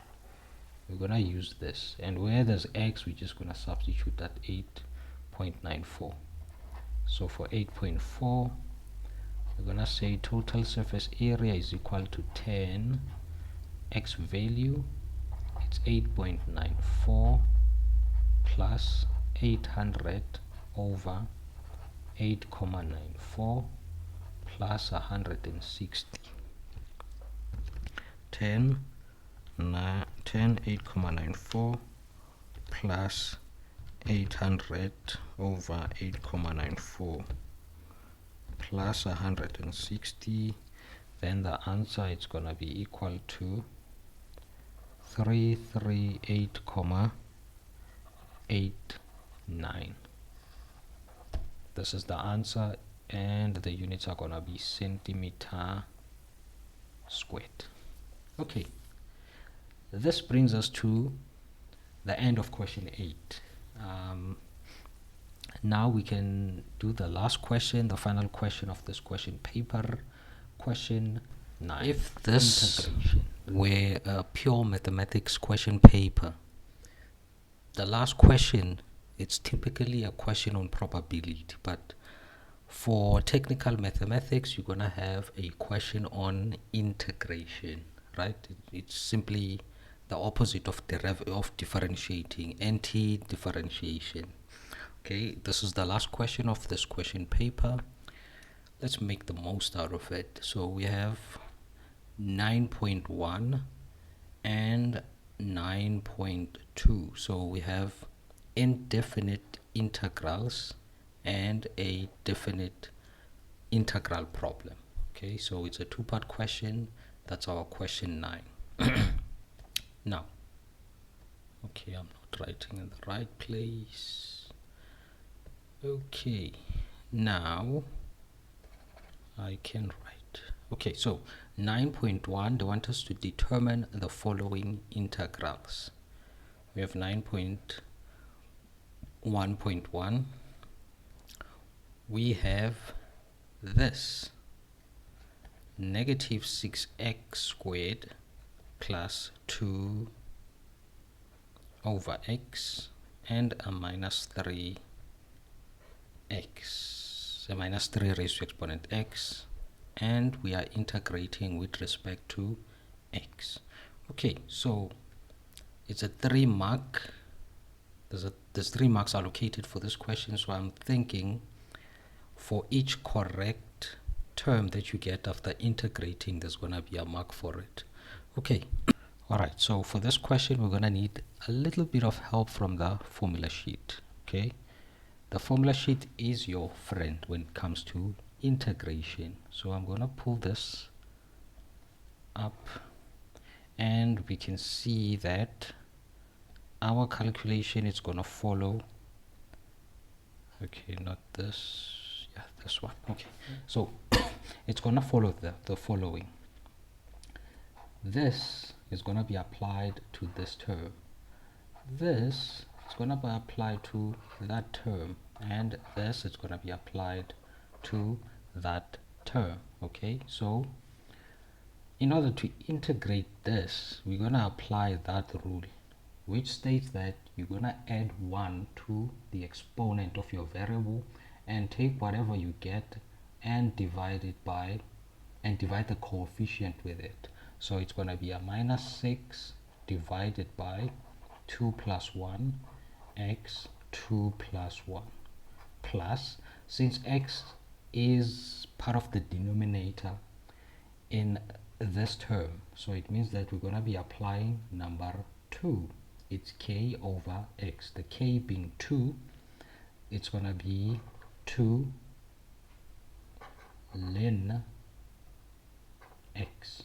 We're gonna use this, and where there's x, we're just gonna substitute that 8.94. So for 8.4, we're gonna say total surface area is equal to 10 x value. It's 8.94 plus 800 over 8.94 plus 160. 8.94 plus 800 over 8.94 plus 160. Then the answer is going to be equal to 338.89. This is the answer, and the units are going to be centimeter squared. Okay, this brings us to the end of question 8. Now we can do the last question, the final question of this question paper, question 9. If this were a pure mathematics question paper, the last question, it's typically a question on probability, but for technical mathematics, you're gonna have a question on integration, right? It's simply the opposite of differentiating, anti-differentiation. Okay, this is the last question of this question paper. Let's make the most out of it. So we have 9.1 and 9.2. So we have indefinite integrals and a definite integral problem. Okay, so it's a two-part question. That's our question 9. Now, okay, I'm not writing in the right place. Okay, now I can write. Okay, so 9.1, they want us to determine the following integrals. We have 9.1.1. We have this negative 6x squared plus 2 over x and a minus 3x, a minus 3 raised to exponent x, and we are integrating with respect to x. Okay, so it's a 3 mark. There's 3 marks allocated for this question, so I'm thinking for each correct term that you get after integrating, there's going to be a mark for it. Okay. Alright, so for this question, we're going to need a little bit of help from the formula sheet. Okay. The formula sheet is your friend when it comes to integration. So I'm going to pull this up and we can see that our calculation is going to follow. Okay, not this. Yeah, this one. Okay. So it's going to follow the following. This is going to be applied to this term. This is going to be applied to that term, and this is going to be applied to that term. Okay, so in order to integrate this, we're going to apply that rule, which states that you're going to add 1 to the exponent of your variable and take whatever you get and divide it by, and divide the coefficient with it. So it's going to be a minus 6 divided by 2 plus 1 x 2 plus 1 plus, since x is part of the denominator in this term, so it means that we're going to be applying number 2. It's k over x, the k being 2. It's going to be 2 ln x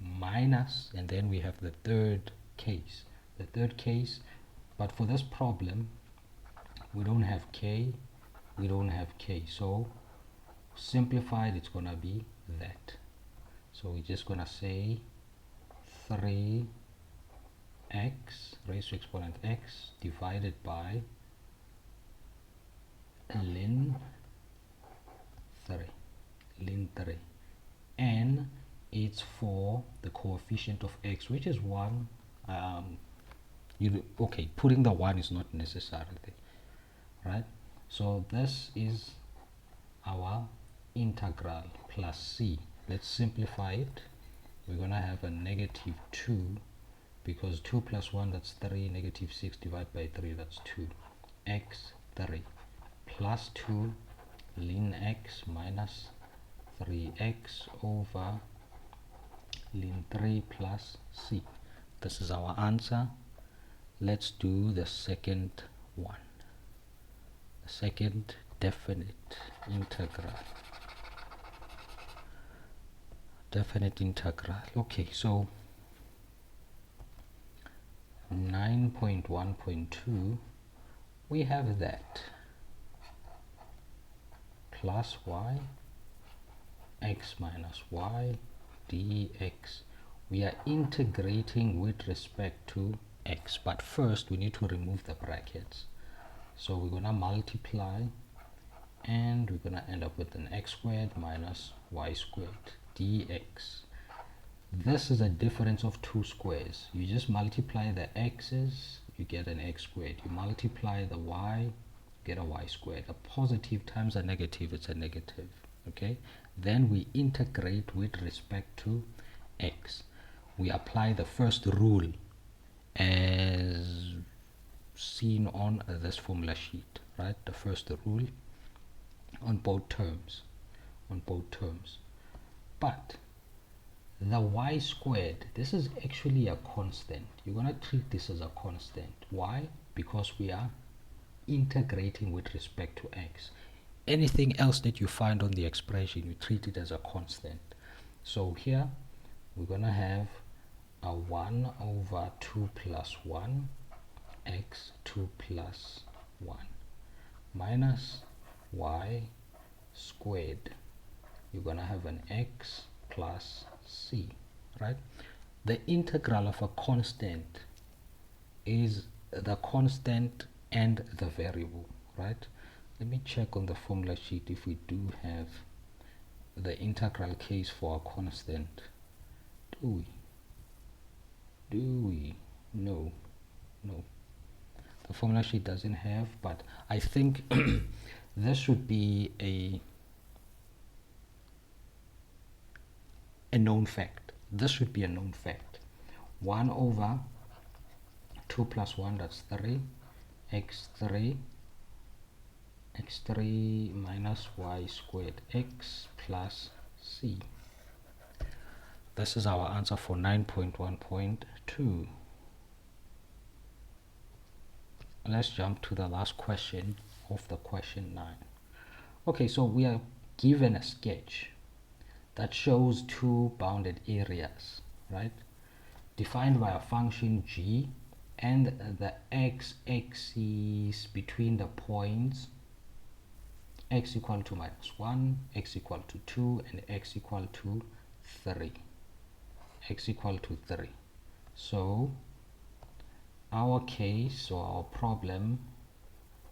minus, and then we have the third case, but for this problem we don't have k, so simplified it's gonna be that. So we're just gonna say 3x raised to exponent x divided by ln 3, and it's for the coefficient of x, which is 1. Okay, putting the 1 is not necessary there, right? So this is our integral plus c. Let's simplify it. We're gonna have a negative 2, because 2 plus 1, that's 3, negative 6 divided by 3, that's 2, x 3 plus 2 ln x minus 3x over ln 3 plus c. This is our answer. Let's do the second one, the second definite integral. Okay, so 9.1.2, we have that plus y x minus y dx. We are integrating with respect to x, but first we need to remove the brackets. So we're gonna multiply and we're gonna end up with an x squared minus y squared dx. This is a difference of two squares. You just multiply the x's, you get an x squared. You multiply the y, get a y squared. A positive times a negative, it's a negative. Okay, then we integrate with respect to x. We apply the first rule as seen on this formula sheet, right? The first rule on both terms, but the y squared, this is actually a constant. You're going to treat this as a constant. Why? Because we are integrating with respect to x. Anything else that you find on the expression, you treat it as a constant. So here we're going to have a 1 over 2 plus 1 x 2 plus 1 minus y squared. You're going to have an x plus c, right? The integral of a constant is the constant and the variable, right? Let me check on the formula sheet if we do have the integral case for a constant. Do we? No. The formula sheet doesn't have, but I think this should be a known fact. This should be a known fact. 1 over 2 plus 1, that's 3, x3 minus y squared, x plus c. This is our answer for 9.1.2. Let's jump to the last question of the question 9. Okay, so we are given a sketch that shows two bounded areas, right, defined by a function g, and the x-axis between the points x equal to -1, x equal to 2, and x equal to 3. So our case or our problem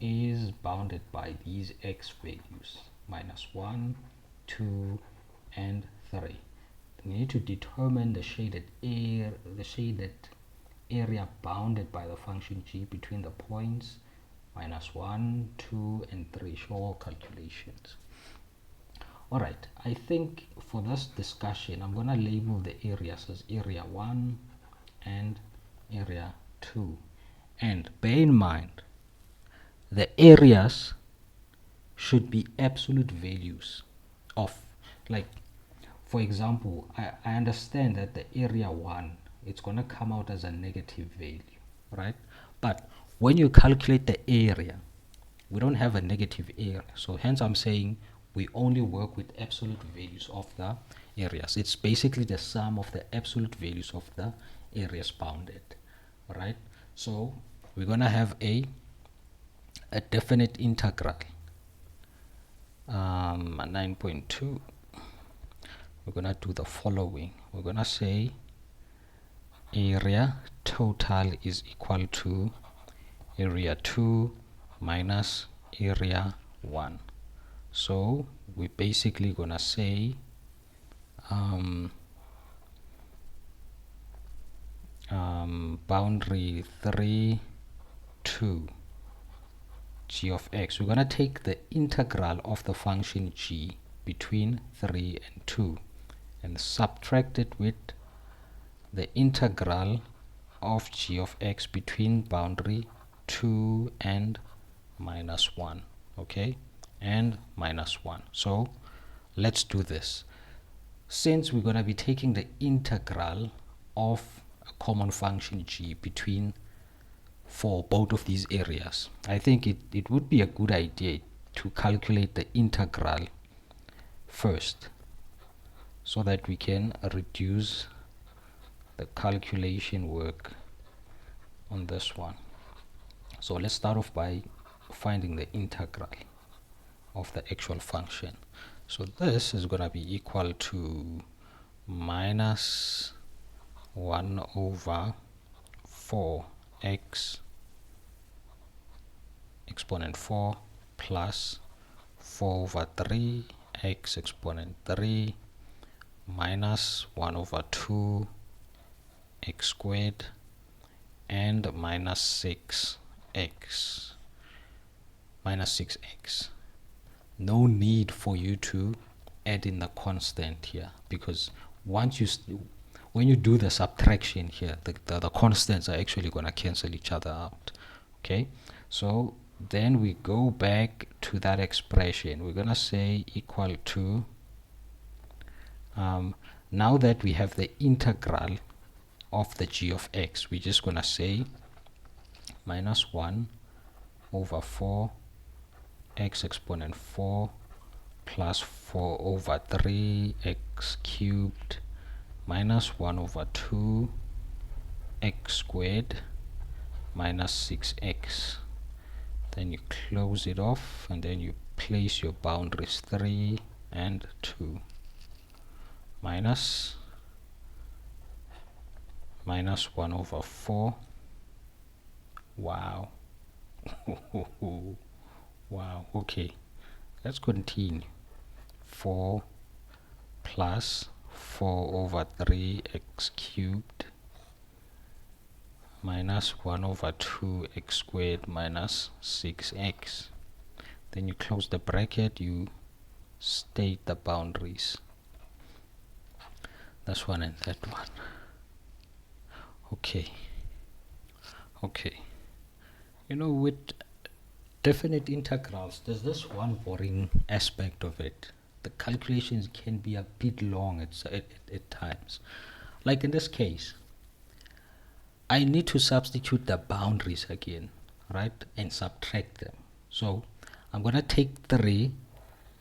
is bounded by these x values, -1, 2, and 3. We need to determine the shaded area bounded by the function g between the points -1, 2, and 3. Show all calculations. Alright, I think for this discussion I'm going to label the areas as area 1 and area 2. And bear in mind, the areas should be absolute values of, like, for example, I understand that the area 1, it's going to come out as a negative value, right? But when you calculate the area, we don't have a negative area. So hence I'm saying we only work with absolute values of the areas. It's basically the sum of the absolute values of the areas bounded, right? So we're going to have a definite integral, 9.2. We're going to do the following. We're going to say area total is equal to area 2 minus area 1. So we're basically going to say boundary 3, 2, g of x. We're going to take the integral of the function g between 3 and 2 and subtract it with the integral of g of x between boundary 2 and -1, okay, and -1. So let's do this. Since we're going to be taking the integral of a common function g between for both of these areas, I think it would be a good idea to calculate the integral first so that we can reduce the calculation work on this one. So let's start off by finding the integral of the actual function. So this is going to be equal to minus 1 over 4x exponent 4 plus 4 over 3 x exponent 3 minus 1 over 2 x squared and minus 6x. No need for you to add in the constant here, because once when you do the subtraction here, the constants are actually going to cancel each other out. Okay, so then we go back to that expression. We're gonna say equal to now that we have the integral of the g of x, we're just gonna say minus 1 over 4 x exponent 4 plus 4 over 3 x cubed minus 1 over 2 x squared minus 6x. Then you close it off and then you place your boundaries 3 and 2 minus 1 over 4. Wow. Wow. Okay, let's continue. 4 plus 4 over 3 x cubed minus 1 over 2 x squared minus 6x. Then you close the bracket, you state the boundaries. This one and that one. Okay. You know, with definite integrals, there's this one boring aspect of it. The calculations can be a bit long at times. Like in this case, I need to substitute the boundaries again, right, and subtract them. So I'm going to take 3,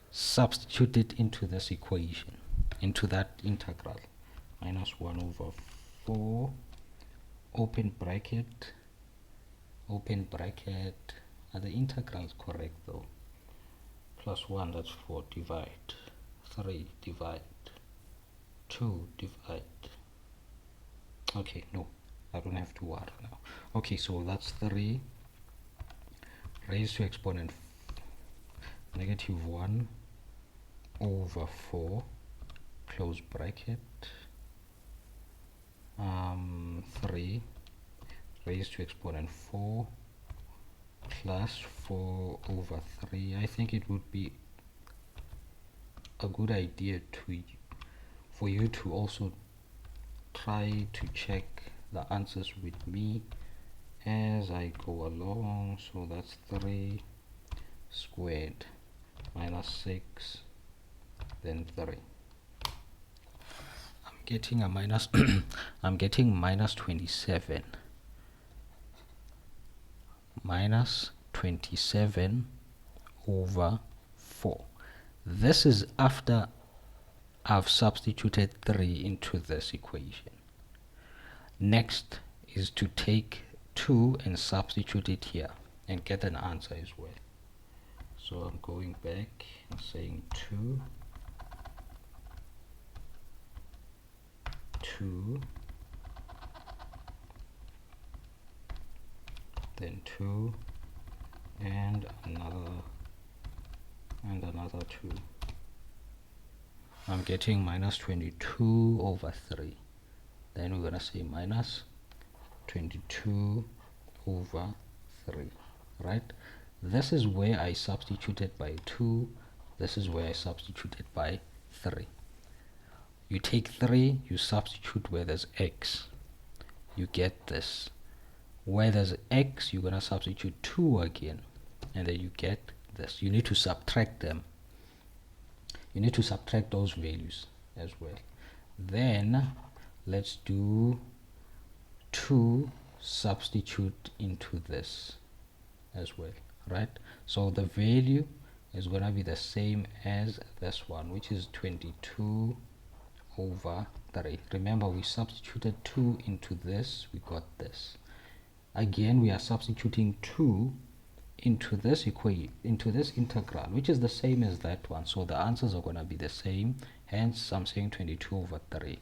substitute it into this equation, into that integral. Minus 1 over 4, open bracket. Are the integrals correct though? Plus 1, that's 4, divide. 3, divide. 2, divide. Okay, no, I don't have to worry now. Okay, so that's 3 raised to exponent negative 1 over 4, close bracket, 3 raised to exponent 4 plus 4 over 3. I think it would be a good idea for you to also try to check the answers with me as I go along. So that's 3 squared minus 6, then 3. I'm getting a minus I'm getting minus 27 over 4. This is after I've substituted 3 into this equation. Next is to take 2 and substitute it here and get an answer as well. So I'm going back and saying 2, then 2, and another 2. I'm getting minus 22 over 3. Then we're gonna say minus 22 over 3, right? This is where I substituted by 2. This is where I substituted by 3. You take 3, you substitute where there's x, you get this. Where there's x, you're gonna substitute 2 again, and then you get this. You need to subtract them. You need to subtract those values as well. Then let's do 2 substitute into this as well, right? So the value is gonna be the same as this one, which is 22 over 3. Remember, we substituted 2 into this, we got this. Again, we are substituting 2 into this equation, into this integral, which is the same as that one. So the answers are going to be the same. Hence, I'm saying 22 over 3.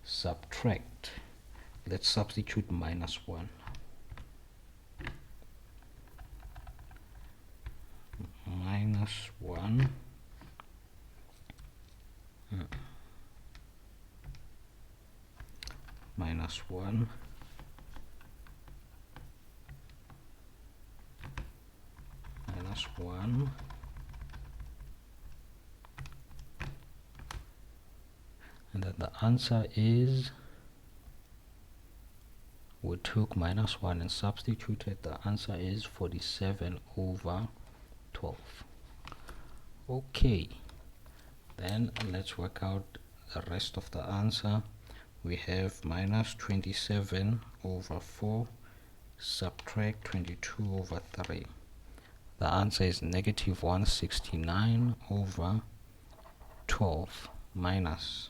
Subtract. Let's substitute minus 1. Minus 1. Minus 1. Minus 1. And then the answer is We took minus 1 and substituted. The answer is 47 over 12. Okay, then let's work out the rest of the answer. We have minus 27 over 4 subtract 22 over 3. The answer is negative 169 over 12 minus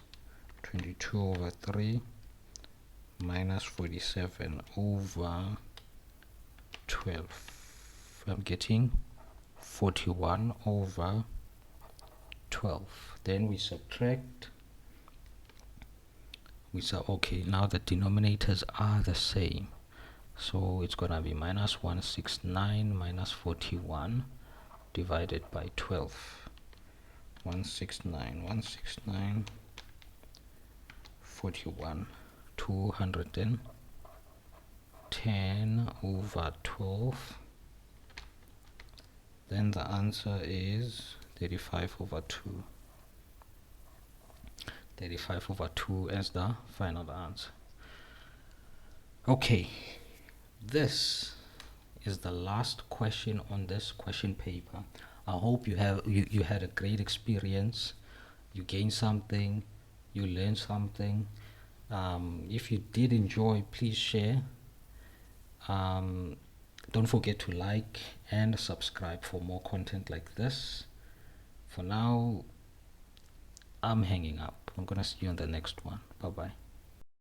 22 over 3 minus 47 over 12. I'm getting 41 over 12. Then we subtract. Okay, now the denominators are the same, so it's gonna be minus 169 minus 41 divided by 12. 169 41, 210 over 12. Then the answer is 35 over 2. 35 over 2 as the final answer. Okay, this is the last question on this question paper. I hope you had a great experience. You gained something, you learned something. If you did enjoy, please share. Don't forget to like and subscribe for more content like this. For now, I'm hanging up. I'm gonna see you on the next one. Bye bye.